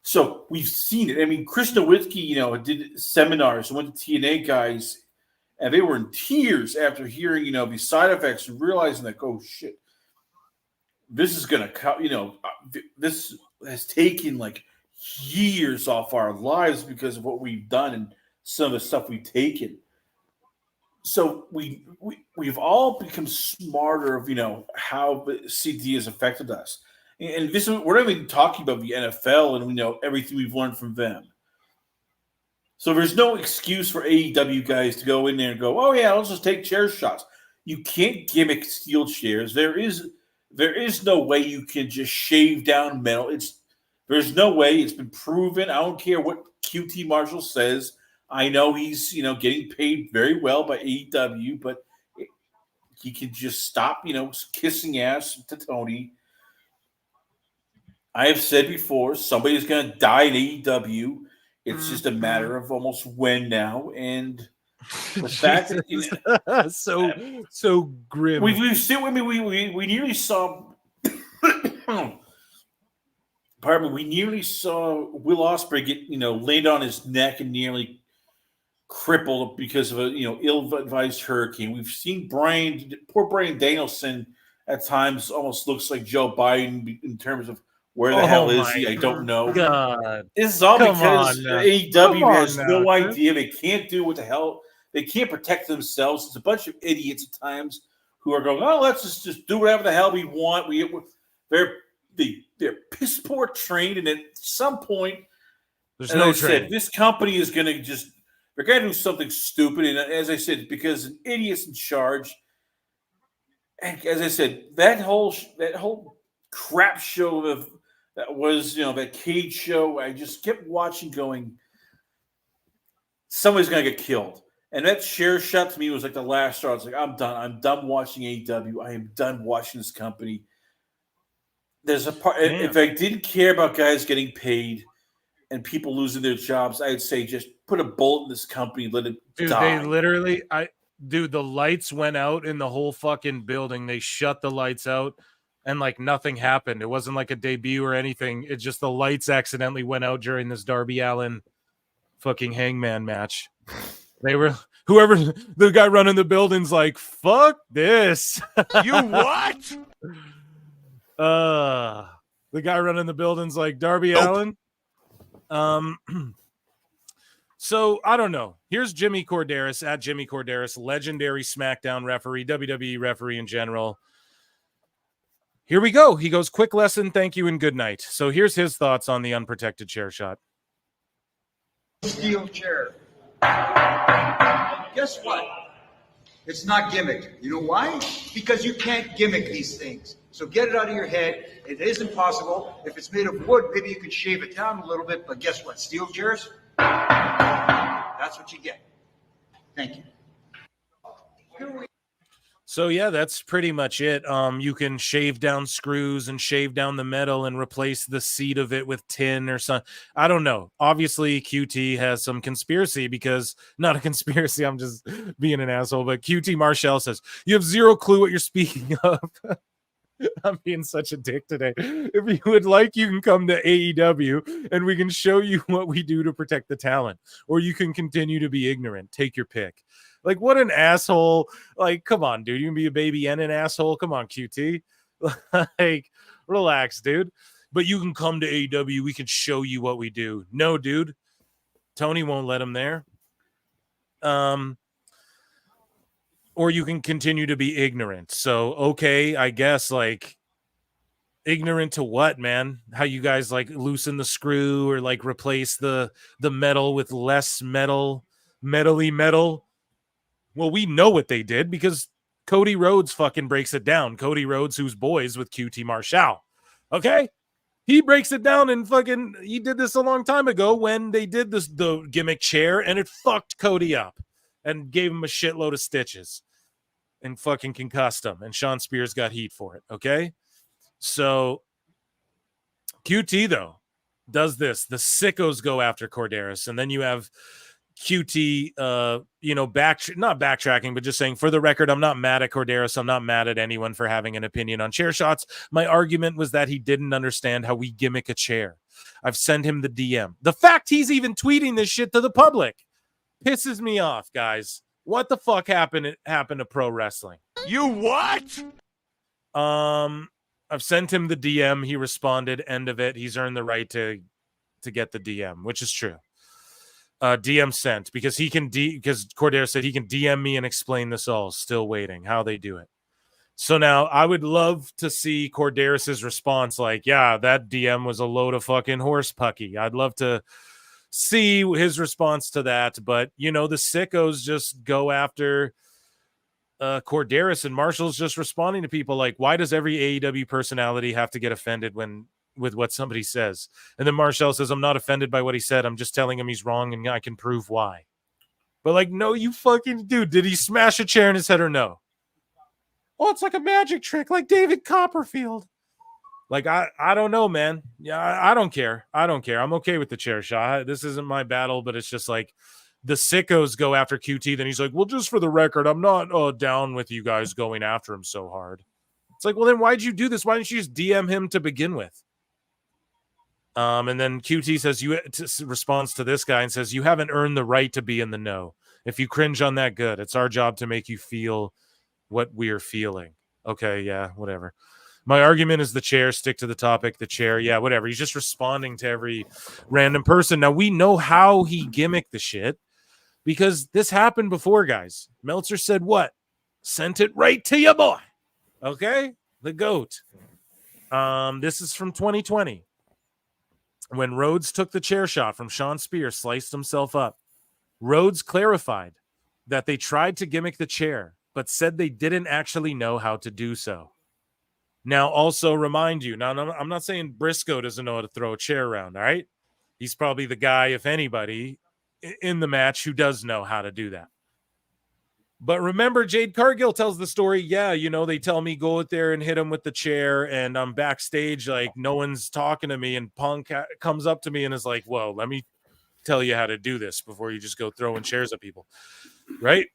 So we've seen it. I mean, Chris Nowitzki, did seminars, went to TNA guys, and they were in tears after hearing, these side effects and realizing that, oh, shit, this is going to, this has taken like years off our lives because of what we've done and some of the stuff we've taken. So we've all become smarter of how the CTE has affected us, and this we're not even talking about the NFL and everything we've learned from them. So there's no excuse for AEW guys to go in there and go, oh yeah, let's just take chair shots. You can't gimmick steel chairs. There is no way you can just shave down metal. There's no way. It's been proven. I don't care what QT Marshall says. I know he's, getting paid very well by AEW, but he can just stop, kissing ass to Tony. I have said before, somebody's going to die in AEW. It's just a matter of almost when now. And the fact that so grim. We've seen. I mean, we nearly saw. Pardon me. We nearly saw Will Ospreay get laid on his neck and nearly crippled because of a ill-advised hurricane. We've seen poor Bryan Danielson at times almost looks like Joe Biden in terms of where the hell is he? I don't know. God. This is all because AEW has no idea. They can't do what the hell. They can't protect themselves. It's a bunch of idiots at times who are going, oh, let's just do whatever the hell we want. They're piss poor trained, and at some point, there's no training. This company is going to they're going to do something stupid. And as I said, because an idiot's in charge. And as I said, that whole crap show that was, that cage show, I just kept watching going, somebody's going to get killed. And that chair shot to me was like the last straw. I was like, I'm done. I'm done watching AEW. I am done watching this company. There's a part, if I didn't care about guys getting paid and people losing their jobs, I'd say just put a bullet in this company, let it die. They literally, the lights went out in the whole fucking building. They shut the lights out and like nothing happened. It wasn't like a debut or anything. It's just the lights accidentally went out during this Darby Allin fucking Hangman match. They were, whoever, the guy running the building's like, fuck this. You what? The guy running the building's like, Darby Allin. So I don't know. Here's Jimmy Corderas at Jimmy Corderas, legendary SmackDown referee, WWE referee in general. Here we go. He goes, quick lesson, thank you, and good night. So here's his thoughts on the unprotected chair shot. Steel chair. Guess what? It's not gimmick. You know why? Because you can't gimmick these things. So get it out of your head. It is impossible. If it's made of wood, maybe you could shave it down a little bit, but guess what? Steel chairs? That's what you get. Thank you. So yeah, that's pretty much it. You can shave down screws and shave down the metal and replace the seat of it with tin or something. I don't know. Obviously, QT has some conspiracy because not a conspiracy. I'm just being an asshole. But QT Marshall says you have zero clue what you're speaking of. I'm being such a dick today. If you would like, you can come to AEW and we can show you what we do to protect the talent, or you can continue to be ignorant. Take your pick. Like, what an asshole. Like, come on, dude. You can be a baby and an asshole. Come on, QT. Like, relax, dude. But you can come to AEW. We can show you what we do. No, dude. Tony won't let him there. Or you can continue to be ignorant. So, okay, I guess, like, ignorant to what, man? How you guys, like, loosen the screw or, like, replace the metal with less metal, metally metal. Well, we know what they did because Cody Rhodes fucking breaks it down. Cody Rhodes, who's boys with QT Marshall. Okay? He breaks it down and fucking, he did this a long time ago when they did this, the gimmick chair, and it fucked Cody up and gave him a shitload of stitches and fucking concussed him. And Sean Spears got heat for it. Okay? So QT, though, does this. The sickos go after Corderas, and then you have QT, not backtracking, but just saying, for the record, I'm not mad at Corderas. I'm not mad at anyone for having an opinion on chair shots. My argument was that he didn't understand how we gimmick a chair. I've sent him the DM. The fact he's even tweeting this shit to the public pisses me off, guys. What the fuck happened to pro wrestling? You what? I've sent him the DM. He responded. End of it. He's earned the right to get the DM, which is true. DM sent because because Cordero said he can DM me and explain this all. Still waiting how they do it. So now I would love to see Corderis's response. Like, yeah, that DM was a load of fucking horse pucky. I'd love to see his response to that. But the sickos just go after Corderas, and Marshall's just responding to people like, why does every AEW personality have to get offended with what somebody says? And then Marshall says, I'm not offended by what he said. I'm just telling him he's wrong and I can prove why. But like, no, you fucking dude, did he smash a chair in his head or no? Oh, it's like a magic trick, like David Copperfield. Like, I don't know, man. Yeah, I don't care. I'm okay with the chair shot. This isn't my battle, but it's just like the sickos go after QT. Then he's like, well, just for the record, I'm not down with you guys going after him so hard. It's like, well, then why'd you do this? Why didn't you just DM him to begin with? And then QT says responds to this guy and says, you haven't earned the right to be in the know. If you cringe on that, good. It's our job to make you feel what we're feeling. Okay, yeah, whatever. My argument is the chair. Stick to the topic. The chair, yeah, whatever. He's just responding to every random person. Now, we know how he gimmicked the shit because this happened before, guys. Meltzer said what? Sent it right to you, boy. Okay? The GOAT. This is from 2020. When Rhodes took the chair shot from Sean Spears, sliced himself up. Rhodes clarified that they tried to gimmick the chair, but said they didn't actually know how to do so. Now, also remind you, now I'm not saying Briscoe doesn't know how to throw a chair around, all right? He's probably the guy, if anybody, in the match who does know how to do that. But remember, Jade Cargill tells the story, yeah, they tell me go out there and hit him with the chair, and I'm backstage, like, no one's talking to me, and Punk comes up to me and is like, whoa, let me tell you how to do this before you just go throwing chairs at people, right?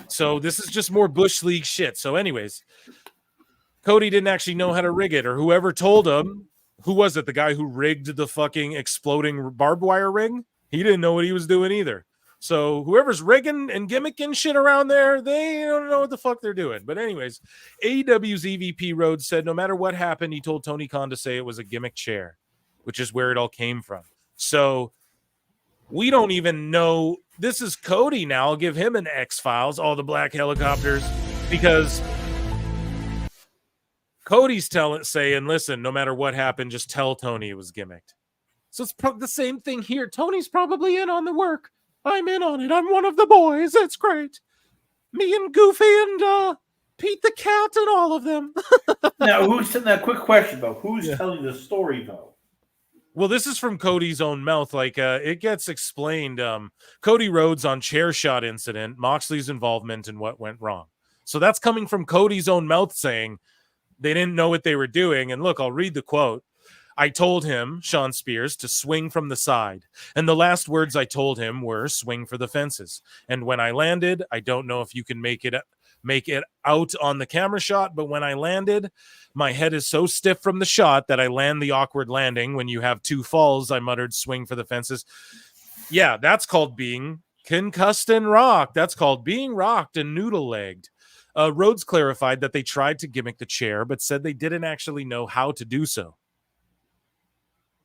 So this is just more Bush League shit. So anyways, Cody didn't actually know how to rig it, or whoever told him. Who was it? The guy who rigged the fucking exploding barbed wire ring? He didn't know what he was doing either. So whoever's rigging and gimmicking shit around there, they don't know what the fuck they're doing. But anyways, AEW's EVP Rhodes said no matter what happened, he told Tony Khan to say it was a gimmick chair, which is where it all came from. So we don't even know. This is Cody now. I'll give him an X-Files, all the black helicopters, because Cody's saying, listen, no matter what happened, just tell Tony it was gimmicked. So it's the same thing here. Tony's probably in on the work. I'm in on it. I'm one of the boys. That's great. Me and Goofy and Pete the Cat and all of them. Now, quick question, though. Who's telling the story, though? Well, this is from Cody's own mouth. Like, it gets explained. Cody Rhodes on chair shot incident, Moxley's involvement, and what went wrong. So that's coming from Cody's own mouth saying they didn't know what they were doing. And look, I'll read the quote. I told him, Sean Spears, to swing from the side. And the last words I told him were swing for the fences. And when I landed, I don't know if you can make it out on the camera shot, but when I landed, my head is so stiff from the shot that I land the awkward landing. When you have 2 falls, I muttered swing for the fences. Yeah, that's called being concussed and rocked. That's called being rocked and noodle-legged. Rhodes clarified that they tried to gimmick the chair, but said they didn't actually know how to do so.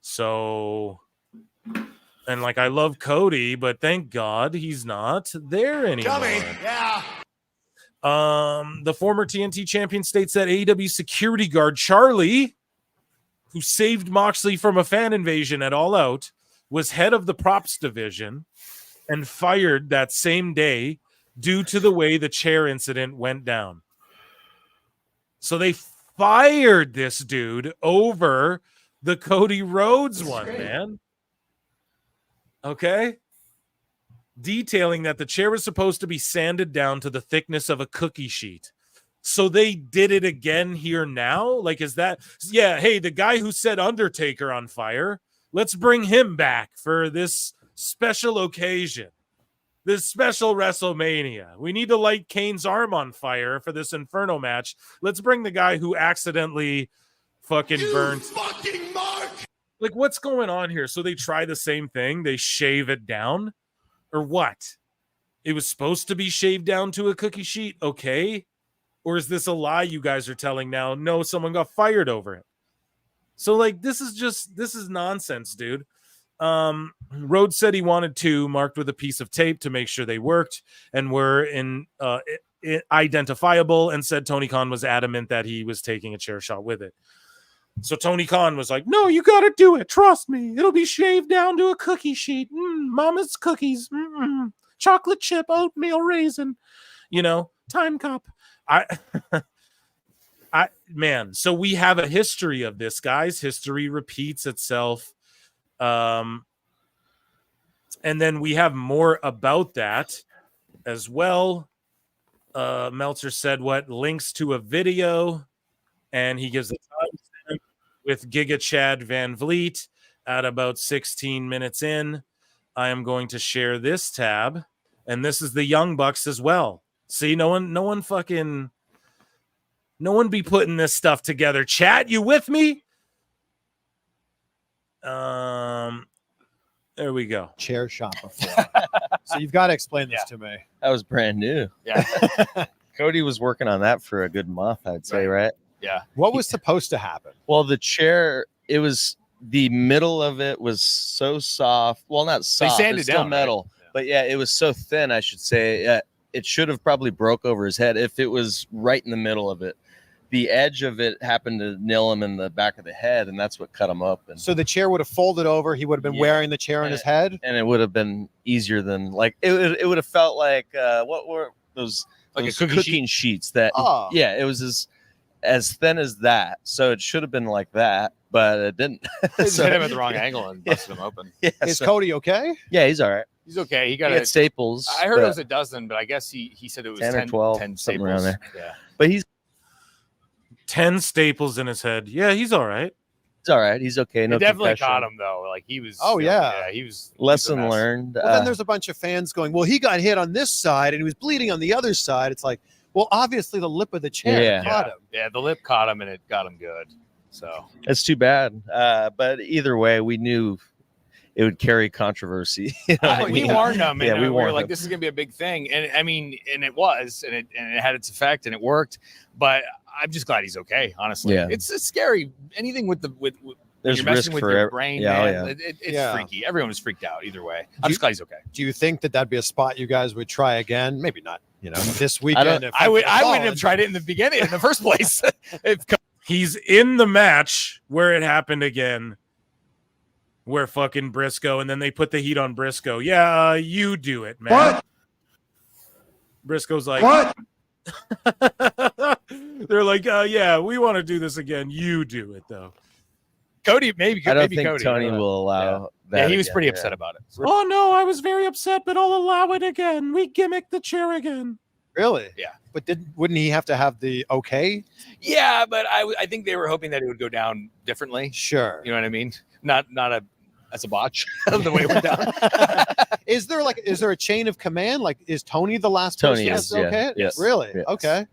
So, and like, I love Cody, but thank God he's not there anymore. Yeah. The former TNT champion states that AEW security guard Charlie, who saved Moxley from a fan invasion at All Out, was head of the props division and fired that same day due to the way the chair incident went down. So they fired this dude over the Cody Rhodes one, man. Okay. Detailing that the chair was supposed to be sanded down to the thickness of a cookie sheet. So they did it again here now? Like, is that... Yeah, hey, the guy who set Undertaker on fire, let's bring him back for this special occasion. This special WrestleMania. We need to light Kane's arm on fire for this Inferno match. Let's bring the guy who accidentally fucking burned. Fucking Mark! Like, what's going on here? So they try the same thing. They shave it down? Or what? It was supposed to be shaved down to a cookie sheet? Okay. Or is this a lie you guys are telling now? No, someone got fired over it. So, like, this is nonsense, dude. Rhodes said he wanted 2 marked with a piece of tape to make sure they worked and were identifiable, and said Tony Khan was adamant that he was taking a chair shot with it. So Tony Khan was like, no, you got to do it. Trust me. It'll be shaved down to a cookie sheet. Mama's cookies. Chocolate chip, oatmeal raisin. Time cup. Man, so we have a history of this, guys. History repeats itself. And then we have more about that as well. Meltzer said links to a video, and he gives the timestamp with Giga Chad Van Vliet at about 16 minutes in. I am going to share this tab, and this is the Young Bucks as well. See, no one be putting this stuff together. Chat, you with me? There we go. Chair shot before. So you've got to explain this to me. That was brand new. Yeah. Cody was working on that for a good month, I'd say, right? Yeah. What was supposed to happen? Well, the chair, the middle of it was so soft. Well, not soft. They sanded it's still down, metal. right? But yeah, it was so thin, I should say. It should have probably broke over his head if it was right in the middle of it. The edge of it happened to nail him in the back of the head, and that's what cut him up. And so the chair would have folded over. He would have been wearing the chair on his head, and it would have been easier than it would have felt like what were those a cooking sheets that it was as thin as that. So it should have been like that, but it didn't. Just hit him at the wrong angle and busted him open. Yeah, is Cody okay? Yeah, he's all right. He's okay. He got staples. I heard it was a dozen, but I guess he said it was 10 or 10, 12, 10 something staples. around there. Yeah, but he's 10 staples in his head. Yeah, he's all right. He's all right. He's okay. No it definitely concussion. caught him though. Like he was. Oh yeah, he was. Lesson learned. Well, then there's a bunch of fans going, "Well, he got hit on this side and he was bleeding on the other side." It's like, well, obviously the lip of the chair caught him. Yeah, the lip caught him and it got him good. So it's too bad. But either way, we knew it would carry controversy. We warned them. Yeah, and we we were warned like, them. "This is gonna be a big thing," and I mean, and it was, and it had its effect, and it worked. But I'm just glad he's okay. Honestly, Yeah. it's scary. Anything with There's you're risk messing with for your brain, man. yeah. It's freaky. Everyone was freaked out either way. I'm just glad he's okay. Do you think that'd be a spot you guys would try again? Maybe not. This weekend. I wouldn't have tried it in the beginning, in the first place. He's in the match where it happened again, where fucking Briscoe, and then they put the heat on Briscoe. Yeah, you do it, man. What? Briscoe's like, What? They're like, yeah, we want to do this again. You do it though. Cody, maybe. I don't maybe think Cody, Tony will allow that. Yeah, he was again, pretty upset about it. Oh no, I was very upset, but I'll allow it again. We gimmick the chair again. Really? Yeah. but wouldn't he have to have the okay? Yeah, but I think they were hoping that it would go down differently. Sure. You know what I mean? Not as a botch the way it went down. Is there a chain of command? Like, is Tony the last Tony person? is, yeah. Okay. Yes. Really? Yes. Okay.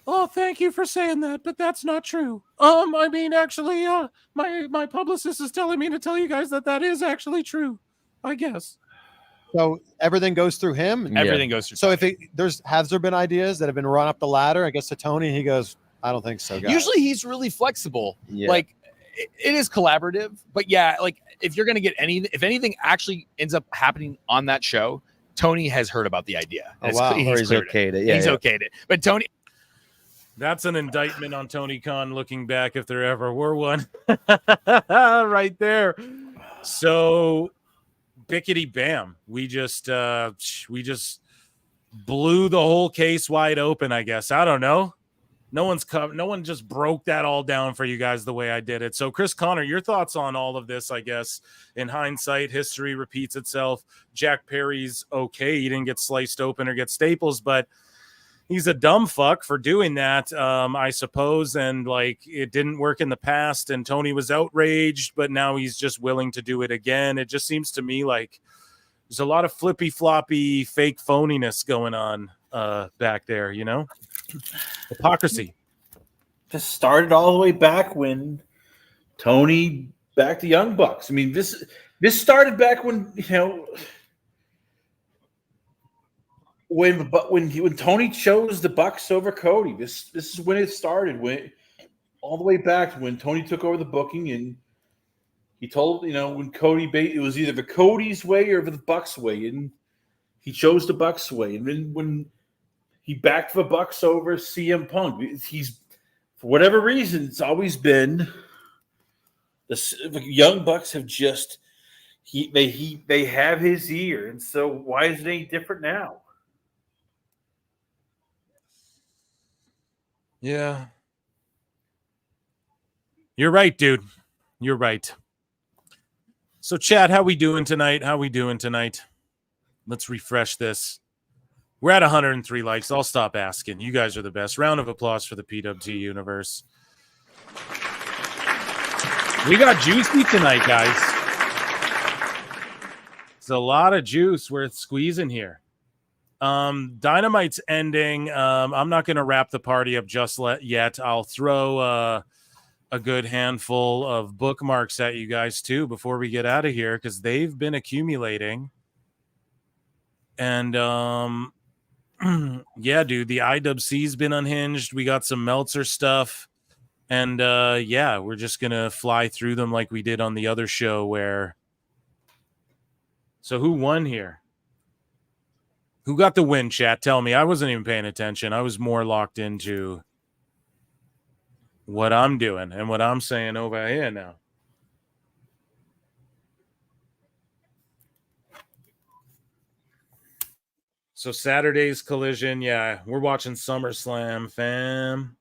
Oh, thank you for saying that, but that's not true. I mean, actually, my publicist is telling me to tell you guys that is actually true. I guess. So everything goes through him. Yeah. Everything goes through. So has there been ideas that have been run up the ladder? I guess to Tony, he goes, I don't think so, guys. Usually he's really flexible. Yeah. Like it is collaborative, but yeah, like if you're gonna get if anything actually ends up happening on that show, Tony has heard about the idea. Oh, wow. Or he's cleared okayed it. it. Yeah, He's yeah. okayed it. But Tony, That's an indictment on Tony Khan looking back, if there ever were one. Right there. So bickety bam. We just blew the whole case wide open, I guess. I don't know. No one just broke that all down for you guys the way I did it. So Chris Connor, your thoughts on all of this, I guess. In hindsight, history repeats itself. Jack Perry's okay. He didn't get sliced open or get staples, but he's a dumb fuck for doing that, I suppose. And like, it didn't work in the past, and Tony was outraged, but now he's just willing to do it again. It just seems to me like there's a lot of flippy floppy fake phoniness going on back there, you know? Hypocrisy. This started all the way back when Tony backed the Young Bucks. I mean, this started back when, you know, when Tony chose the Bucks over Cody. This is when it started. When all the way back when Tony took over the booking, and he told, you know, when Cody, it was either the Cody's way or the Bucks way, and he chose the Bucks way. And then when he backed the Bucks over CM Punk, he's, for whatever reason, it's always been the Young Bucks have just they have his ear, and so why is it any different now? Yeah. You're right, dude. You're right. So, Chad, how we doing tonight? Let's refresh this. We're at 103 likes. I'll stop asking. You guys are the best. Round of applause for the PWT universe. We got juicy tonight, guys. It's a lot of juice worth squeezing here. Dynamite's ending. I'm not going to wrap the party up just yet. I'll throw a good handful of bookmarks at you guys too before we get out of here, because they've been accumulating. And yeah, dude, the IWC's been unhinged. We got some Meltzer stuff. And yeah, we're just going to fly through them like we did on the other show where... So who won here? Who got the win, chat? Tell me. I wasn't even paying attention. I was more locked into what I'm doing and what I'm saying over here now. So Saturday's Collision, yeah, we're watching SummerSlam, fam.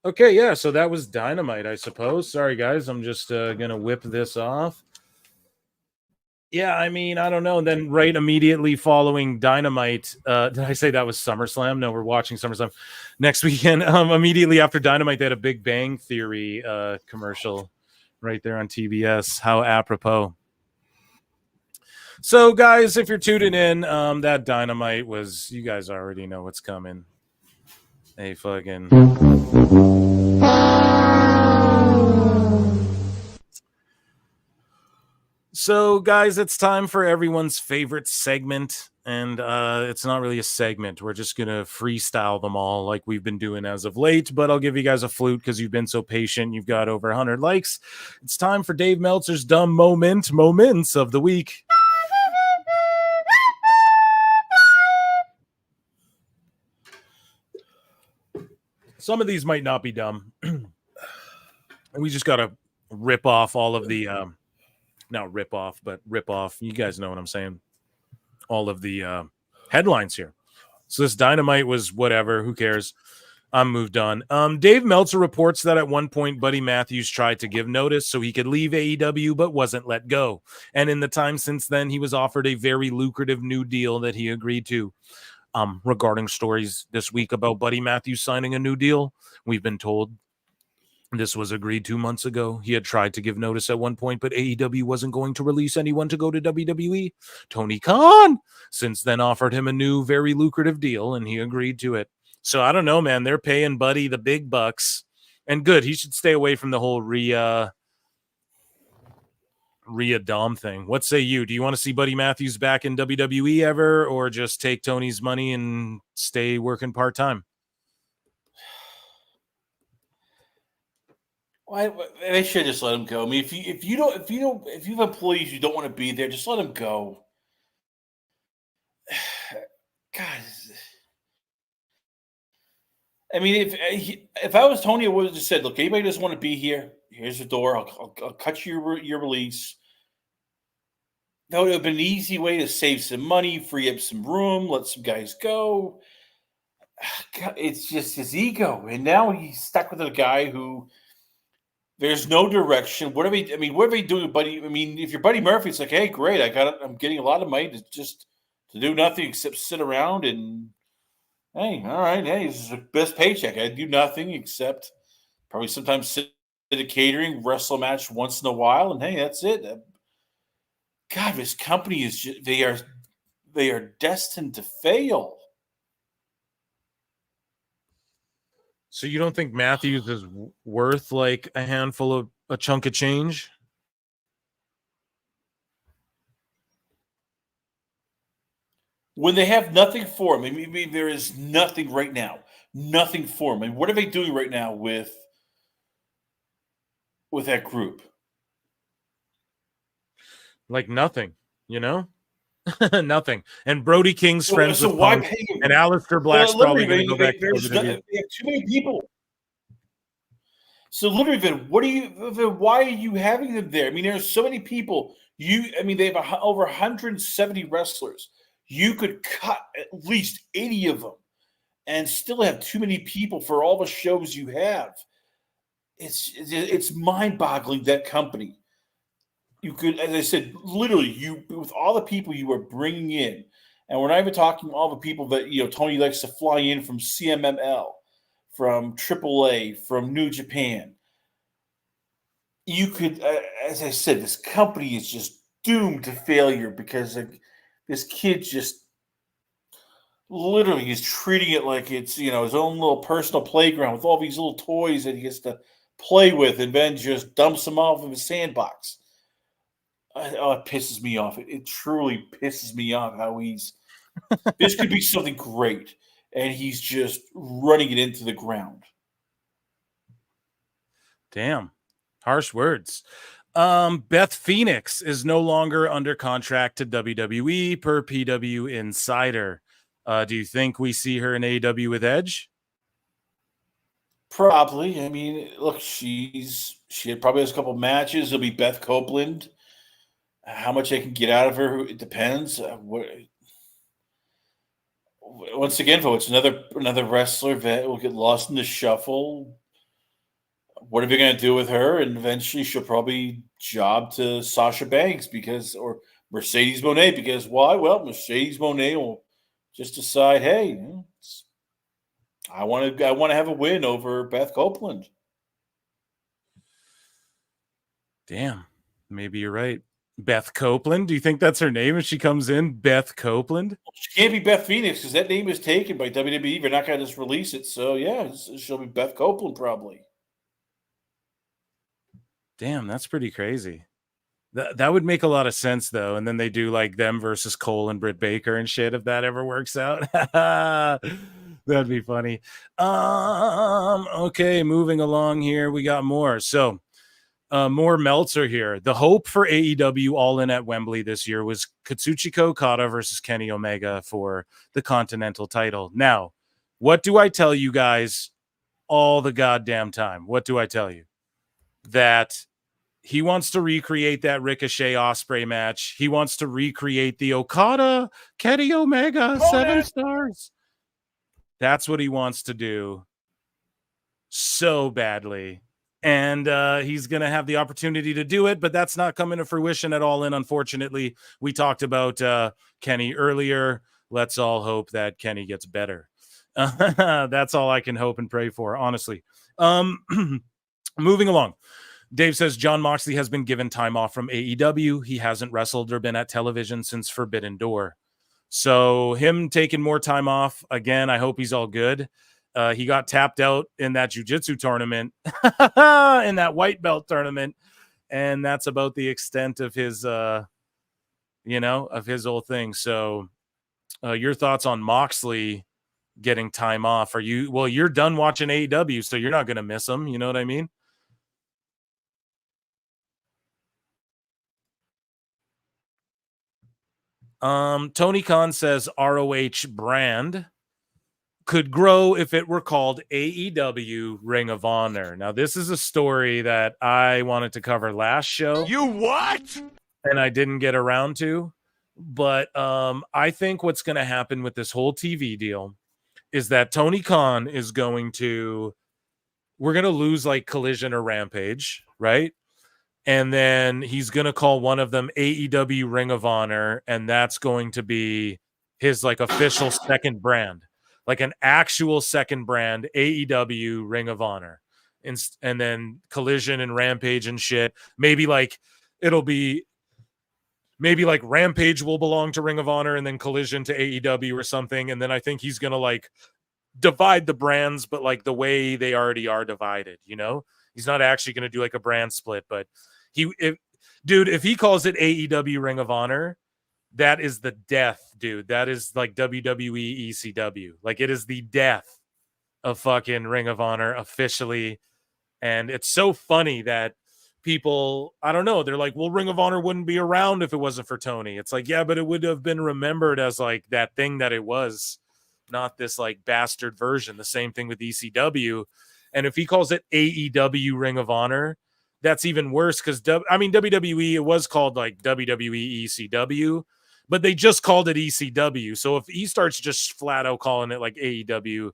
Okay, yeah, so that was Dynamite, I suppose. Sorry, guys, I'm just going to whip this off. Yeah, I mean, I don't know. And then right immediately following Dynamite, did I say that was SummerSlam? No, we're watching SummerSlam next weekend. Immediately after Dynamite, they had a Big Bang Theory commercial right there on TBS. How apropos. So, guys, if you're tuning in, that Dynamite was, you guys already know what's coming. Hey, fucking... So, guys, it's time for everyone's favorite segment, and it's not really a segment. We're just going to freestyle them all like we've been doing as of late, but I'll give you guys a flute because you've been so patient. You've got over 100 likes. It's time for Dave Meltzer's dumb moments of the week. Some of these might not be dumb. We just got to rip off all of the... not rip off, but rip off. You guys know what I'm saying. All of the headlines here. So this Dynamite was whatever. Who cares? I'm moved on. Dave Meltzer reports that at one point, Buddy Matthews tried to give notice so he could leave AEW, but wasn't let go. And in the time since then, he was offered a very lucrative new deal that he agreed to. Regarding stories this week about Buddy Matthews signing a new deal, we've been told this was agreed 2 months ago. He had tried to give notice at one point, but AEW wasn't going to release anyone to go to WWE. Tony Khan since then offered him a new, very lucrative deal, and he agreed to it. So I don't know, man. They're paying Buddy the big bucks. And good. He should stay away from the whole Rhea Dom thing. What say you? Do you want to see Buddy Matthews back in WWE ever, or just take Tony's money and stay working part-time? Why they should just let him go. I mean, if you have employees you don't want to be there, just let him go. God, I mean, if I was Tony, I would have just said, "Look, anybody doesn't want to be here. Here's the door. I'll cut your release." That would have been an easy way to save some money, free up some room, let some guys go. God, it's just his ego, and now he's stuck with a guy who. There's no direction. What are we doing with Buddy? I mean, if you're Buddy Murphy, it's like, hey, great, I'm getting a lot of money to do nothing except sit around and, hey, all right, hey, this is the best paycheck. I do nothing except probably sometimes sit at a catering, wrestle a match once in a while, and hey, that's it. God, this company is just, they are destined to fail. So you don't think Matthews is worth like a handful of a chunk of change? When they have nothing for him, I mean, there is nothing right now. Nothing for him. I mean, what are they doing right now with that group? Like nothing, you know? Nothing. And Brody King's friends with why Punk, pay him? and Aleister Black's probably going to go back to they have too many people. So literally, why are you having them there? I mean, there's so many people. They have over 170 wrestlers. You could cut at least 80 of them and still have too many people for all the shows you have. It's mind-boggling, that company. You could, as I said, literally, with all the people you are bringing in, and we're not even talking all the people that Tony likes to fly in from CMML, from AAA, from New Japan. You could, as I said, this company is just doomed to failure because this kid just literally is treating it like it's his own little personal playground with all these little toys that he gets to play with, and then just dumps them off of his sandbox. It pisses me off. It truly pisses me off how this could be something great, and he's just running it into the ground. Damn. Harsh words. Beth Phoenix is no longer under contract to WWE per PW Insider. Do you think we see her in AEW with Edge? Probably. I mean, look, she probably has a couple matches. It'll be Beth Copeland. How much they can get out of her, it depends. Once again, folks, another wrestler that will get lost in the shuffle. What are they going to do with her? And eventually, she'll probably job to Sasha Banks or Mercedes Moné, because why? Well, Mercedes Moné will just decide, hey, I want to have a win over Beth Copeland. Damn, maybe you're right. Beth Copeland? Do you think that's her name if she comes in? Beth Copeland? She can't be Beth Phoenix because that name is taken by WWE. They're not going to just release it. So, yeah, she'll be Beth Copeland probably. Damn, that's pretty crazy. That would make a lot of sense, though. And then they do like them versus Cole and Britt Baker and shit if that ever works out. That'd be funny. Okay, moving along here. We got more. So, more Meltzer here. The hope for AEW All In at Wembley this year was Katsuchika Okada versus Kenny Omega for the Continental title. Now, what do I tell you guys all the goddamn time? What do I tell you? That he wants to recreate that Ricochet Ospreay match. He wants to recreate the Okada Kenny Omega 7 stars. That's what he wants to do. so badly. And he's going to have the opportunity to do it, but that's not coming to fruition at All In, unfortunately. We talked about Kenny earlier. Let's all hope that Kenny gets better. That's all I can hope and pray for, honestly. Moving along. Dave says Jon Moxley has been given time off from AEW. He hasn't wrestled or been at television since Forbidden Door. So him taking more time off, again, I hope he's all good. He got tapped out in that jiu-jitsu tournament, in that white belt tournament. And that's about the extent of his, of his whole thing. So your thoughts on Moxley getting time off? You're done watching AEW, so you're not going to miss him. You know what I mean? Tony Khan says ROH brand could grow if it were called AEW Ring of Honor. Now, this is a story that I wanted to cover last show. You what? And I didn't get around to. But I think what's going to happen with this whole TV deal is that Tony Khan is we're going to lose like Collision or Rampage, right? And then he's going to call one of them AEW Ring of Honor, and that's going to be his like official second brand, like an actual second brand, AEW Ring of Honor. And then Collision and Rampage and shit. Maybe like Rampage will belong to Ring of Honor and then Collision to AEW or something. And then I think he's going to like divide the brands, but like the way they already are divided, you know? He's not actually going to do like a brand split, but if he calls it AEW Ring of Honor, that is the death, dude. That is like WWE ECW. Like it is the death of fucking Ring of Honor officially. And it's so funny that people, I don't know, they're like, well, Ring of Honor wouldn't be around if it wasn't for Tony. It's like, yeah, but it would have been remembered as like that thing that it was, not this like bastard version. The same thing with ECW. And if he calls it AEW Ring of Honor, that's even worse because, WWE, it was called like WWE ECW, but they just called it ECW. So if he starts just flat out calling it like AEW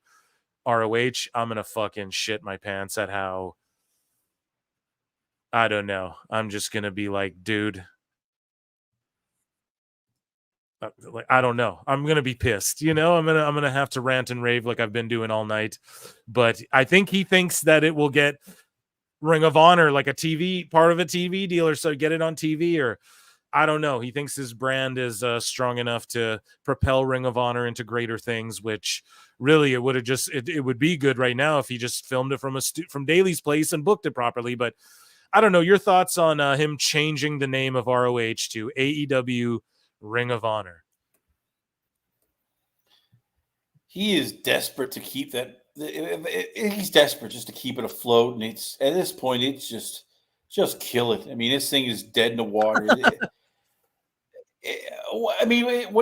ROH, I'm going to fucking shit my pants at how, I don't know. I'm just going to be like, dude, like I don't know. I'm gonna be pissed, I'm gonna have to rant and rave like I've been doing all night. But I think he thinks that it will get Ring of Honor like a TV part of a TV deal, or so get it on TV, or I don't know. He thinks his brand is strong enough to propel Ring of Honor into greater things. Which really, it would have just it would be good right now if he just filmed it from Daly's place and booked it properly. But I don't know. Your thoughts on him changing the name of ROH to AEW Ring of Honor? He is desperate to keep that. He's desperate just to keep it afloat, and it's at this point, it's just kill it. I mean, this thing is dead in the water. It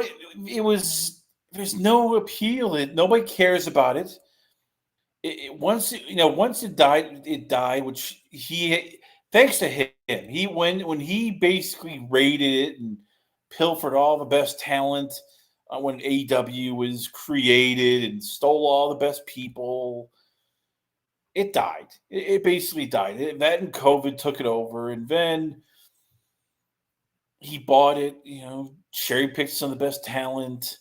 was. There's no appeal. Nobody cares about it. Once it died. Which thanks to him, when he basically raided it and pilfered all the best talent when AEW was created and stole all the best people. It died. It basically died. That and COVID took it over, and then he bought it. Cherry picked some of the best talent.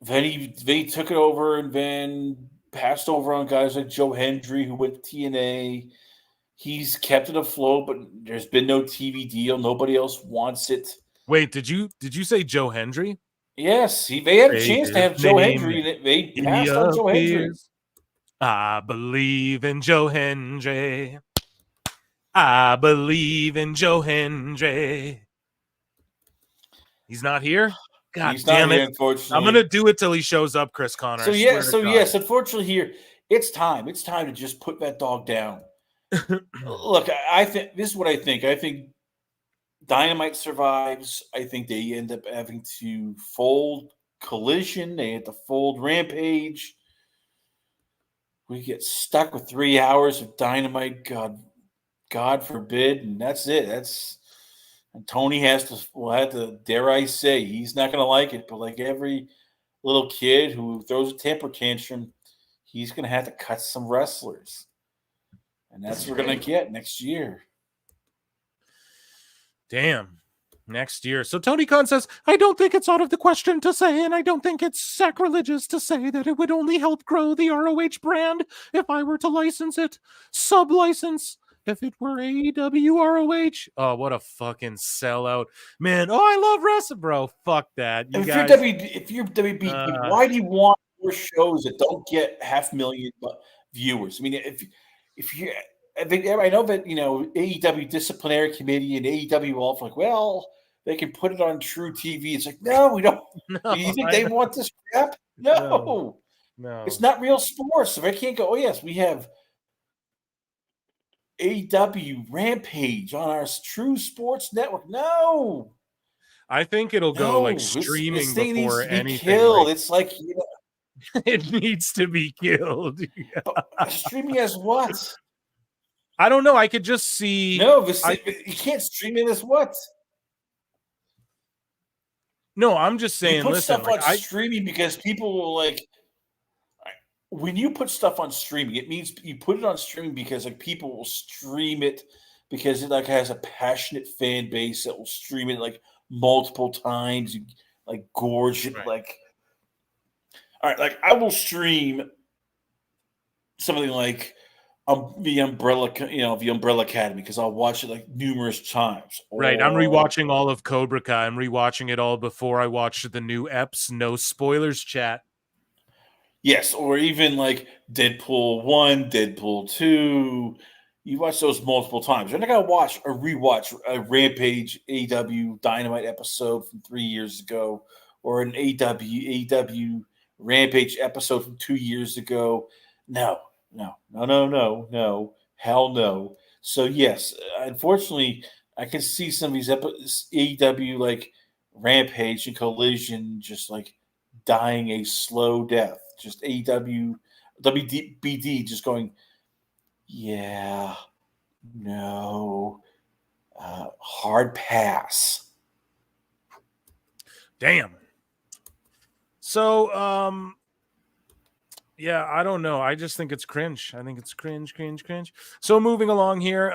Then he took it over, and then passed over on guys like Joe Hendry, who went to TNA. He's kept it afloat, but there's been no TV deal. Nobody else wants it. Wait, did you say Joe Hendry? Yes, they had a chance to have Joe Hendry. They passed on Joe Hendry. I believe in Joe Hendry. I believe in Joe Hendry. He's not here? God damn it. Unfortunately. I'm going to do it till he shows up, Chris Connor. Yes, unfortunately here, it's time. It's time to just put that dog down. Look, I think this is what I think. I think Dynamite survives. I think they end up having to fold Collision. They have to fold Rampage. We get stuck with 3 hours of Dynamite. God forbid, and that's it. And Tony will have to, dare I say, he's not going to like it. But like every little kid who throws a temper tantrum, he's going to have to cut some wrestlers. And that's what we're going to get next year. Damn. Next year. So Tony Khan says, I don't think it's out of the question to say, and I don't think it's sacrilegious to say that it would only help grow the ROH brand if I were to license it. Sub-license. If it were AEW ROH. Oh, what a fucking sellout. Man, oh, I love wrestling, bro. Fuck that. You guys, if you're WB, why do you want more shows that don't get 500,000 viewers? I mean, if you I know that, AEW disciplinary committee and AEW all like, well, they can put it on True TV. It's like, no, we don't. No, do you think they want this crap? No. It's not real sports. So they can't go, oh, yes, we have AEW Rampage on our True Sports Network. No. I think it'll go like streaming this thing before needs to be anything. killed. It's like, it needs to be killed. Streaming as what? I don't know. I could just see. No, you can't stream it as what? No, I'm just saying. You put listen, stuff on streaming because people will like. When you put stuff on streaming, it means you put it on streaming because like people will stream it because it like has a passionate fan base that will stream it like multiple times, you like gorge it like. All right, like I will stream something like the Umbrella Academy because I'll watch it like numerous times. Right, I'm rewatching all of Cobra Kai. I'm rewatching it all before I watch the new eps. No spoilers, chat. Yes, or even like Deadpool 1, Deadpool 2. You watch those multiple times. You're not going to rewatch a Rampage AEW Dynamite episode from 3 years ago or an AEW Rampage episode from 2 years ago. No. Hell no. So, yes, unfortunately, I can see some of these AEW like Rampage and Collision just like dying a slow death. Just AEW, WBD just going, yeah, no, hard pass. Damn. So, yeah, I don't know. I just think it's cringe. I think it's cringe. So moving along here,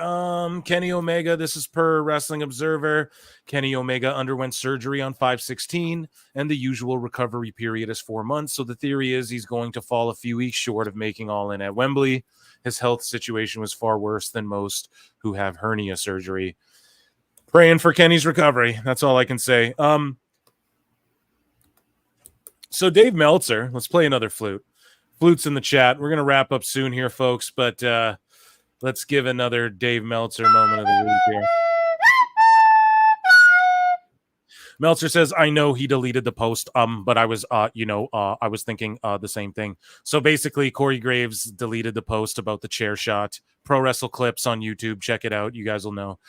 Kenny Omega, this is per Wrestling Observer. Kenny Omega underwent surgery on 5/16, and the usual recovery period is 4 months. So the theory is he's going to fall a few weeks short of making All In at Wembley. His health situation was far worse than most who have hernia surgery. Praying for Kenny's recovery. That's all I can say. So Dave Meltzer, let's play another flute. Flute's in the chat. We're going to wrap up soon here, folks, but let's give another Dave Meltzer moment of the week here. Meltzer says, I know he deleted the post, but I was, I was thinking the same thing. So basically, Corey Graves deleted the post about the chair shot. Pro Wrestle Clips on YouTube. Check it out. You guys will know.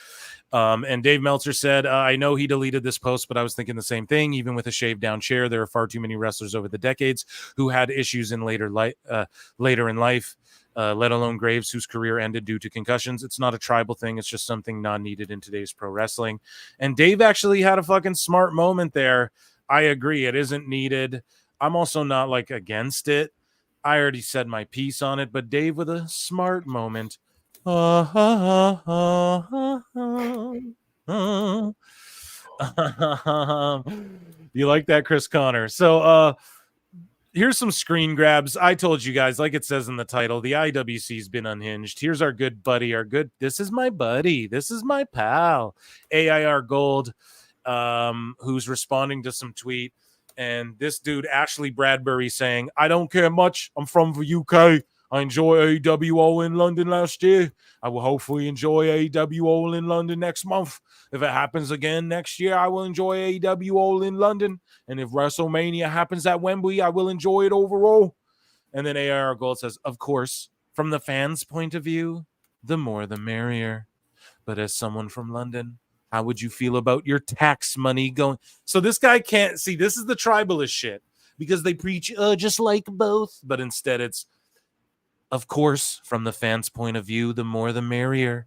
And Dave Meltzer said, I know he deleted this post, but I was thinking the same thing. Even with a shaved down chair, there are far too many wrestlers over the decades who had issues in later in life, let alone Graves, whose career ended due to concussions. It's not a tribal thing. It's just something not needed in today's pro wrestling. And Dave actually had a fucking smart moment there. I agree. It isn't needed. I'm also not like against it. I already said my piece on it, but Dave with a smart moment. You like that, Chris Connor? So here's some screen grabs. I told you guys, like it says in the title, the IWC's been unhinged. Here's our good buddy, this is my buddy, this is my pal, AIR Gold, who's responding to some tweet. And this dude, Ashley Bradbury, saying, I don't care much. I'm from the UK. I enjoy AEW All In London last year. I will hopefully enjoy AEW All In London next month. If it happens again next year, I will enjoy AEW All In London. And if WrestleMania happens at Wembley, I will enjoy it overall. And then AIR Gold says, of course, from the fans' point of view, the more the merrier. But as someone from London, how would you feel about your tax money going? So this guy can't see. This is the tribalist shit because they preach just like both. But instead it's, of course, from the fans' point of view, the more the merrier.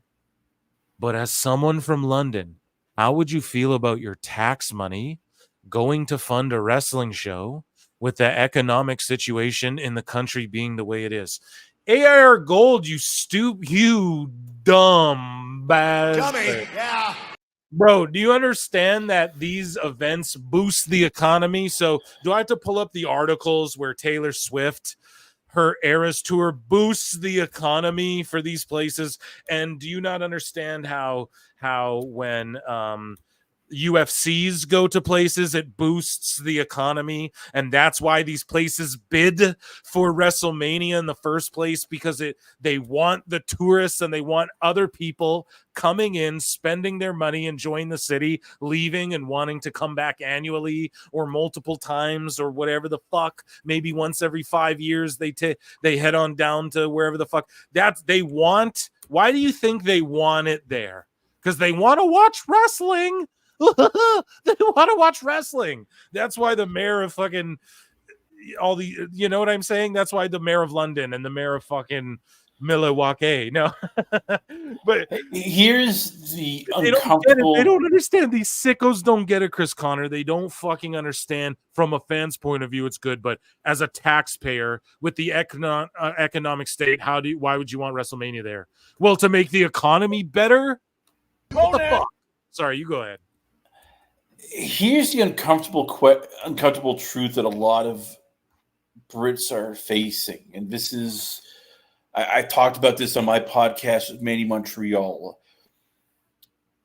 But as someone from London, how would you feel about your tax money going to fund a wrestling show with the economic situation in the country being the way it is. AIR Gold, you dumb bastard. Yeah. Bro, do you understand that these events boost the economy? So do I have to pull up the articles where Taylor Swift, her Eras tour, boosts the economy for these places? And do you not understand how when UFCs go to places, it boosts the economy, and that's why these places bid for WrestleMania in the first place, because they want the tourists and they want other people coming in, spending their money, enjoying the city, leaving and wanting to come back annually or multiple times or whatever the fuck. Maybe once every 5 years they head on down to wherever the fuck that they want. Why do you think they want it there? Because they want to watch wrestling. They want to watch wrestling. That's why the mayor of fucking all the, you know what I'm saying? That's why the mayor of London and the mayor of fucking Milwaukee. No, but here's the they uncomfortable. They don't understand. These sickos don't get it, Chris Connor. They don't fucking understand. From a fan's point of view, it's good, but as a taxpayer with the economic state, why would you want WrestleMania there? Well, to make the economy better. What the fuck? Sorry, you go ahead. Here's the uncomfortable truth that a lot of Brits are facing, and this is I talked about this on my podcast with Manny Montreal.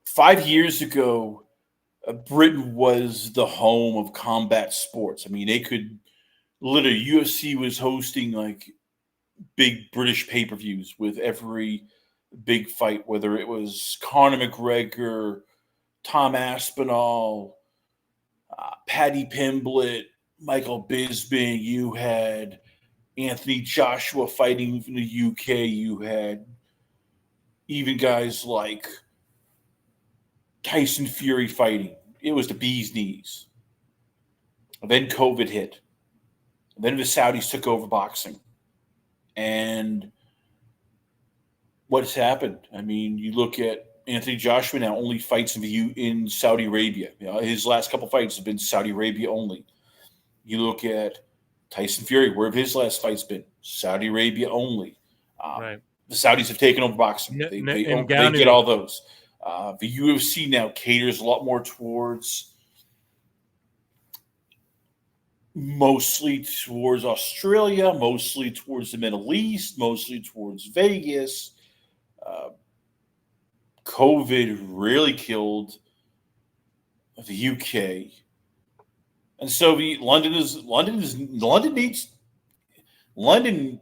5 years ago, Britain was the home of combat sports. I mean, they could literally, UFC was hosting like big British pay-per-views with every big fight, whether it was Conor McGregor, Tom Aspinall, Paddy Pimblett, Michael Bisping. You had Anthony Joshua fighting from the UK. You had even guys like Tyson Fury fighting. It was the bee's knees. And then COVID hit. And then the Saudis took over boxing. And what's happened? I mean, you look at Anthony Joshua now only fights in Saudi Arabia. You know, his last couple fights have been Saudi Arabia only. You look at Tyson Fury, where have his last fights been? Saudi Arabia only. Right. The Saudis have taken over boxing. They get all those. The UFC now caters a lot more mostly towards Australia, mostly towards the Middle East, mostly towards Vegas. COVID really killed the UK, and so London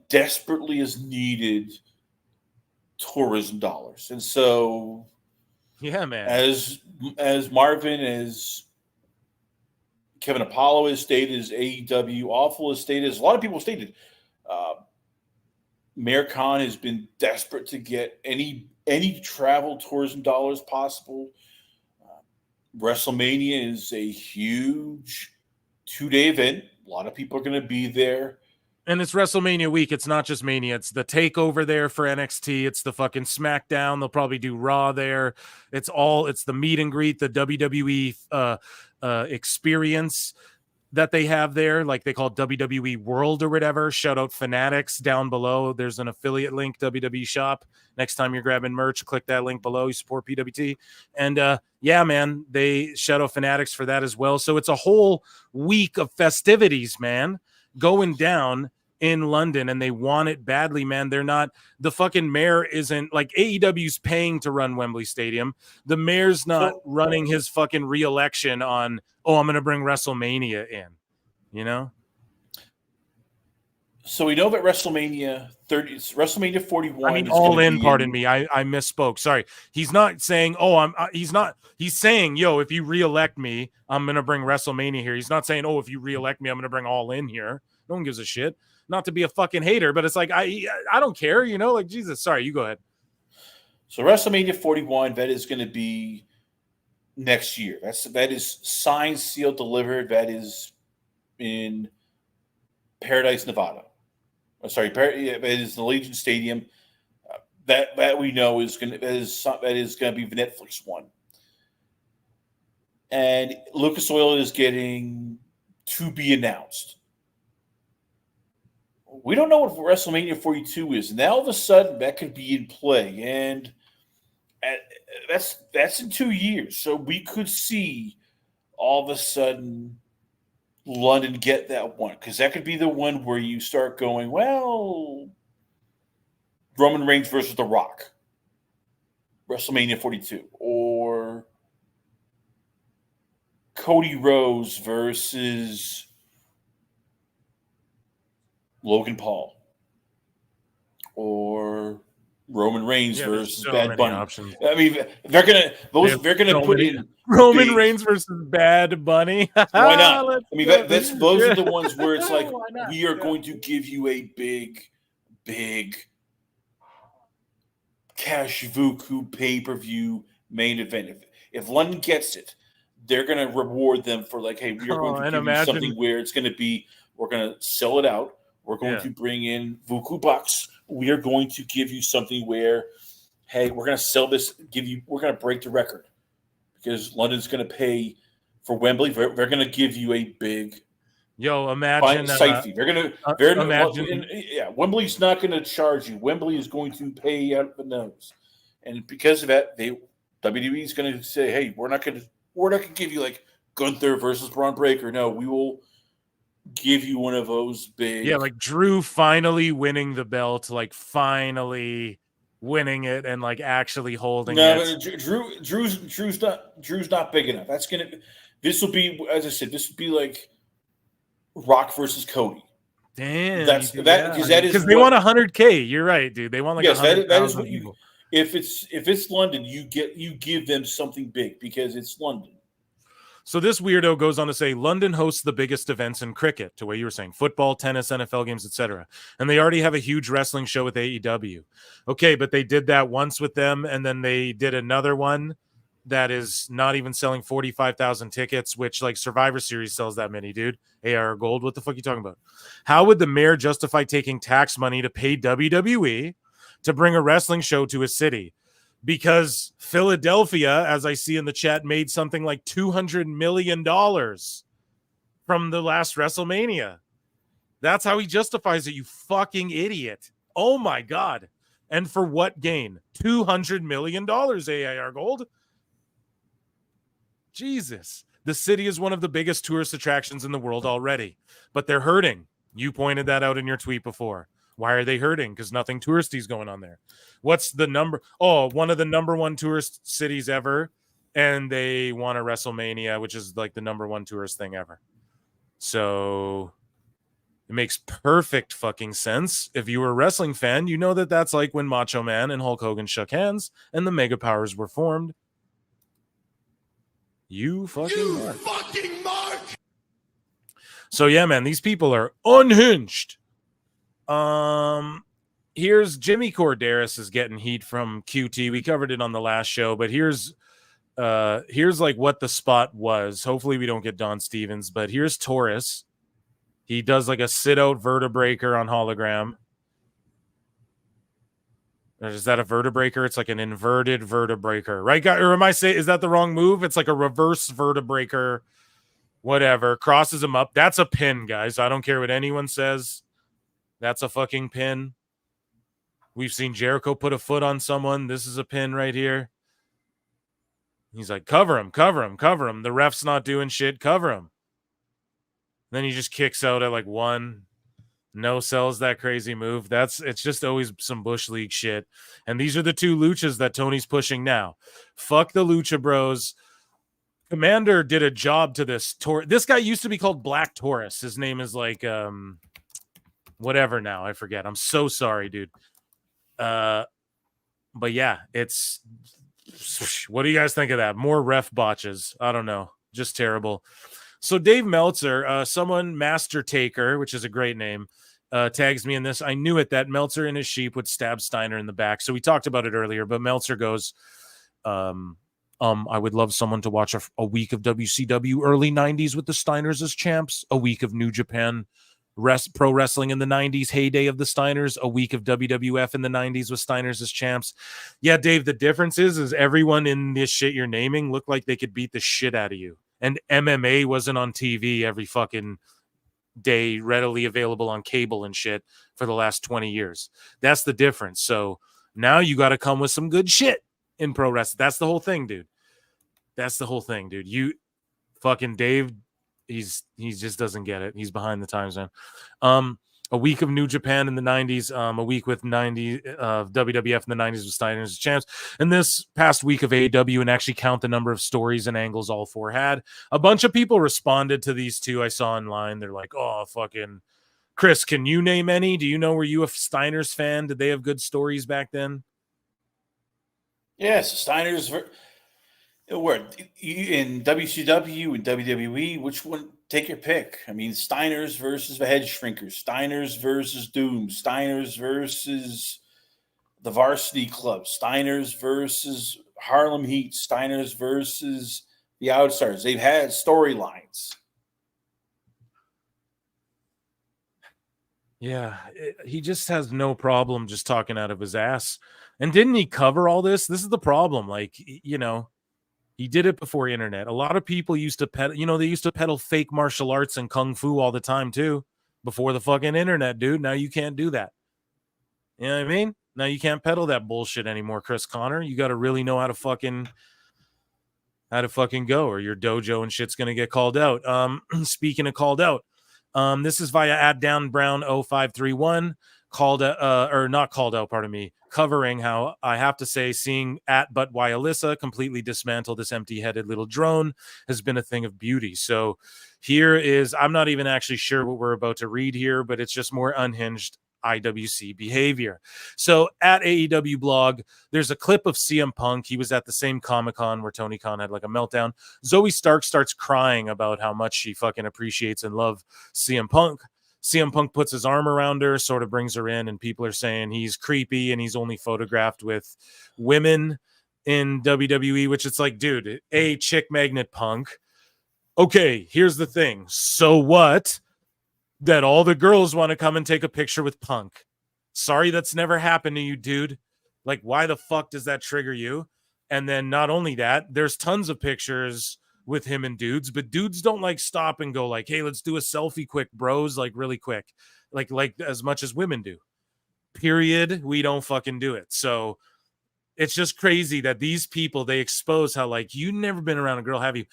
desperately is needed tourism dollars, and so yeah, man. As Marvin, as Kevin Apollo has stated, as AEW Awful has stated, as a lot of people have stated, Mayor Khan has been desperate to get any travel tourism dollars possible. WrestleMania is a huge 2-day event. A lot of people are going to be there. And it's WrestleMania week. It's not just Mania. It's the takeover there for NXT. It's the fucking SmackDown. They'll probably do Raw there. It's the meet and greet, the WWE experience that they have there, like they call it WWE World or whatever. Shout out Fanatics down below. There's an affiliate link, WWE Shop. Next time you're grabbing merch, click that link below. You support PWT. And yeah, man, they shout out Fanatics for that as well. So it's a whole week of festivities, man, going down in London, and they want it badly, man. They're not, the fucking mayor isn't, like, AEW's paying to run Wembley Stadium. The mayor's not running his fucking re-election on, I'm going to bring WrestleMania in, you know? So we know that WrestleMania 41. I mean, All In, pardon me. I misspoke. Sorry. He's not saying, he's saying, if you re-elect me, I'm going to bring WrestleMania here. He's not saying, if you re-elect me, I'm going to bring All In here. No one gives a shit. Not to be a fucking hater, but it's like, I don't care, like, Jesus. Sorry, you go ahead. So WrestleMania 41, that is going to be next year. That is signed, sealed, delivered. That is in Paradise, Nevada. It is the Legion Stadium. That we know is going to be the Netflix one. And Lucas Oil is getting to be announced. we don't know what WrestleMania 42 is. Now all of a sudden that could be in play, and that's in 2 years. So we could see all of a sudden London get that one, because that could be the one where you start going, well, Roman Reigns versus The Rock, WrestleMania 42, or Cody Rhodes versus Logan Paul, or Roman Reigns versus Bad Bunny. Options. I mean, they're gonna put in Roman big, Reigns versus Bad Bunny. Why not? I mean, those are the ones where it's like, we are going to give you a big cash vuku pay-per-view main event. If London gets it, they're going to reward them for like, hey, we are going to give you something where it's going to be, we're going to sell it out. We're going to bring in vuku bucks. We are going to give you something where, hey, we're going to sell this, we're going to break the record because London's going to pay for Wembley. They're going to give you a big imagine site fee. Wembley's not going to charge you. Wembley is going to pay out the nose. And because of that, WWE is going to say, hey, we're not going to give you like Gunther versus Braun Breaker. No, we will give you one of those big. Yeah, like Drew finally winning the belt, like finally winning it and like actually holding it. Drew's not big enough. This will be, as I said, this would be like Rock versus Cody. Damn, because they want 100K. You're right, dude. They want like that is what you. If it's London, you give them something big because it's London. So this weirdo goes on to say London hosts the biggest events in cricket, to what you were saying, football, tennis, NFL games, etc. And they already have a huge wrestling show with AEW. Okay, but they did that once with them, and then they did another one that is not even selling 45,000 tickets, which like Survivor Series sells that many, dude. AR Gold, what the fuck are you talking about? How would the mayor justify taking tax money to pay WWE to bring a wrestling show to a city? Because Philadelphia, as I see in the chat, made something like $200 million from the last WrestleMania. That's how he justifies it, you fucking idiot. Oh my God. And for what gain? $200 million, AIR Gold. Jesus. The city is one of the biggest tourist attractions in the world already, but they're hurting. You pointed that out in your tweet before. Why are they hurting? Because nothing touristy is going on there. What's the number? Oh, one of the number one tourist cities ever. And they won a WrestleMania, which is like the number one tourist thing ever. So it makes perfect fucking sense. If you were a wrestling fan, you know that that's like when Macho Man and Hulk Hogan shook hands and the Mega Powers were formed. You fucking mark. So yeah, man, these people are unhinged. Here's Jimmy Corderas is getting heat from QT. We covered it on the last show, but here's like what the spot was. Hopefully we don't get Don Stevens, but here's Taurus. He does like a sit-out vertebraker on hologram. Is that a vertebraker? It's like an inverted vertebraker, right? Or am I saying, is that the wrong move? It's like a reverse vertebraker, whatever. Crosses him up. That's a pin, guys. I don't care what anyone says. That's a fucking pin. We've seen Jericho put a foot on someone. This is a pin right here. He's like, cover him, cover him, cover him. The ref's not doing shit. Cover him. Then he just kicks out at like one. No sells that crazy move. It's just always some Bush League shit. And these are the two luchas that Tony's pushing now. Fuck the Lucha Bros. Commander did a job to this. This guy used to be called Black Taurus. His name is like whatever now. I forget. I'm so sorry, dude. But yeah, it's what do you guys think of that? More ref botches. I don't know. Just terrible. So Dave Meltzer, someone Master Taker, which is a great name, tags me in this. I knew it that Meltzer and his sheep would stab Steiner in the back. So we talked about it earlier, but Meltzer goes, I would love someone to watch a week of WCW early 90s with the Steiners as champs, a week of New Japan pro wrestling in the 90s, heyday of the Steiners, a week of WWF in the 90s with Steiners as champs. Yeah, Dave, the difference is everyone in this shit you're naming looked like they could beat the shit out of you. And MMA wasn't on TV every fucking day readily available on cable and shit for the last 20 years. That's the difference. So now you got to come with some good shit in pro wrestling. That's the whole thing, dude. That's the whole thing, dude. You fucking Dave, he just doesn't get it. He's behind the times, man. A week of New Japan in the 90s, a week with WWF in the 90s with Steiner as champs, and this past week of AEW, and actually count the number of stories and angles all four had. A bunch of people responded to these two I saw online. They're like, oh, fucking Chris, can you name any? Do you know, were you a Steiner's fan? Did they have good stories back then? Yes, Steiner's were in WCW and WWE. Which one? Take your pick. I mean, Steiner's versus the Head Shrinkers, Steiner's versus Doom, Steiner's versus the Varsity Club, Steiner's versus Harlem Heat, Steiner's versus the Outsiders. They've had storylines. Yeah, he just has no problem just talking out of his ass. And didn't he cover all this? This is the problem. Like, you know, he did it before internet. A lot of people used to they used to peddle fake martial arts and kung fu all the time too, before the fucking internet, dude. Now you can't do that. You know what I mean? Now you can't peddle that bullshit anymore, Chris Connor. You got to really know how to fucking go, or your dojo and shit's gonna get called out. Speaking of called out, this is via @downbrown0531. Covering how I have to say seeing But Why Alyssa completely dismantle this empty-headed little drone has been a thing of beauty. So here is, I'm not even actually sure what we're about to read here, but it's just more unhinged IWC behavior. So at AEW blog, there's a clip of CM Punk. He was at the same Comic-Con where Tony Khan had like a meltdown. Zoe Stark starts crying about how much she fucking appreciates and loves CM Punk. CM Punk puts his arm around her, sort of brings her in, and people are saying he's creepy and he's only photographed with women in WWE, which it's like, dude, a chick magnet Punk. Okay, here's the thing. So what? That all the girls want to come and take a picture with Punk. Sorry, that's never happened to you, dude. Like, why the fuck does that trigger you? And then not only that, there's tons of pictures with him and dudes, but dudes don't like stop and go like, hey, let's do a selfie quick, bros, like really quick, like as much as women do. Period. We don't fucking do it. So it's just crazy that these people, they expose how like, you never been around a girl, have you?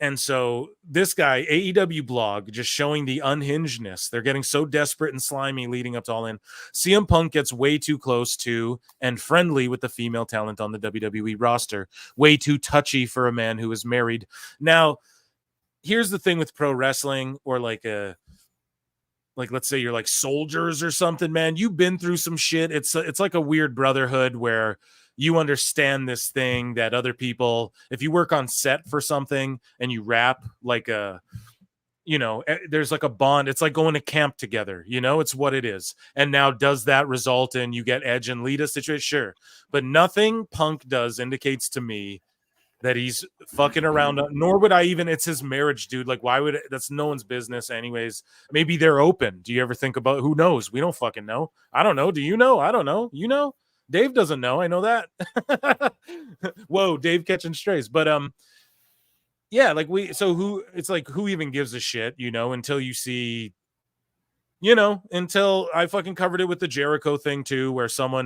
And so this guy, AEW blog, just showing the unhingedness. They're getting so desperate and slimy leading up to All In. CM Punk gets way too close to and friendly with the female talent on the WWE roster. Way too touchy for a man who is married. Now, here's the thing with pro wrestling, or like let's say you're like soldiers or something, man. You've been through some shit. It's like a weird brotherhood where you understand this thing that other people, if you work on set for something and you rap like there's like a bond. It's like going to camp together, it's what it is. And now does that result in you get Edge and Lita situation? Sure. But nothing Punk does indicates to me that he's fucking around, nor would I even, it's his marriage, dude. Like, why would that's no one's business anyways. Maybe they're open. Do you ever think about, who knows? We don't fucking know. I don't know. Do you know? I don't know. You know? Dave doesn't know. I know that. Whoa, Dave catching strays. But yeah, like who even gives a shit, until you see, until I fucking covered it with the Jericho thing too, where some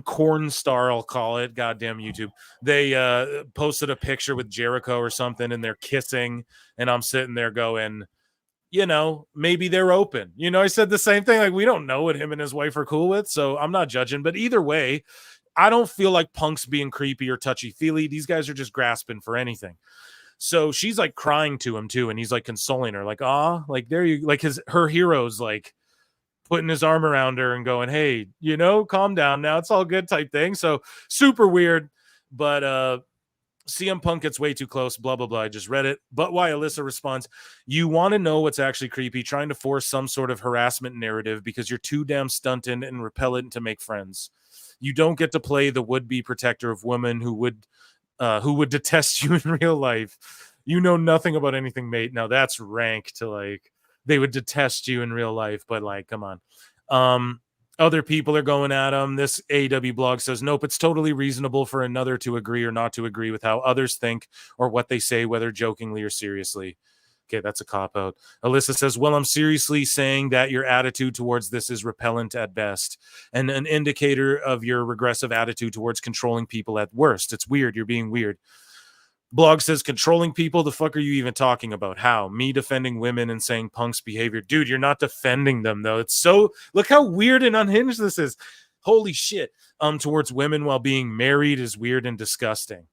corn star, I'll call it, goddamn YouTube, they posted a picture with Jericho or something and they're kissing, and I'm sitting there going, maybe they're open. I said the same thing. Like, we don't know what him and his wife are cool with, so I'm not judging. But either way, I don't feel like Punk's being creepy or touchy-feely. These guys are just grasping for anything. So she's like crying to him too, and he's like consoling her, like, like there you, like her hero's like putting his arm around her and going, hey, calm down now, it's all good type thing. So super weird. But CM Punk gets way too close, blah, blah, blah. I just read it. But why Alyssa responds, you want to know what's actually creepy, trying to force some sort of harassment narrative because you're too damn stunted and repellent to make friends. You don't get to play the would-be protector of women who would detest you in real life. You know nothing about anything, mate. Now that's rank to like, they would detest you in real life, but like, come on. Other people are going at him. This AEW blog says, nope, it's totally reasonable for another to agree or not to agree with how others think or what they say, whether jokingly or seriously. Okay, that's a cop-out. Alyssa says, well, I'm seriously saying that your attitude towards this is repellent at best and an indicator of your regressive attitude towards controlling people at worst. It's weird. You're being weird. Blog says, controlling people? The fuck are you even talking about? How? Me defending women and saying Punk's behavior? Dude, you're not defending them, though. It's so... Look how weird and unhinged this is. Holy shit. Towards women while being married is weird and disgusting.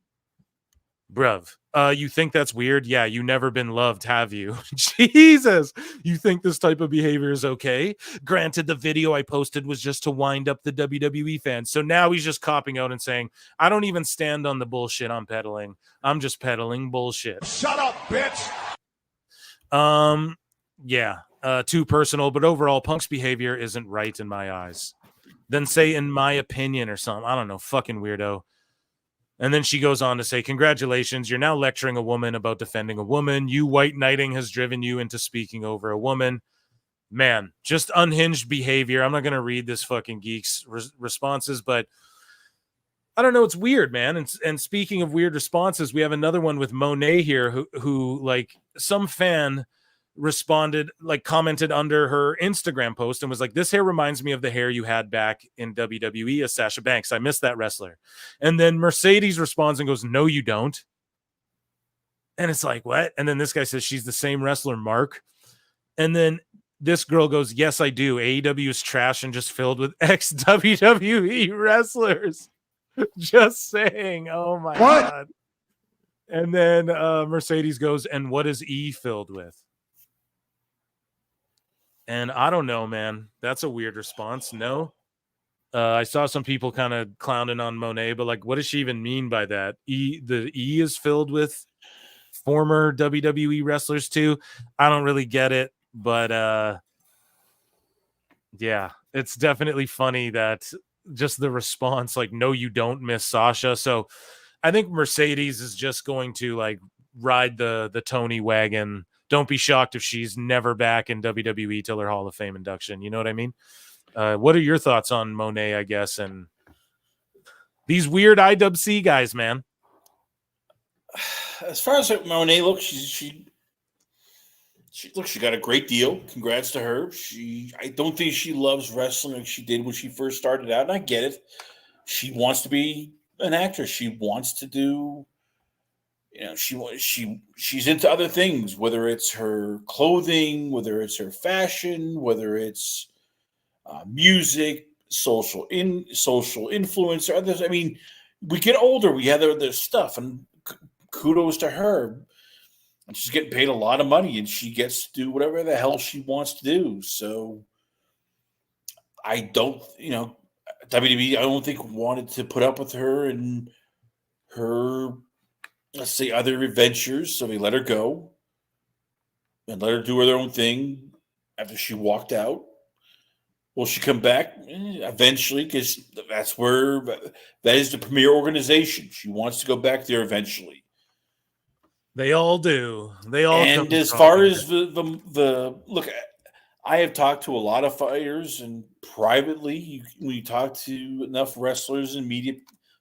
Bruv. You think that's weird? Yeah, you never been loved, have you? Jesus! You think this type of behavior is okay? Granted, the video I posted was just to wind up the WWE fans. So now he's just copping out and saying, I don't even stand on the bullshit I'm peddling. I'm just peddling bullshit. Shut up, bitch! Yeah, too personal, but overall, Punk's behavior isn't right in my eyes. Then say, in my opinion, or something. I don't know, fucking weirdo. And then she goes on to say, congratulations, you're now lecturing a woman about defending a woman. You white knighting has driven you into speaking over a woman. Man, just unhinged behavior. I'm not going to read this fucking geek's responses, but I don't know. It's weird, man. And speaking of weird responses, we have another one with Mone here who like some fan responded, like commented under her Instagram post and was like, this hair reminds me of the hair you had back in WWE as Sasha Banks. I miss that wrestler. And then Mercedes responds and goes, no, you don't. And it's like, what? And then this guy says, she's the same wrestler, Mark. And then this girl goes, yes, I do. AEW is trash and just filled with ex-WWE wrestlers. Just saying. Oh my God. And then Mercedes goes, and what is E filled with? And I don't know, man. That's a weird response. No. I saw some people kind of clowning on Mone, but like, what does she even mean by that? The E is filled with former WWE wrestlers too. I don't really get it, but yeah, it's definitely funny that just the response, like, no, you don't, miss Sasha. So I think Mercedes is just going to like ride the Tony wagon. Don't be shocked if she's never back in WWE till her Hall of Fame induction. You know what I mean? What are your thoughts on Mone, I guess, and these weird IWC guys, man? As far as Mone, look, she got a great deal. Congrats to her. I don't think she loves wrestling like she did when she first started out, and I get it. She wants to be an actress. She wants to do... You know, she's into other things, whether it's her clothing, whether it's her fashion, whether it's music, social influence, or others. I mean, we get older, we have other stuff, and kudos to her. And she's getting paid a lot of money, and she gets to do whatever the hell she wants to do. So I don't, WWE, I don't think wanted to put up with her and her, let's say, other adventures, so they let her go and let her do her own thing after she walked out. Will she come back? Eventually, because that is the premier organization. She wants to go back there eventually. They all do. They all. And as far as the look, I have talked to a lot of fighters, and privately, when you talk to enough wrestlers and media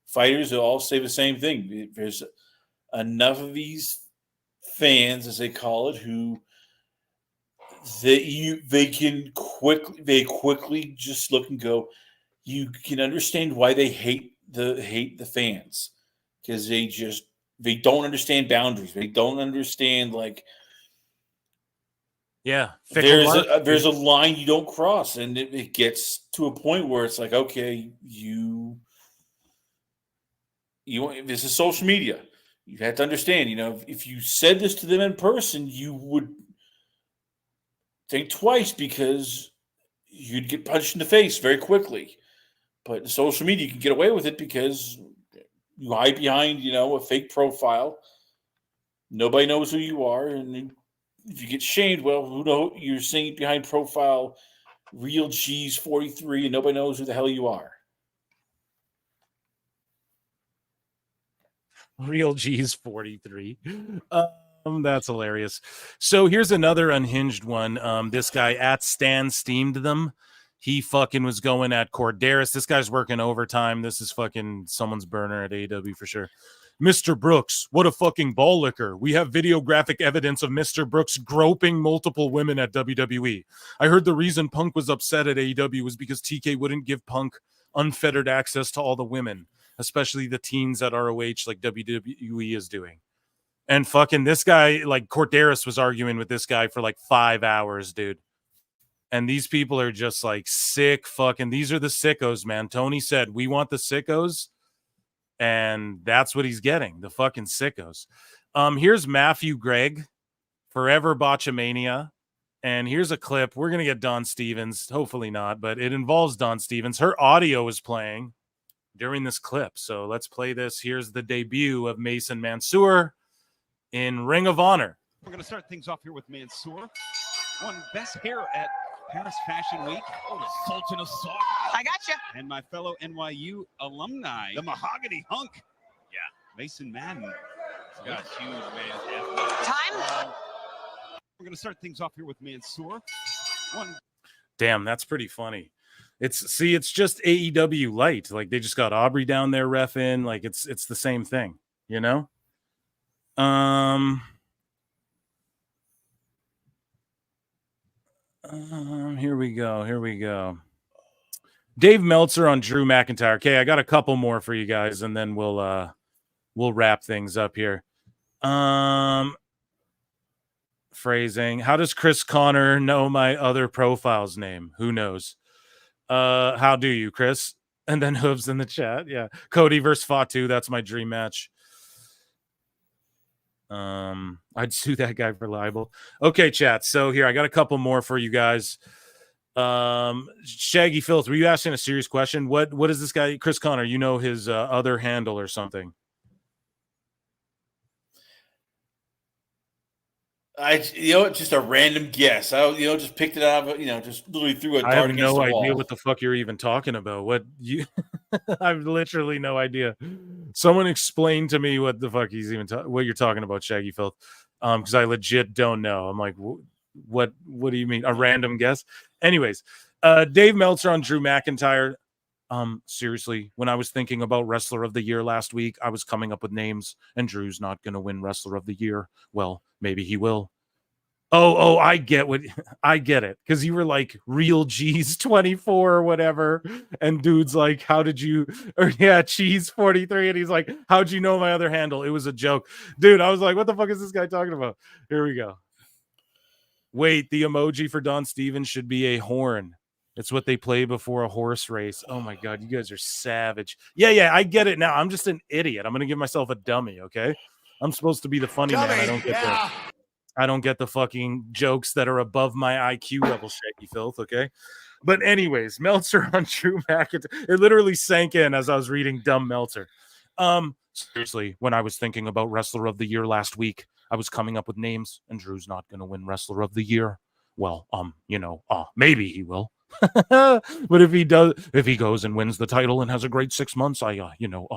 fighters, they'll all say the same thing. There's enough of these fans, as they call it, who they quickly just look and go, you can understand why they hate the fans, because they don't understand boundaries. They don't understand, like, yeah, there's a line you don't cross, and it gets to a point where it's like, okay, this is social media. You have to understand, if you said this to them in person, you would think twice, because you'd get punched in the face very quickly. But in social media, you can get away with it because you hide behind, a fake profile. Nobody knows who you are. And if you get shamed, well, who knows? You're saying behind profile, real G's 43, and nobody knows who the hell you are. Real G's 43. That's hilarious. So here's another unhinged one. This guy at Stan Steamed Them. He fucking was going at Corderis. This guy's working overtime. This is fucking someone's burner at AEW for sure. Mr. Brooks, what a fucking ball licker. We have videographic evidence of Mr. Brooks groping multiple women at WWE. I heard the reason Punk was upset at AEW was because TK wouldn't give Punk unfettered access to all the women, especially the teens at ROH like WWE is doing. And fucking this guy, like Corderis was arguing with this guy for like 5 hours, dude. And these people are just like sick fucking, these are the sickos, man. Tony said, we want the sickos. And that's what he's getting, the fucking sickos. Here's Matthew Gregg, Forever Botchamania. And here's a clip. We're going to get Dawn Stevens. Hopefully not, but it involves Dawn Stevens. Her audio is playing during this clip. So let's play this. Here's the debut of Mason Mansoor in Ring of Honor. We're going to start things off here with Mansoor. Won Best Hair at Paris Fashion Week. Oh, the Sultan of Sock. I gotcha. And my fellow NYU alumni, the Mahogany Hunk. Yeah, Mason Madden. He's got a huge man. Time. We're going to start things off here with Mansoor. Damn, that's pretty funny. It's just AEW light. Like they just got Aubrey down there reffing. Like it's the same thing, you know? Here we go. Dave Meltzer on Drew McIntyre. Okay, I got a couple more for you guys, and then we'll wrap things up here. Phrasing. How does Chris Connor know my other profile's name? Who knows? How do you, Chris? And then Hooves in the chat. Yeah. Cody versus Fatu. That's my dream match. I'd sue that guy for libel. Okay, chat. So here, I got a couple more for you guys. Shaggy Filth, were you asking a serious question? What is this guy, Chris Connor? You know his other handle or something? Just a random guess. I just picked it out of, just literally threw a dart. I have against no the idea wall. what the fuck you're even talking about. What you? I have literally no idea. Someone explain to me what the fuck he's even what you're talking about, Shaggy Filth. Because I legit don't know. I'm like, what do you mean? A random guess? Anyways, Dave Meltzer on Drew McIntyre. Seriously, when I was thinking about Wrestler of the Year last week, I was coming up with names, and Drew's not going to win Wrestler of the Year. Well, maybe he will. Oh, I get it. Because you were like Real G's 24 or whatever. And dude's like, how did you, or yeah, Cheese 43. And he's like, how'd you know my other handle? It was a joke. Dude, I was like, what the fuck is this guy talking about? Here we go. Wait, the emoji for Don Stevens should be a horn. It's what they play before a horse race. Oh my God, you guys are savage. Yeah, I get it now. I'm just an idiot. I'm going to give myself a dummy, okay? I'm supposed to be the funny man. I don't get the fucking jokes that are above my IQ level, Shaggy Filth, okay? But anyways, Meltzer on Drew McIntyre. It literally sank in as I was reading dumb Meltzer. Seriously, when I was thinking about Wrestler of the Year last week, I was coming up with names, and Drew's not going to win Wrestler of the Year. Well, maybe he will. But if he goes and wins the title and has a great 6 months, I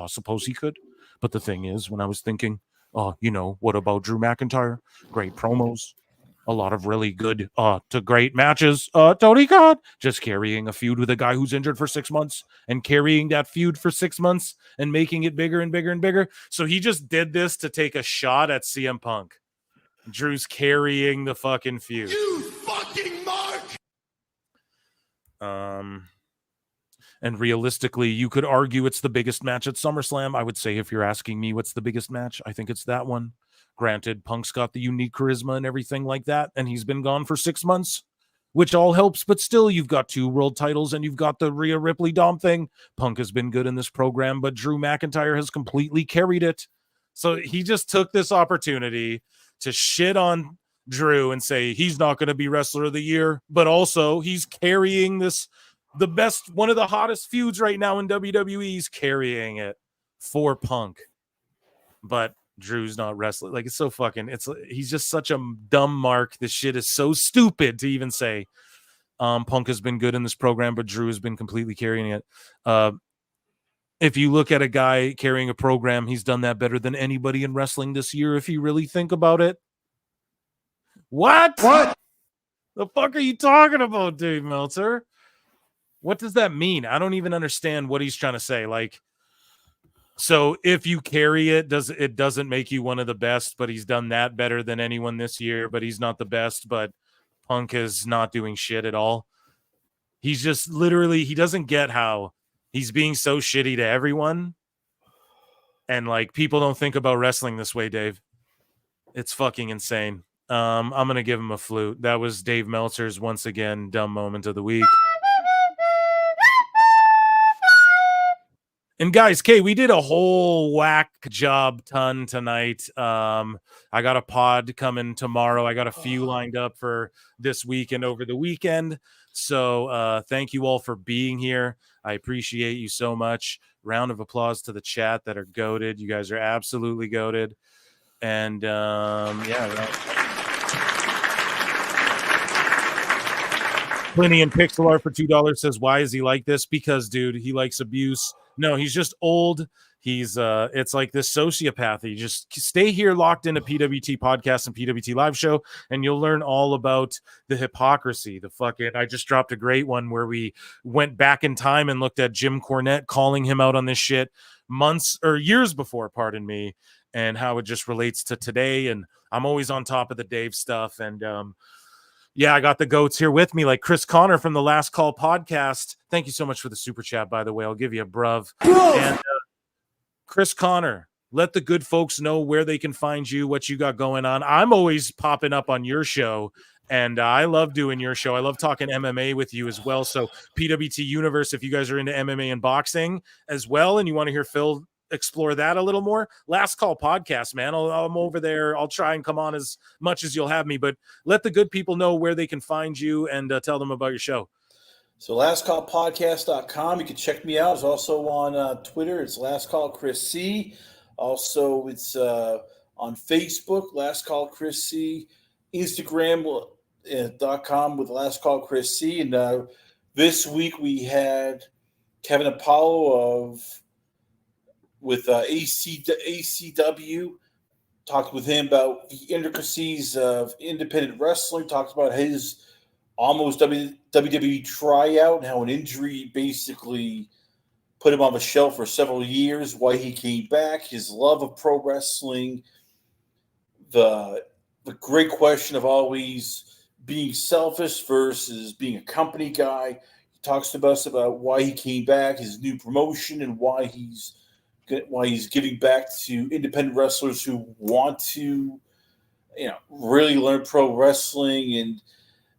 suppose he could. But the thing is, when I was thinking, what about Drew McIntyre? Great promos, a lot of really good to great matches. Tony Khan just carrying a feud with a guy who's injured for 6 months and carrying that feud for 6 months and making it bigger and bigger and bigger. So he just did this to take a shot at CM Punk. Drew's carrying the fucking feud. You fucking mark! And realistically, you could argue it's the biggest match at SummerSlam. I would say if you're asking me what's the biggest match, I think it's that one. Granted, Punk's got the unique charisma and everything like that, and he's been gone for 6 months, which all helps, but still, you've got 2 world titles, and you've got the Rhea Ripley Dom thing. Punk has been good in this program, but Drew McIntyre has completely carried it. So he just took this opportunity to shit on Drew and say he's not going to be Wrestler of the Year, but also he's carrying the best, one of the hottest feuds right now in WWE. He's carrying it for Punk, but Drew's not wrestling. Like, it's so fucking, he's just such a dumb mark. This shit is so stupid to even say. Punk has been good in this program, but Drew has been completely carrying it. If you look at a guy carrying a program, he's done that better than anybody in wrestling this year, if you really think about it. What? The fuck are you talking about, Dave Meltzer? What does that mean? I don't even understand what he's trying to say. Like, so if you carry it, it doesn't make you one of the best, but he's done that better than anyone this year, but he's not the best, but Punk is not doing shit at all. He's just literally, he doesn't get how he's being so shitty to everyone. And like, people don't think about wrestling this way, Dave. It's fucking insane. I'm going to give him a flute. That was Dave Meltzer's, once again, dumb moment of the week. And guys, Kay, we did a whole whack job ton tonight. I got a pod coming tomorrow. I got a few lined up for this week and over the weekend. So thank you all for being here. I appreciate you so much. Round of applause to the chat that are goated. You guys are absolutely goated. And Plenty and Pixel Art for $2 says, why is he like this? Because, dude, he likes abuse. No, he's just old. He's it's like this sociopath. You just stay here locked into PWT podcast and PWT live show, and you'll learn all about the hypocrisy. The fucking, I just dropped a great one where we went back in time and looked at Jim Cornette calling him out on this shit months or years before, pardon me, and how it just relates to today. And I'm always on top of the Dave stuff. And yeah, I got the goats here with me, like Chris Connor from the Last Call podcast. Thank you so much for the super chat, by the way. I'll give you a bruv. And Chris Connor, let the good folks know where they can find you, what you got going on. I'm always popping up on your show, and I love doing your show. I love talking MMA with you as well. So PWT Universe, if you guys are into MMA and boxing as well, and you want to hear Phil explore that a little more, Last Call podcast, man. I'm over there. I'll try and come on as much as you'll have me, but let the good people know where they can find you and tell them about your show. So lastcallpodcast.com. You can check me out. It's also on Twitter. It's Last Call Chris C. Also, it's on Facebook, Last Call Chris C. Instagram.com with Last Call Chris C. And this week we had Kevin Apollo with ACW. Talked with him about the intricacies of independent wrestling. Talked about his almost WWE tryout and how an injury basically put him on the shelf for several years, why he came back, his love of pro wrestling, the great question of always being selfish versus being a company guy. He talks to us about why he came back, his new promotion, and why he's giving back to independent wrestlers who want to, really learn pro wrestling, and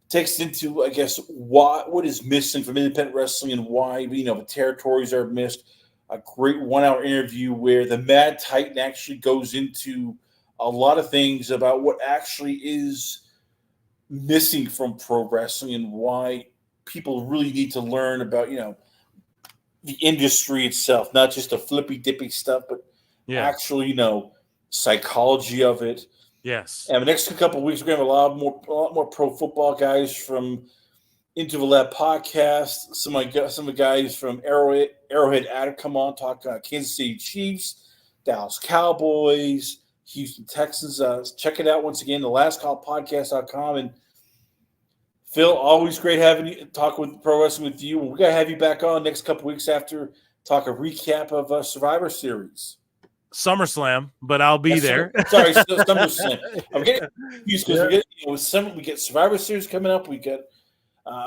takes into, I guess, what is missing from independent wrestling and why, the territories are missed. A great 1 hour interview where the Mad Titan actually goes into a lot of things about what actually is missing from pro wrestling and why people really need to learn about, the industry itself, not just the flippy dippy stuff, but actual, psychology of it. Yes. And the next couple of weeks, we're going to have a lot more pro football guys from Into the Lab podcast. Some of the guys from Arrowhead Attic come on, talk Kansas City Chiefs, Dallas Cowboys, Houston Texans. Check it out once again, the lastcallpodcast.com. And Phil, always great having you talk with pro wrestling with you. We got to have you back on next couple of weeks after talk a recap of Survivor Series. SummerSlam, but I'll be there. Sorry, SummerSlam. I'm getting confused because we get Survivor Series coming up. We get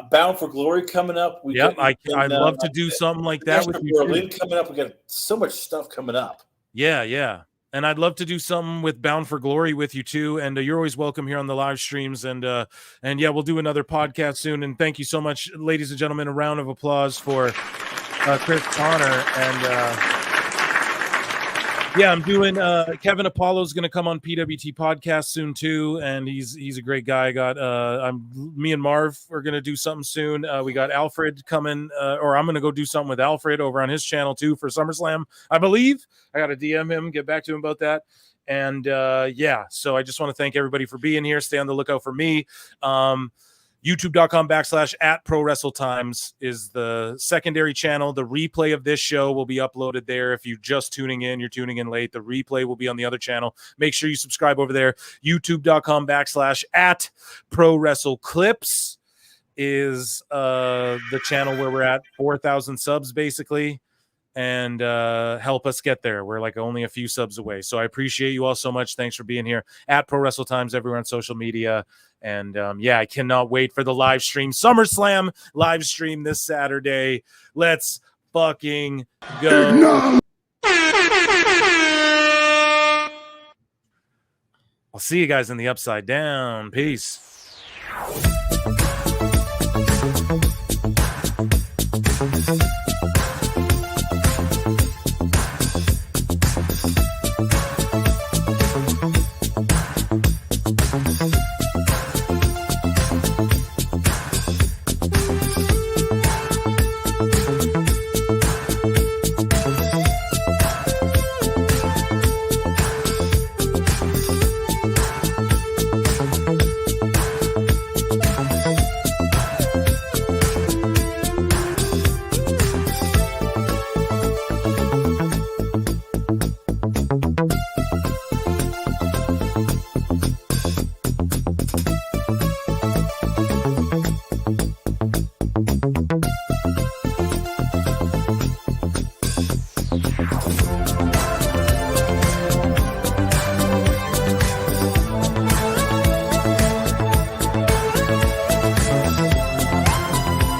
Bound for Glory coming up. I'd love to do something like that with you. Berlin coming up. We got so much stuff coming up. Yeah. And I'd love to do something with Bound for Glory with you too. And you're always welcome here on the live streams. And yeah, we'll do another podcast soon. And thank you so much, ladies and gentlemen. A round of applause for Chris Connor. And yeah, I'm doing Kevin Apollo's going to come on PWT podcast soon too, and he's a great guy. I got me and Marv are going to do something soon. We got Alfred coming, or I'm going to go do something with Alfred over on his channel too for SummerSlam, I believe. I got to DM him, get back to him about that. And yeah, so I just want to thank everybody for being here. Stay on the lookout for me. YouTube.com/@prowrestletimes is the secondary channel. The replay of this show will be uploaded there. If you're just tuning in, you're tuning in late, the replay will be on the other channel. Make sure you subscribe over there. YouTube.com/@prowrestleclips is the channel where we're at 4,000 subs basically, and help us get there. We're like only a few subs away. So I appreciate you all so much. Thanks for being here at Pro Wrestle Times everywhere on social media. And I cannot wait for the live stream, SummerSlam live stream this Saturday. Let's fucking go. I'll see you guys in the Upside Down. Peace.